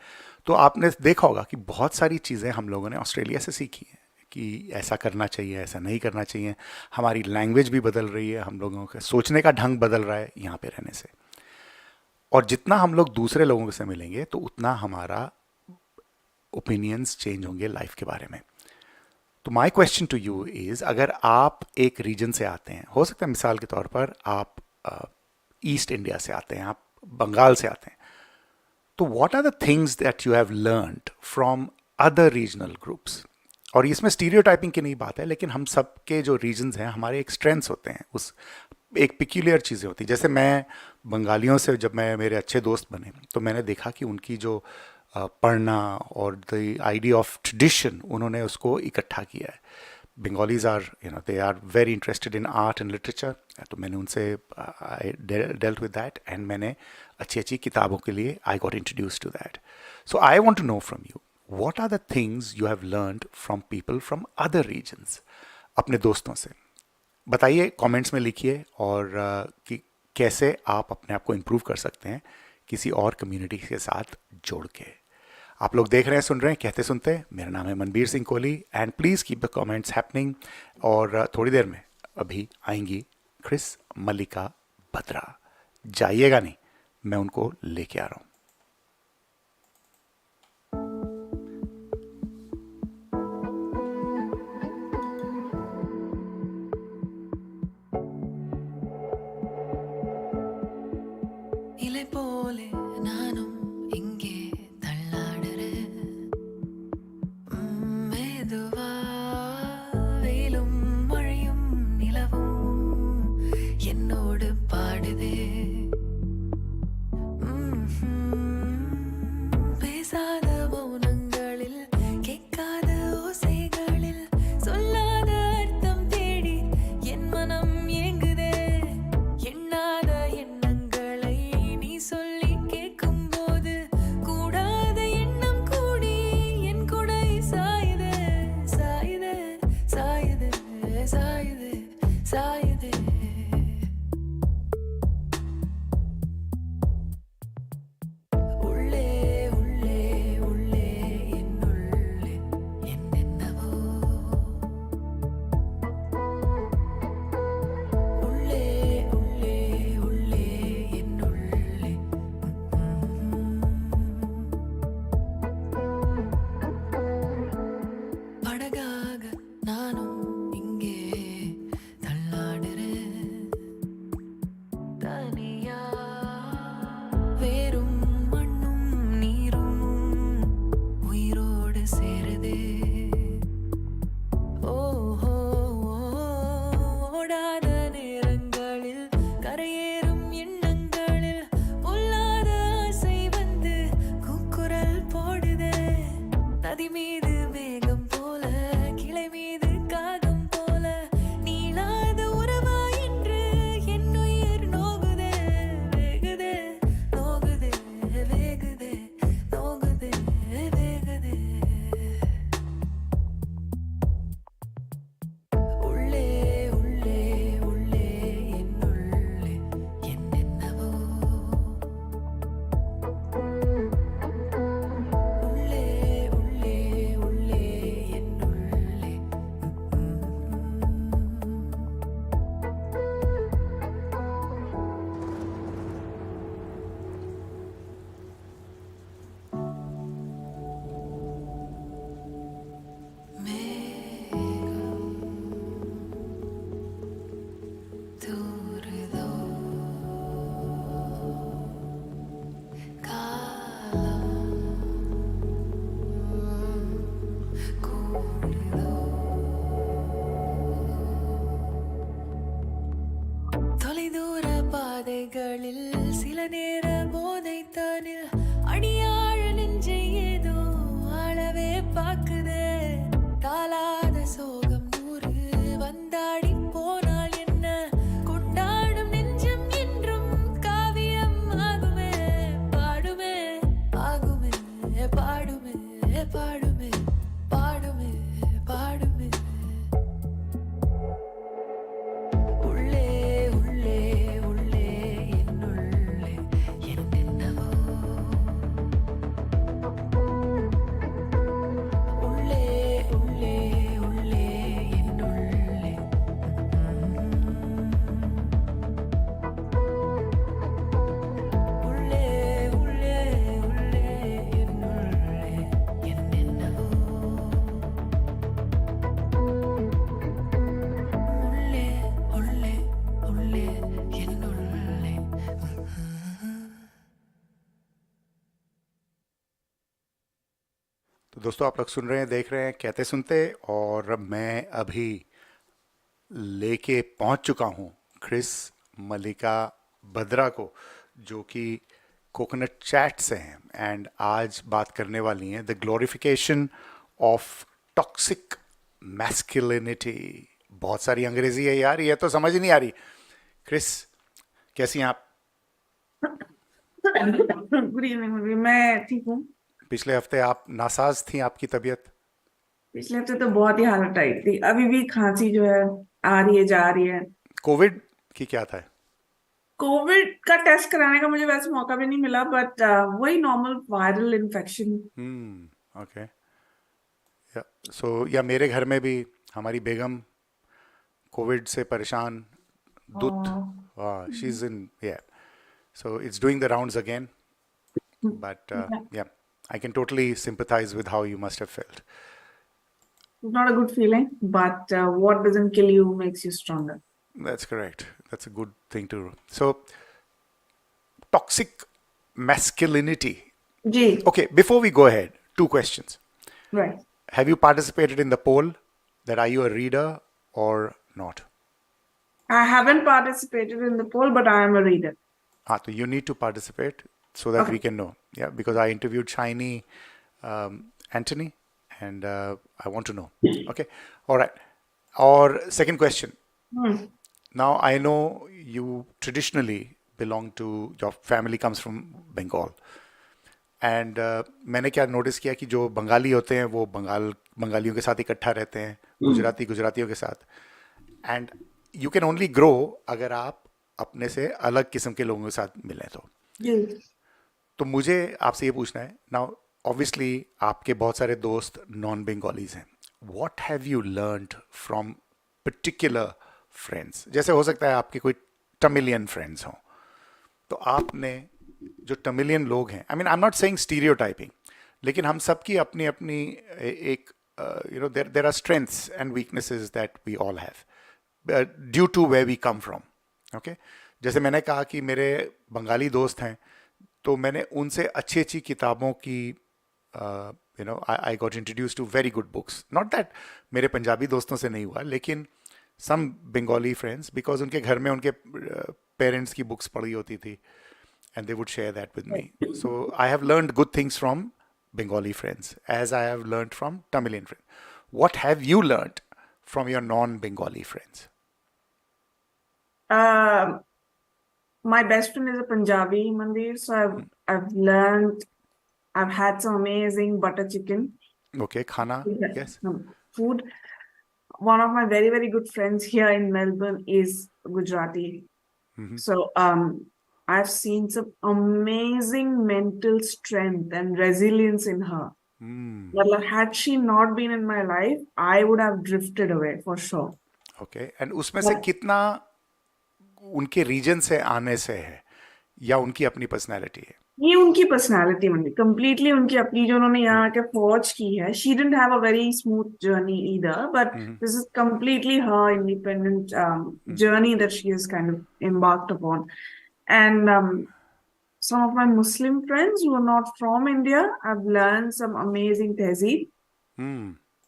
Speaker 8: तो आपने देखा होगा कि बहुत सारी चीज़ें हम लोगों ने ऑस्ट्रेलिया से सीखी हैं कि ऐसा करना चाहिए, ऐसा नहीं करना चाहिए। हमारी लैंग्वेज भी बदल रही है, हम लोगों के सोचने का ढंग बदल रहा है यहाँ पे रहने से। और जितना हम लोग दूसरे लोगों से मिलेंगे तो उतना हमारा ओपिनियंस चेंज होंगे लाइफ के बारे में। तो my question to you is, अगर आप एक रीजन से आते हैं, हो सकता है मिसाल के तौर पर आप ईस्ट इंडिया से आते हैं, आप बंगाल से आते हैं, तो what are the things that you have learned from other regional groups? और इसमें स्टीरियोटाइपिंग की नहीं बात है, लेकिन हम सब के जो रीजन्स हैं हमारे एक स्ट्रेंथ्स होते हैं, उस एक पिक्यूलियर चीज़ें होती हैं। जैसे मैं बंगालियों से जब मेरे अच्छे दोस्त बने तो मैंने देखा कि उनकी जो पढ़ना और द आइडिया ऑफ ट्रेडिशन, उन्होंने उसको इकट्ठा किया है। Bengalis are they are very interested in art and literature, तो मैंने उनसे I dealt with that, and मैंने अच्छी अच्छी किताबों के लिए I got introduce to that. So I want to know from you, what are the things you have learned from people from other regions? अपने दोस्तों से बताइए, कमेंट्स में लिखिए, और कि कैसे आप अपने आप को इम्प्रूव कर सकते हैं किसी और कम्युनिटी के साथ जोड़ के। आप लोग देख रहे हैं, सुन रहे हैं कहते सुनते। मेरा नाम है Manbir Singh Kohli, and please keep the comments happening. और थोड़ी देर में अभी आएंगी क्रिस, मल्लिका, भद्रा। जाइएगा नहीं, मैं उनको लेके आ रहा हूँ।
Speaker 1: இலை போலே நானும் இங்கே தள்ளாடுறேன். மெதுவா வெயிலும் மழையும் நிலவும் என்னோடு பாடுதே.
Speaker 9: பாதைகளில் சில நேர போதைத்தானில் அடியாழ நெஞ்சை ஏதோ ஆளவே பாக்குதே தாளாத சோகம் நூறு வந்தாடி போனால் என்ன கொண்டாடும் நெஞ்சம் என்றும் காவியம் ஆகுமே பாடுமே ஆகுமே பாடுமே பாடுமே பாடுமே பாடுமே உள்ளே உள்ளே உள்ளே என்னுள்ளே என்னென்னவோ உள்ளே உள்ளே உள்ளே என்னுள்ளே உள்ளே உள்ளே உள்ளே என்னுள்ளே என்னென்னவோ உள்ளே உள்ளே உள்ளே என்னுள்ளே
Speaker 8: तो दोस्तों आप लोग सुन रहे हैं, देख रहे हैं कहते सुनते, और मैं अभी लेके पहुंच चुका हूं क्रिस, मल्लिका, भद्रा को, जो कि कोकोनट चैट से हैं, एंड आज बात करने वाली हैं the glorification of toxic masculinity. बहुत सारी अंग्रेजी है यार, ये तो समझ ही नहीं आ रही। क्रिस, कैसी हैं आप?
Speaker 12: Good evening. मैं ठीक हूँ।
Speaker 8: पिछले हफ्ते आप नासाज थी, आपकी तबीयत?
Speaker 12: पिछले हफ्ते तो बहुत ही हालत टाइट थी। अभी भी खांसी जो है आ रही है जा रही है।
Speaker 8: कोविड की क्या था?
Speaker 12: कोविड का टेस्ट कराने का मुझे वैसे मौका भी नहीं मिला, बट वही नॉर्मल वायरल इन्फेक्शन।
Speaker 8: ओके, या सो या मेरे घर में भी हमारी बेगम कोविड से परेशान, दुत, शी इज इन, या so it's doing the rounds again, but या I can totally sympathize with how you must have felt.
Speaker 12: Not a good feeling, but what doesn't kill you makes you stronger.
Speaker 8: That's correct. That's a good thing to. So, toxic masculinity.
Speaker 12: Ji.
Speaker 8: Okay, before we go ahead, two questions.
Speaker 12: Right.
Speaker 8: Have you participated in the poll that are you a reader or not?
Speaker 12: I haven't participated in the poll, but I am a reader.
Speaker 8: So you need to participate so that we can know. Yeah, because I interviewed Shinie Antony, and I want to know. Okay, all right. Or second question. Now I know you traditionally belong to, your family comes from Bengal, and मैंने क्या notice किया कि जो बंगाली होते हैं वो बंगालियों के साथ इकट्ठा रहते हैं, गुजराती गुजरातियों के साथ, and you can only grow अगर आप अपने से अलग किस्म के लोगों के साथ मिलें तो मुझे आपसे ये पूछना है, नाउ ऑब्वियसली आपके बहुत सारे दोस्त नॉन बंगालीज हैं, what have you learned from particular friends? जैसे हो सकता है आपके कोई तमिलियन फ्रेंड्स हों, तो आपने जो तमिलियन लोग हैं, I mean I am not saying stereotyping, लेकिन हम सबकी अपनी अपनी एक you know there are strengths and weaknesses that we all have due to where we come from. Okay, जैसे मैंने कहा कि मेरे बंगाली दोस्त हैं, तो मैंने उनसे अच्छी अच्छी किताबों की you know I got introduce to very good books, not that मेरे पंजाबी दोस्तों से नहीं हुआ, लेकिन सम बंगाली फ्रेंड्स, बिकॉज उनके घर में उनके पेरेंट्स की बुक्स पढ़ी होती थी, and they would share that with me. So I have learned good things from Bengali friends, as I have learned from Tamilian friends. What have you learned from your non-Bengali friends?
Speaker 12: My best friend is a Punjabi, Mandir, so I've had some amazing butter chicken.
Speaker 8: Okay, khana, yes.
Speaker 12: Food. One of my very, very good friends here in Melbourne is Gujarati. So I've seen some amazing mental strength and resilience in her. Well, had she not been in my life, I would have drifted away for sure.
Speaker 8: Okay, and उसमें से कितना उनके reason से आने से है या उनकी अपनी पर्सनालिटी है?
Speaker 12: ये उनकी पर्सनालिटी में कंप्लीटली उनकी अपनी, जो उन्होंने यहाँ के फौज की है. She didn't have a very smooth journey either, but this is completely her independent journey that she has kind of embarked upon. And some of my Muslim friends who are not from India, I've learned some amazing tehzeeb.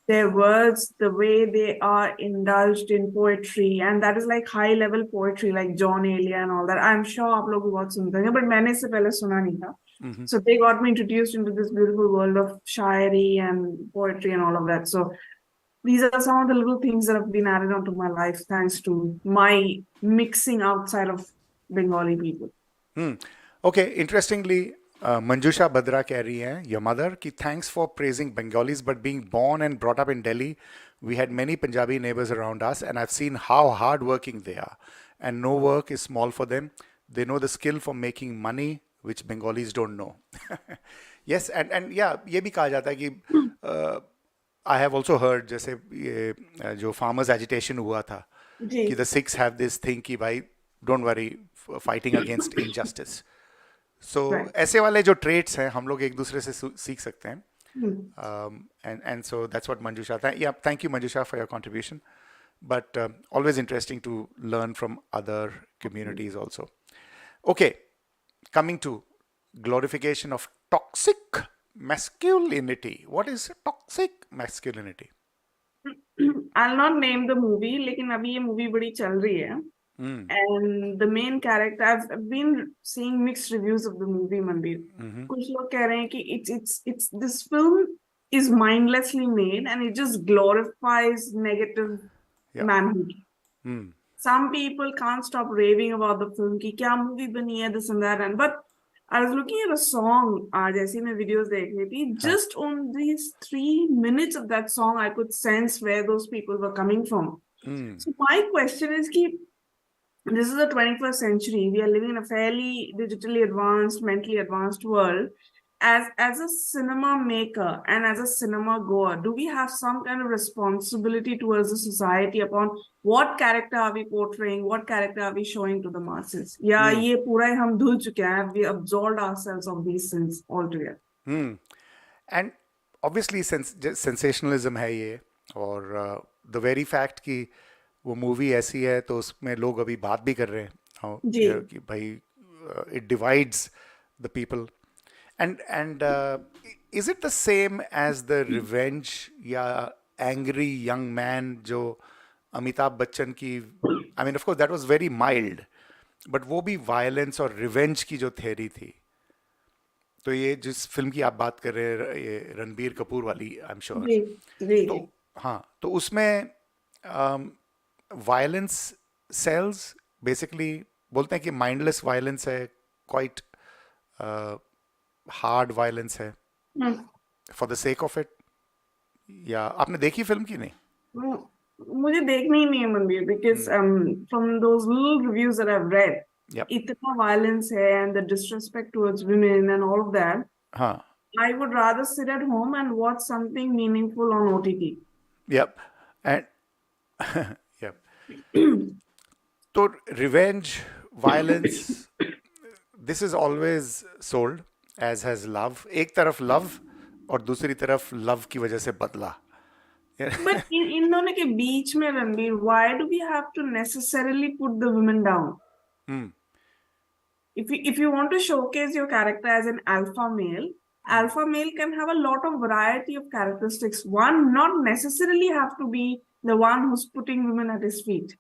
Speaker 12: their words, the way they are indulged in poetry, and that is like high level poetry, like John Elia and all that. I'm sure आप लोग भी बहुत सुनते हैं, but मैंने इससे पहले सुना नहीं था. So they got me introduced into this beautiful world of shairi and poetry and all of that. So these are some of the little things that have been added onto my life thanks to my mixing outside of Bengali people.
Speaker 8: Okay, interestingly, Manjusha Bhadra कह रही हैं, your mother, कि thanks for praising Bengalis, but being born and brought up in Delhi, we had many Punjabi neighbors around us, and I've seen how hardworking they are. And no work is small for them. They know the skill for making money, which Bengalis don't know. Yes, and yeah, ये भी कहा जाता है कि I have also heard, जैसे ये जो farmers agitation हुआ था, कि the Sikhs have this thing कि भाई, don't worry, fighting against injustice. So ऐसे वाले जो traits हैं हम लोग एक दूसरे से सीख सकते हैं. And so that's what Manjusha. Thank you Manjusha for your contribution. But always interesting to learn from other communities also. Okay, coming to glorification of toxic masculinity. What is toxic masculinity?
Speaker 12: I'll not name the movie, लेकिन अभी ये movie बड़ी चल रही है. And the main character, I've been seeing mixed reviews of the movie, Mandir. कुछ लोग कह रहे हैं कि it's this film is mindlessly made and it just glorifies negative manhood. Some people can't stop raving about the film कि क्या movie बनी है, this and that, and but I was looking at a song आज ऐसी मैं videos देख रही थी. Just on these 3 minutes of that song, I could sense where those people were coming from. So my question is कि this is the 21st century. We are living in a fairly digitally advanced, mentally advanced world. As a cinema maker and as a cinema goer, do we have some kind of responsibility towards the society upon what character are we portraying, what character are we showing to the masses? Yeah, ये पूरा हम धुल चुके हैं. We absolved ourselves of these sins altogether.
Speaker 8: And obviously sensationalism है ये, और the very fact कि वो मूवी ऐसी है तो उसमें लोग अभी बात भी कर रहे हैं कि भाई it divides the people. And is it the same as the revenge या angry young man जो अमिताभ बच्चन की, I mean of course that was very mild, but वो भी violence और revenge की जो theory थी. तो ये जिस फिल्म की आप बात कर रहे हैं, ये रणबीर कपूर वाली, आई एम श्योर, तो हाँ, तो उसमें वायलेंस सेल्स बेसिकली बोलते हैं कि माइंडलेस वायलेंस है, क्वाइट हार्ड वायलेंस है for the sake of it. या आपने देखी फिल्म की? नहीं,
Speaker 12: मुझे देखनी ही नहीं है मंदिर, because from those little reviews that I have read, इतना वायलेंस है and the disrespect towards women and all of that. I would rather sit at home and watch something meaningful on OTT.
Speaker 8: Yep. And yep. So revenge, violence, this is always sold as has love. एक तरफ love और दूसरी तरफ love की वजह से बदला.
Speaker 12: But in दोनों के बीच में Ranbir, why do we have to necessarily put the women down? If you want to showcase your character as an alpha male can have a lot of variety of characteristics. One not necessarily have to be the one who's putting women at his feet.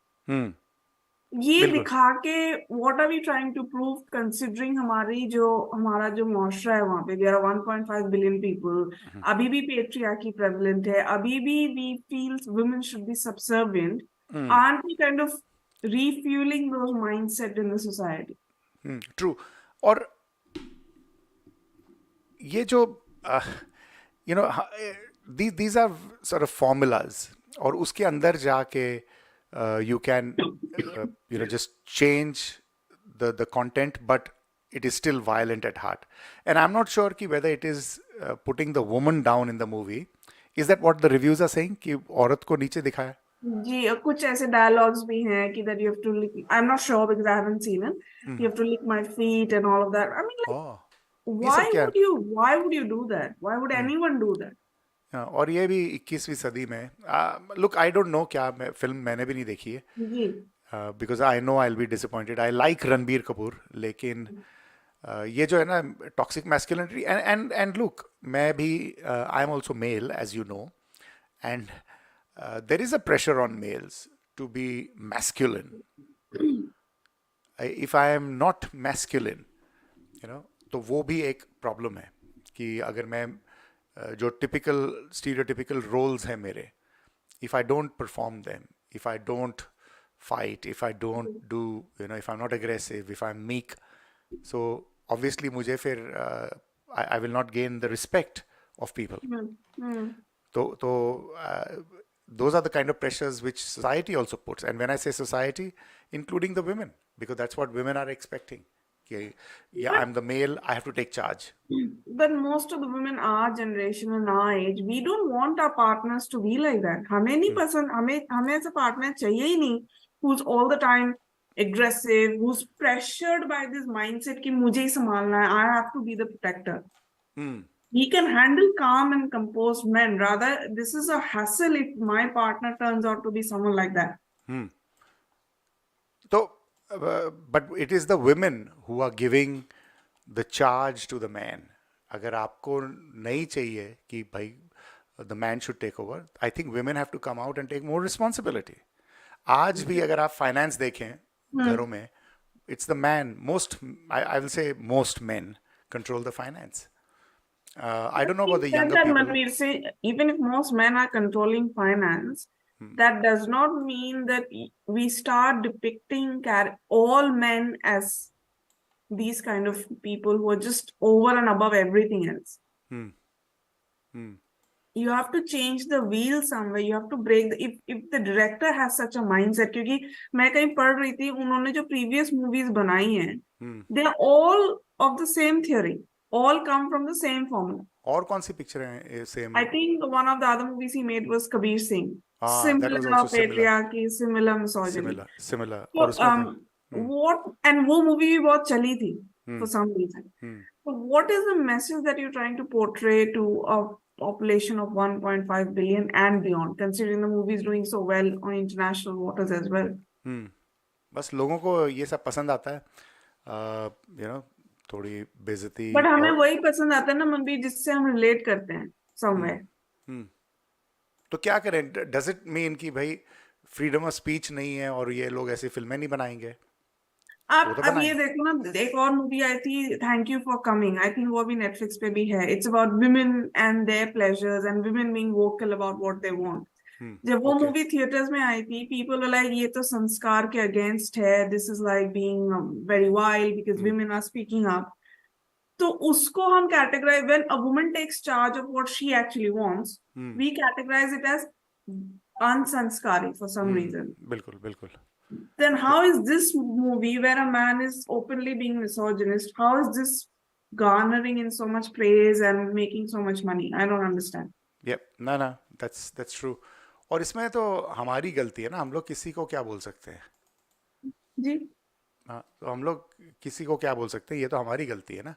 Speaker 12: ये दिखा के what are we trying to prove, considering हमारा जो मुआशरा है वहाँ पे, there are 1.5 billion people, अभी भी patriarchy prevalent है, अभी भी we feel women should be subservient. Aren't we kind of refueling those mindset in the society?
Speaker 8: True. और ये जो these are sort of formulas, और उसके अंदर जाके you can just change the content, but it is still violent at heart. And I'm not sure कि whether it is putting the woman down in the movie. Is that what the reviews are saying, कि औरत को नीचे दिखाया?
Speaker 12: जी, कुछ ऐसे dialogues भी हैं कि that you have to lick, I'm not sure because I haven't seen it. You have to lick my feet and all of that. I mean, like, why would you do that? Why would anyone do that?
Speaker 8: और ये भी 21वीं सदी में, look, I don't know, क्या film मैंने भी नहीं देखी है, because I know I'll be disappointed. I like Ranbir Kapoor, लेकिन ये जो है ना टॉक्सिक मैस्कुलिनिटी, and look, मैं भी I am also male, as you know, And there is a pressure on males to be masculine. If I am not masculine, तो वो भी एक प्रॉब्लम है कि अगर मैं जो टिपिकल स्टीरियोटिपिकल रोल्स हैं मेरे, if I don't perform them, if I don't fight, if I don't do, if I'm not aggressive, if I'm meek, so obviously मुझे फिर I will not gain the respect of people. So those are the kind of pressures which society also puts. And when I say society, including the women, because that's what women are expecting. Okay, yeah, I'm the male, I have to take charge.
Speaker 12: But most of the women our generation and our age, we don't want our partners to be like that. हमें नहीं पसंद, हमें ऐसा partner चाहिए ही नहीं who's all the time aggressive, who's pressured by this mindset कि मुझे ही संभालना है, I have to be the protector. He can handle calm and composed men. Rather, this is a hassle if my partner turns out to be someone like that.
Speaker 8: So, but it is the women who are giving the charge to the man. अगर आपको नहीं चाहिए कि भाई the man should take over, I think women have to come out and take more responsibility. आज भी अगर आप finance देखें घरों में, it's the man. I will say most men control the finance. I don't know about the younger people.
Speaker 12: Manveer, say, even if most men are controlling finance, that does not mean that we start depicting all men as these kind of people who are just over and above everything else. You have to change the wheel somewhere. You have to break if the director has such a mindset. क्योंकि मैं कहीं पढ़ रही थी, उन्होंने जो previous movies बनाई हैं, they are all of the same theory. All come from the same formula.
Speaker 8: और कौन सी पिक्चर है same?
Speaker 12: I think one of the other movies he made was Kabir Singh.
Speaker 8: Similar
Speaker 12: patriarchy, similar misogyny.
Speaker 8: Similar.
Speaker 12: So, what and वो movie भी बहुत चली थी for some reason. So what is the message that you're trying to portray to a population of 1.5 billion and beyond, considering the movie is doing so well on international waters as well?
Speaker 8: बस लोगों को ये सब पसंद आता है, थोड़ी बेइज्जती.
Speaker 12: But हमें वही पसंद आता है ना मनबीर, जिससे हम relate करते हैं somewhere.
Speaker 8: तो क्या करें? Does it mean कि भाई freedom of speech नहीं है और ये लोग ऐसी फिल्में नहीं बनाएंगे?
Speaker 12: आप अब ये देखो ना, एक और मूवी आई थी thank you for coming, I think वो भी नेटफ्लिक्स पे भी है. It's about women and their pleasures and women being vocal about what they want. जब वो मूवी थिएटर्स में आई थी, पीपल वर लाइक ये तो संस्कार के अगेंस्ट है, this is like being very wild because women are speaking up. तो उसको हम categorise, when a woman takes charge of what she actually wants, we categorise it as unsanskari for some reason.
Speaker 8: बिल्कुल.
Speaker 12: Then how is this movie where a man is openly being misogynist, how is this garnering in so much praise and making so much money? I don't understand.
Speaker 8: Yep, no, that's true. और इसमें तो हमारी गलती है ना, हम लोग किसी को क्या बोल सकते हैं
Speaker 12: जी?
Speaker 8: हाँ, तो हम लोग किसी को क्या बोल सकते हैं, ये तो हमारी गलती है ना.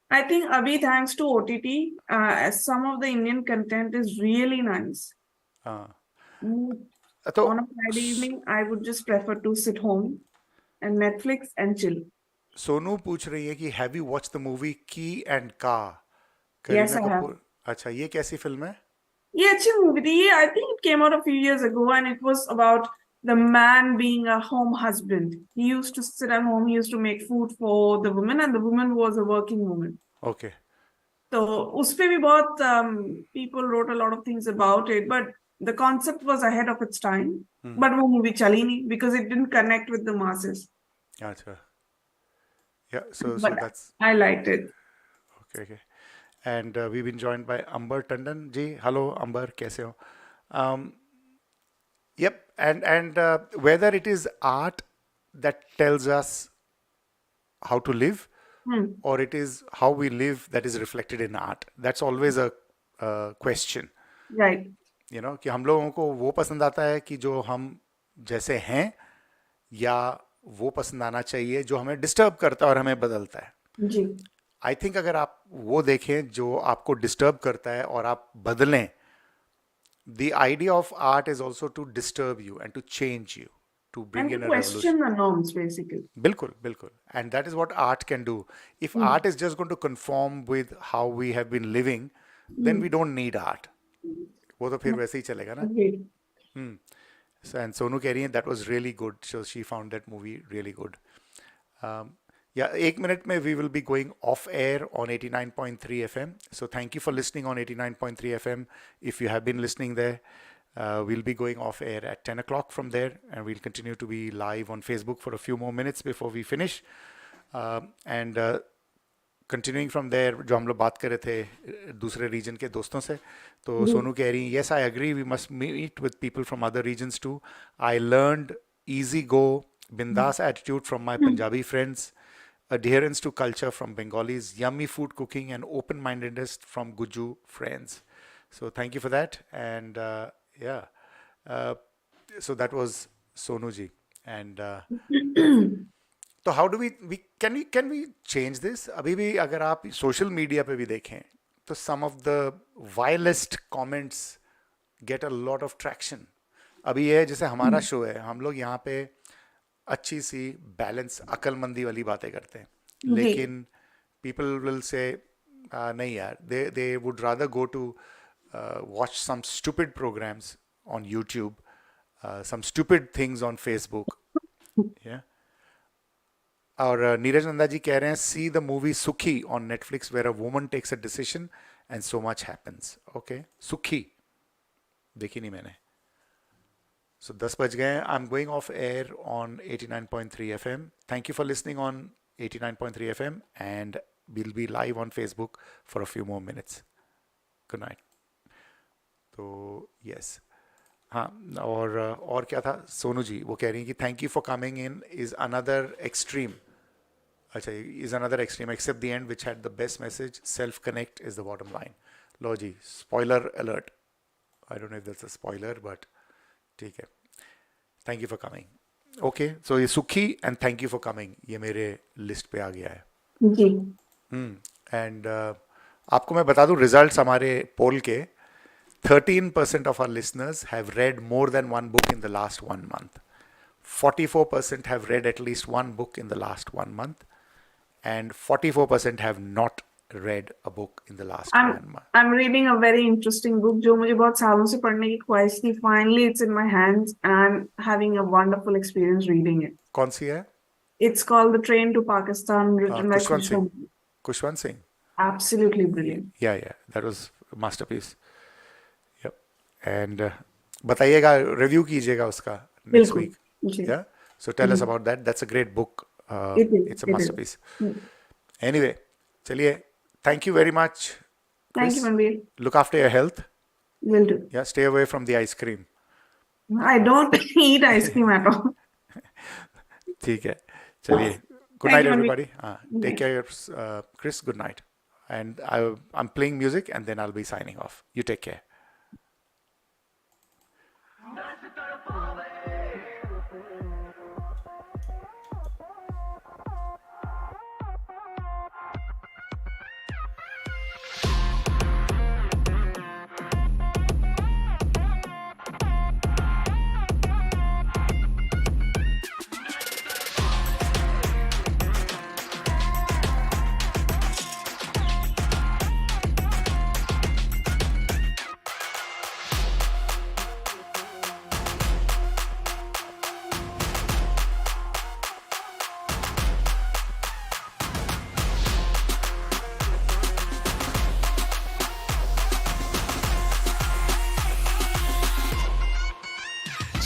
Speaker 12: I think Abhi, thanks to OTT, some of the Indian content is really nice. On a Friday evening, I would just prefer to sit home and Netflix and chill.
Speaker 8: Sonu पूछ रही है कि have you watched the movie Key and Ka?
Speaker 12: Yes, I have.
Speaker 8: अच्छा, ये कैसी film है?
Speaker 12: ये अच्छी मूवी थी. I think it came out a few years ago and it was about the man being a home husband. He used to sit at home, he used to make food for the woman and the woman was a working woman.
Speaker 8: Okay.
Speaker 12: So उस पे भी बहुत people wrote a lot of things about it, but the concept was ahead of its time. But वो movie चली नहीं because it didn't connect with the masses.
Speaker 8: अच्छा. Yeah, so that's.
Speaker 12: I liked it.
Speaker 8: Okay. And we've been joined by Amber Tandon ji. Hello, Amber, कैसे हो? Yep, and whether it is art that tells us how to live, or it is how we live that is reflected in art. That's always a question.
Speaker 12: Right.
Speaker 8: कि हम लोगों को वो पसंद आता है कि जो हम जैसे हैं, या वो पसंद आना चाहिए जो हमें डिस्टर्ब करता है और हमें बदलता है.
Speaker 12: जी.
Speaker 8: आई थिंक अगर आप वो देखें जो आपको डिस्टर्ब करता है और आप बदलें, the idea of art is also to disturb you and to change you, to bring in a revolution.
Speaker 12: And question the norms, basically.
Speaker 8: Bilkul. And that is what art can do. If art is just going to conform with how we have been living, then we don't need art. वो तो फिर वैसे ही चलेगा ना.
Speaker 12: Agreed.
Speaker 8: So, and Sonu कह रही है that was really good. So she found that movie really good. Yeah, 1 minute में we will be going off air on 89.3 FM. So thank you for listening on 89.3 FM. If you have been listening there, we'll be going off air at 10 o'clock from there, and we'll continue to be live on Facebook for a few more minutes before we finish. And continuing from there, जो हम लोग बात कर रहे थे दूसरे reason के दोस्तों से, तो सोनू कह रही है, yes, I agree, we must meet with people from other regions too. I learned easy go, bindas attitude from my Punjabi friends, adherence to culture from Bengalis, yummy food cooking, and open-mindedness from Guju friends. So thank you for that. And so that was Sonu ji. And तो how do we can we change this? अभी भी अगर आप social media पे भी देखें तो some of the vilest comments get a lot of traction. अभी ये जैसे हमारा शो है, हम लोग यहाँ पे अच्छी सी बैलेंस अक्लमंदी वाली बातें करते हैं, लेकिन people will say नहीं यार, they would rather go to watch some stupid programs on YouTube, some stupid things on Facebook. Yeah. और नीरज नंदा जी कह रहे हैं see the movie Sukhi on Netflix where a woman takes a decision and so much happens. Okay, Sukhi देखी नहीं मैंने. So 10 बज गए. I'm going off air on 89.3 FM. Thank you for listening on 89.3 FM, and we'll be live on Facebook for a few more minutes. Good night. तो yes. हाँ, और क्या था? सोनू जी वो कह रही हैं कि thank you for coming in is another extreme. अच्छा, is another extreme except the end which had the best message. Self connect is the bottom line. Low ji, spoiler alert. I don't know if that's a spoiler, but ठीक है. Thank you for coming. Okay, so ये सुखी and thank you for coming ये मेरे list पे आ गया है.
Speaker 12: जी.
Speaker 8: And आपको मैं बता दूं रिजल्ट्स हमारे पोल के. 13% of our listeners have read more than one book in the last 1 month. 44% have read at least one book in the last 1 month. And 44% have not read a book in the last 1 month.
Speaker 12: I'm reading a very interesting book जो मुझे बहुत सालों से पढ़ने की ख्वाहिश थी. Finally, it's in my hands and I'm having a wonderful experience reading it.
Speaker 8: कौन सी है?
Speaker 12: It's called The Train to Pakistan, written by
Speaker 8: Kushwant Singh.
Speaker 12: Absolutely brilliant.
Speaker 8: Yeah, that was a masterpiece. Yep. And बताइएगा, review कीजिएगा उसका next week. Yeah. So tell us about that. That's a great book. It's a masterpiece. Anyway, चलिए. Thank you very much.
Speaker 12: Thank you, Manveer.
Speaker 8: Look after your health.
Speaker 12: Will do.
Speaker 8: Yeah, stay away from the ice cream.
Speaker 12: I don't eat ice cream at all.
Speaker 8: ठीक है. चलिए. Good night, everybody. Take care, Chris. Good night. And I'm playing music and then I'll be signing off. You take care.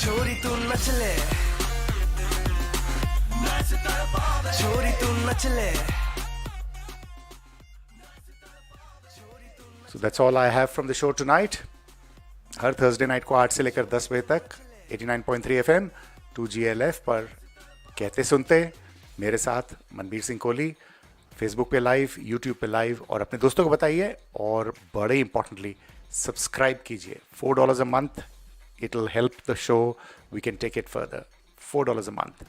Speaker 2: छोरी तू नच ले, छोरी तू नच ले.
Speaker 8: So that's all I have from the show tonight. Her Thursday night को 8 से लेकर 10 बजे तक 89.3 FM 2GLF पर कहते सुनते मेरे साथ मनबीर सिंह कोहली, Facebook पे लाइव, YouTube पे लाइव, और अपने दोस्तों को बताइए, और बड़े इंपॉर्टेंटली सब्सक्राइब कीजिए. $4 a month. It'll help the show. We can take it further. $4 a month.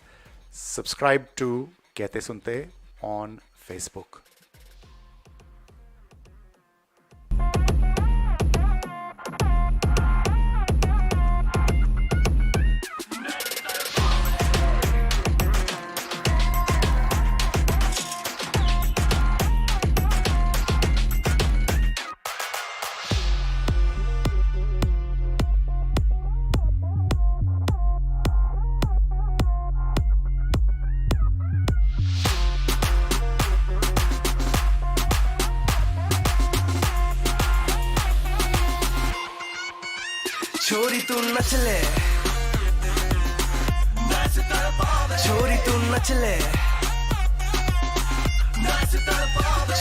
Speaker 8: Subscribe to Kehte Sunte on Facebook.
Speaker 3: छोरी तू नच ले छोरी तू नच ले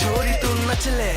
Speaker 3: छोरी तू नच ले